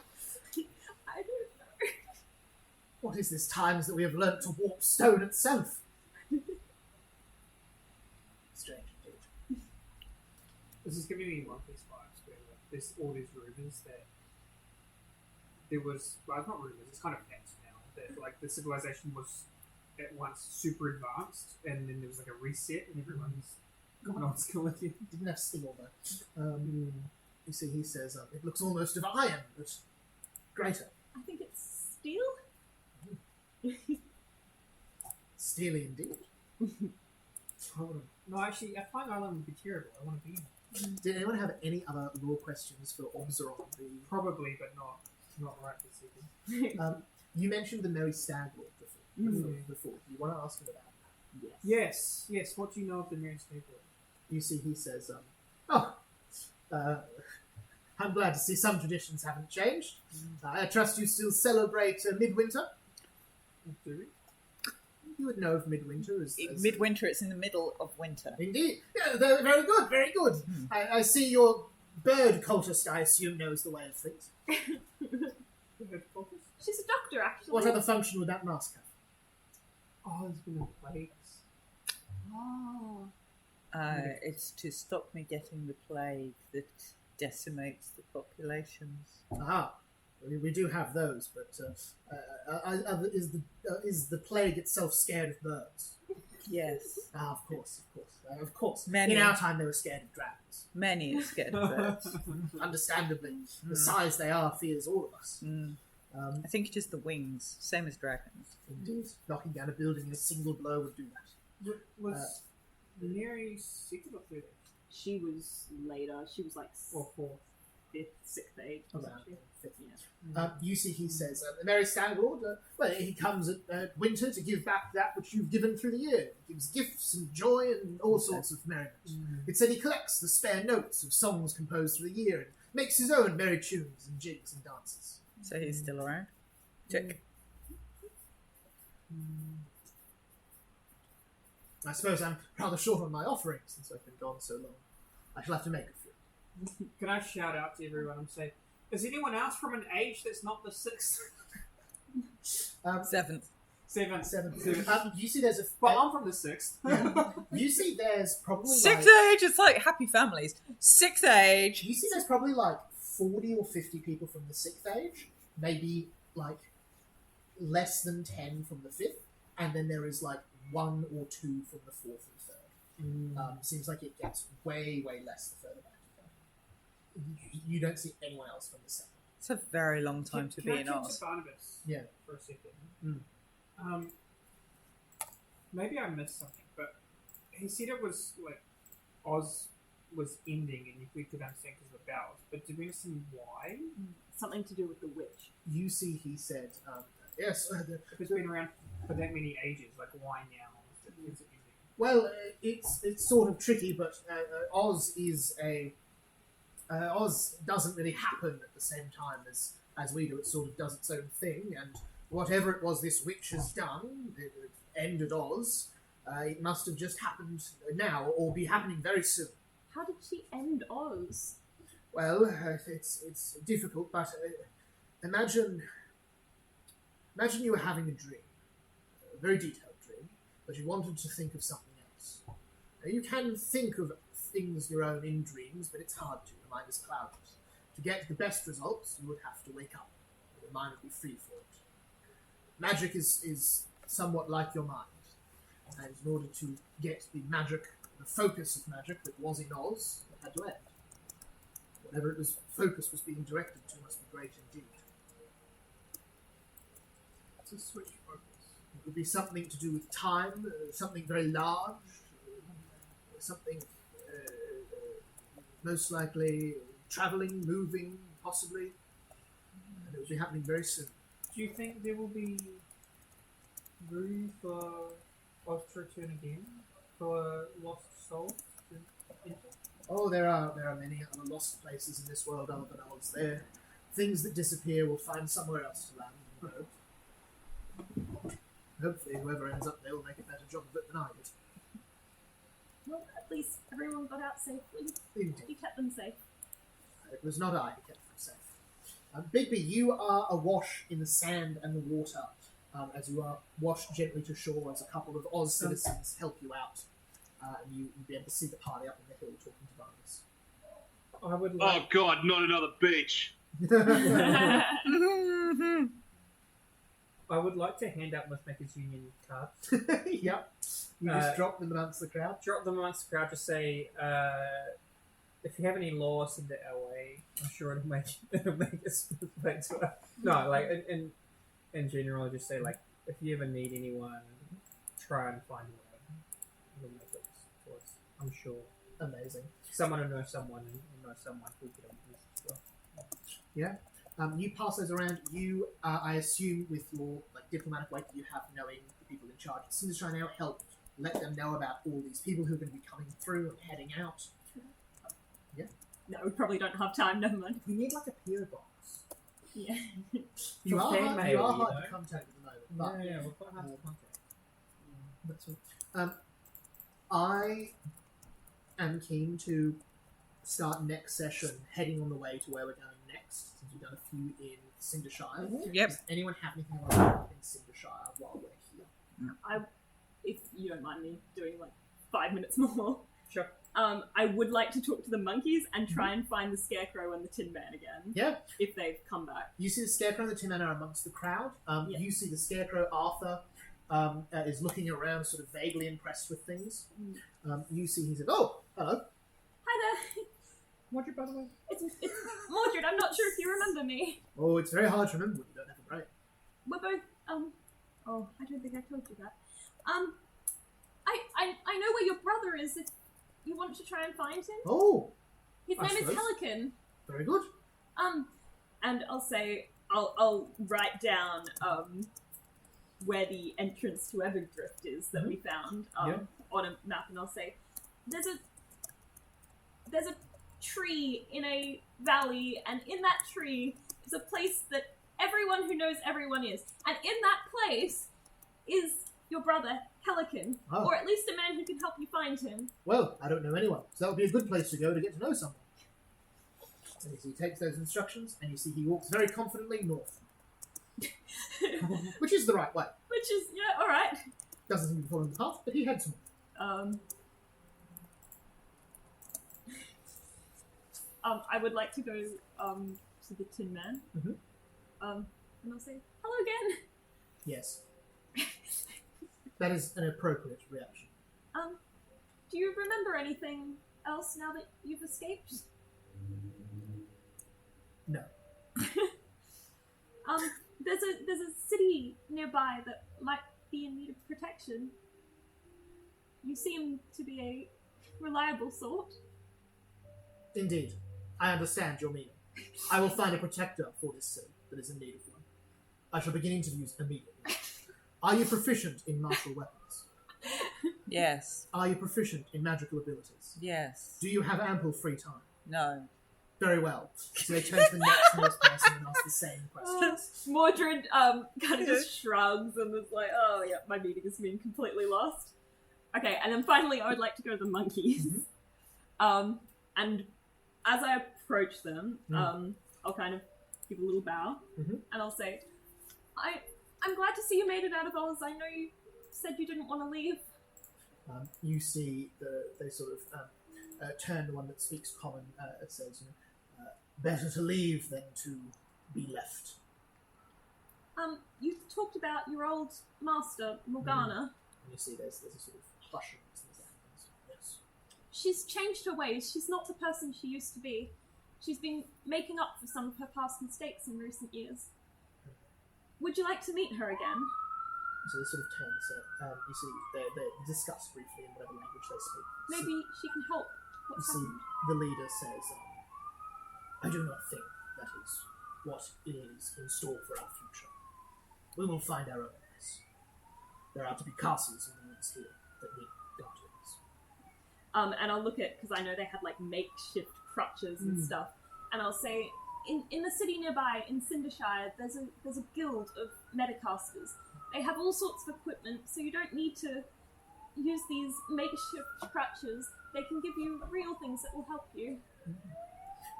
don't know. What is this times that we have learnt to warp stone itself? Strange indeed. This is giving me One Piece vibes, where there's all these rumors that there was, well, it's not rumors, it's kind of facts now, that like the civilization was at once super advanced, and then there was like a reset, and everyone's gone on skeleton. Didn't have steel though. You see, he says it looks almost of iron, but greater. I think it's steel. Steely indeed. No, actually, I find Island would be terrible. I want to be in it. Did anyone have any other lore questions for Obzeron? Probably, but not right this second. You mentioned the Merry Stag Lord before. You want to ask him about that? Yes. Yes. What do you know of the Mirror Staple? You see, he says, I'm glad to see some traditions haven't changed. I trust you still celebrate Midwinter? Do we? You would know of Midwinter as... Midwinter, it's in the middle of winter. Indeed. Yeah, they're very good, very good. I see your bird cultist, I assume, knows the way of things. She's a doctor, actually. What other function would that mask have? Oh, there's been plagues. Oh. It's to stop me getting the plague that decimates the populations. Aha. We do have those, but is the plague itself scared of birds? Yes. Of course. Many. In our time, they were scared of dragons. Many are scared of birds. Understandably, the size they are fears all of us. I think it is the wings, same as dragons. Indeed, knocking down a building in a single blow would do that. Was Mary second or third? She was later. She was like Or fourth? 5th, 6th age. Around wasn't she? fifth. Yeah. You see, he says, the Merry Stag Lord, he comes at winter to give back that which you've given through the year. He gives gifts and joy and all sorts of merriment. It said he collects the spare notes of songs composed through the year and makes his own merry tunes and jigs and dances. So he's still around. Check. I suppose I'm rather short on my offerings since I've been gone so long. I shall have to make a few. Can I shout out to everyone and say, is anyone else from an age that's not the 6th? Seventh. 7th. Seven. You see, there's a. Well, I'm from the 6th. You see, there's probably Sixth like, age, it's like happy families. Sixth age. You see, there's probably like 40 or 50 people from the 6th age, maybe like less than 10 from the 5th, and then there is like 1 or 2 from the 4th and 3rd. Seems like it gets way less the further back you go. You don't see anyone else from the 2nd. It's a very long time to be in Can I talk Oz. to Barnabas Yeah. for a second? Maybe I missed something, but he said it was like Oz was ending and we could understand because of the bells, but did we understand why? Something to do with the witch. You see, he said, yes, If it's been around for that many ages, like why now? Is it ending? well, it's sort of tricky, but Oz is Oz doesn't really happen at the same time as we do. It sort of does its own thing, and whatever it was this witch has done, it ended Oz. It must have just happened now, or be happening very soon. How did she end Oz? Well, it's difficult, but imagine you were having a dream, a very detailed dream, but you wanted to think of something else. Now, you can think of things your own in dreams, but it's hard to. Your mind is clouded. To get the best results, you would have to wake up. Your mind would be free for it. Magic is somewhat like your mind, and in order to get the magic, the focus of magic that was in Oz, it had to end. Whatever focus was being directed to must be great indeed. To switch focus. It would be something to do with time, something very large, something most likely travelling, moving, possibly, and it would be happening very soon. Do you think there will be room for Oz to return again? For lost souls to enter? Oh, there are many other lost places in this world other than Oz. There, things that disappear will find somewhere else to land. Hopefully, whoever ends up there will make a better job of it than I did. Well, at least everyone got out safely. Indeed. You kept them safe. It was not I who kept them safe. Bigby, you are awash in the sand and the water as you are washed gently to shore as a couple of Oz citizens help you out. And you'll be able to see the party up on the hill talking to Barnabas. I would Oh like. God, not another beach. I would like to hand out Mythmakers Union cards. Yep. You just drop them amongst the crowd. Drop them amongst the crowd. Just say, if you have any lore, send it our way. I'm sure it'll make us back to us. No, like in general, just say like, if you ever need anyone, try and find a way. It'll make it to us. I'm sure. Amazing. Someone will know someone, and know someone who could help us as well. Yeah. You pass those around. You, I assume, with your diplomatic weight that you have, knowing the people in charge, as soon as try now help let them know about all these people who are going to be coming through and heading out. Yeah. No, we probably don't have time, never mind. We need like a PO box. Yeah. You For are fan hard, mail, you are you hard know? to contact at the moment, but Yeah, we're quite hard to contact. that's all. I am keen to start next session heading on the way to where we're going next, since we've done a few in Cindershire. Yep. Does anyone have anything on in Cindershire while we're here? If you don't mind me doing 5 minutes more. Sure. I would like to talk to the monkeys and try and find the Scarecrow and the Tin Man again. Yeah. If they've come back. You see the Scarecrow and the Tin Man are amongst the crowd. Yeah. You see the Scarecrow, Arthur, is looking around, sort of vaguely impressed with things. You see he said, "Oh, hello." Hi there. Mordred, by the way. It's Mordred. I'm not sure if you remember me. Oh, it's very hard to remember when you don't have a brain. We're both, oh, I don't think I told you that. I know where your brother is if you want to try and find him. Oh, His I name is suppose. Pelican. very good. And I'll write down, where the entrance to Evergrift is that we found, on a map, and I'll say, there's a tree in a valley, and in that tree is a place that everyone who knows everyone is. And in that place is your brother, Pelican, Oh. or at least a man who can help you find him. Well, I don't know anyone, so that would be a good place to go to get to know someone. And he takes those instructions, and you see he walks very confidently north, which is the right way. Which is, yeah, alright. Doesn't seem to be following the path, but he heads north. I would like to go, to the Tin Man. Mhm. And I'll say, hello again. Yes. That is an appropriate reaction. Do you remember anything else now that you've escaped? No. There's a city nearby that might be in need of protection. You seem to be a reliable sort. Indeed. I understand your meaning. I will find a protector for this city that is in need of one. I shall begin interviews immediately. Are you proficient in martial weapons? Yes. Are you proficient in magical abilities? Yes. Do you have ample free time? No. Very well. So they turn to the next nearest person and ask the same questions. Mordred kind of just shrugs and is like, oh, yeah, my meeting has been completely lost. Okay, and then finally I would like to go to the monkeys. And as I approach them, I'll kind of give a little bow, and I'll say, I'm glad to see you made it out of Oz. I know you said you didn't want to leave. You see they sort of turn to one that speaks common, says, better to leave than to be left. You talked about your old master, Morgana. And you see there's a sort of hushing as this happens. Yes. She's changed her ways. She's not the person she used to be. She's been making up for some of her past mistakes in recent years. Would you like to meet her again? So they sort of turn, so you see they discuss briefly in whatever language they speak. Maybe she can help. You What's see happened? the leader says, I do not think that is what is in store for our future. We will find our own ways. There are to be castles in the woods here that need guardians. And I'll look at, because I know they had like makeshift crutches and stuff, and I'll say, in the city nearby, in Cindershire, there's a guild of metacasters. They have all sorts of equipment, so you don't need to use these makeshift crutches. They can give you real things that will help you.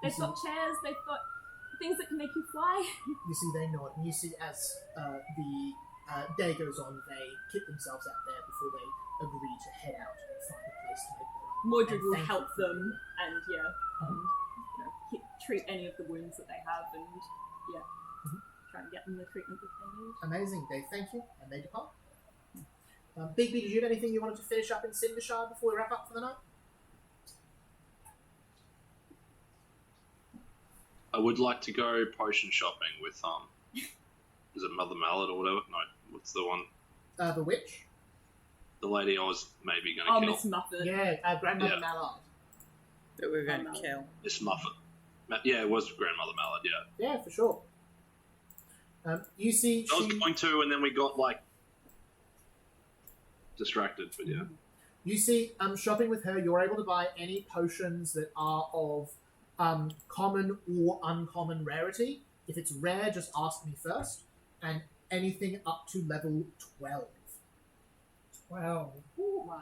They've got chairs, they've got things that can make you fly. You see they nod, and you see as the day goes on, they kit themselves out there before they agree to head out and find a place to make their own. Mordred And will thank help you. them, and treat any of the wounds that they have, and try and get them the treatment that they need. Amazing. They thank you, and they depart. Bigby, did you have anything you wanted to finish up in Cindershire before we wrap up for the night? I would like to go potion shopping with is it Mother Mallet or whatever? No, what's the one? The witch? The lady I was maybe going Oh, to kill. Miss Muffet. Yeah, Grandmother Yeah. Mallard. That we're going to kill. Miss Muffet. Yeah, it was Grandmother Mallet. Yeah, Yeah, for sure. You see, I was going to, and then we got distracted. But yeah, you see, shopping with her, you're able to buy any potions that are of common or uncommon rarity. If it's rare, just ask me first. And anything up to level 12. Wow. Wow.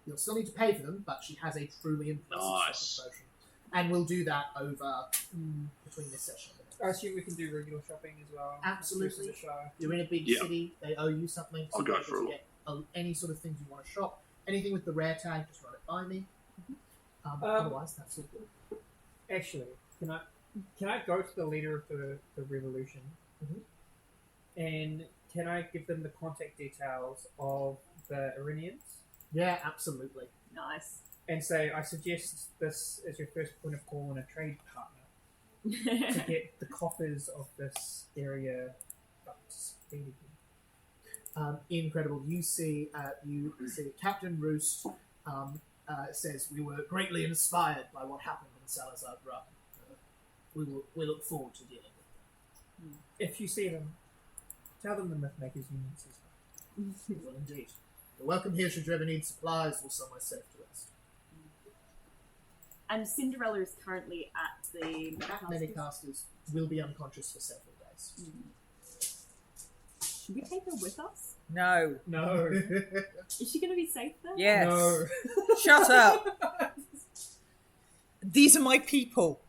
You'll still need to pay for them, but she has a truly impressive Nice. shopping potion. And we'll do that over between this session. I assume we can do regular shopping as well. Absolutely. Versus a show. You're in a big Yeah. city, they owe you something. So I'll go you're able for to it. get any sort of things you want to shop. Anything with the rare tag, just run it by me. Otherwise, that's all good. Actually, can I go to the leader of the revolution, and can I give them the contact details of the Iranians Yeah, absolutely. Nice. and say I suggest this as your first point of call and a trade partner to get the coffers of this area up to speed again. Incredible. You see Captain Roost says we were greatly inspired by what happened in Salazar Run. We look forward to dealing with them. If you see them, tell them the Mythmakers Union says that. Well, indeed. You're welcome here should you ever need supplies or somewhere safe to rest. And Cinderella is currently at the Metacasters will be unconscious for several days. Should we take her with us? No. No. Is she going to be safe there? Yes. No. Shut up. These are my people.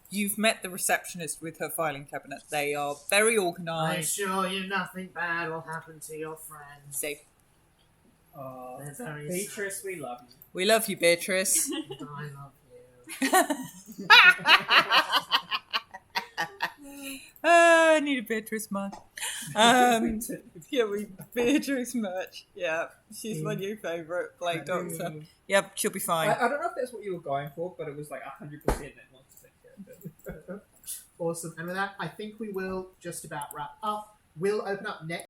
You've met the receptionist with her filing cabinet. They are very I organised. assure you nothing bad will happen to your friends. Safe. They're very Beatrice, we love you. We love you, Beatrice. I love you. I need a Beatrice mug. Beatrice merch. Yeah, she's my new favourite Blade Doctor. Yep, she'll be fine. I don't know if that's what you were going for, but it was like 100% that wants to take care of it. Awesome. And with that, I think we will just about wrap up. We'll open up next.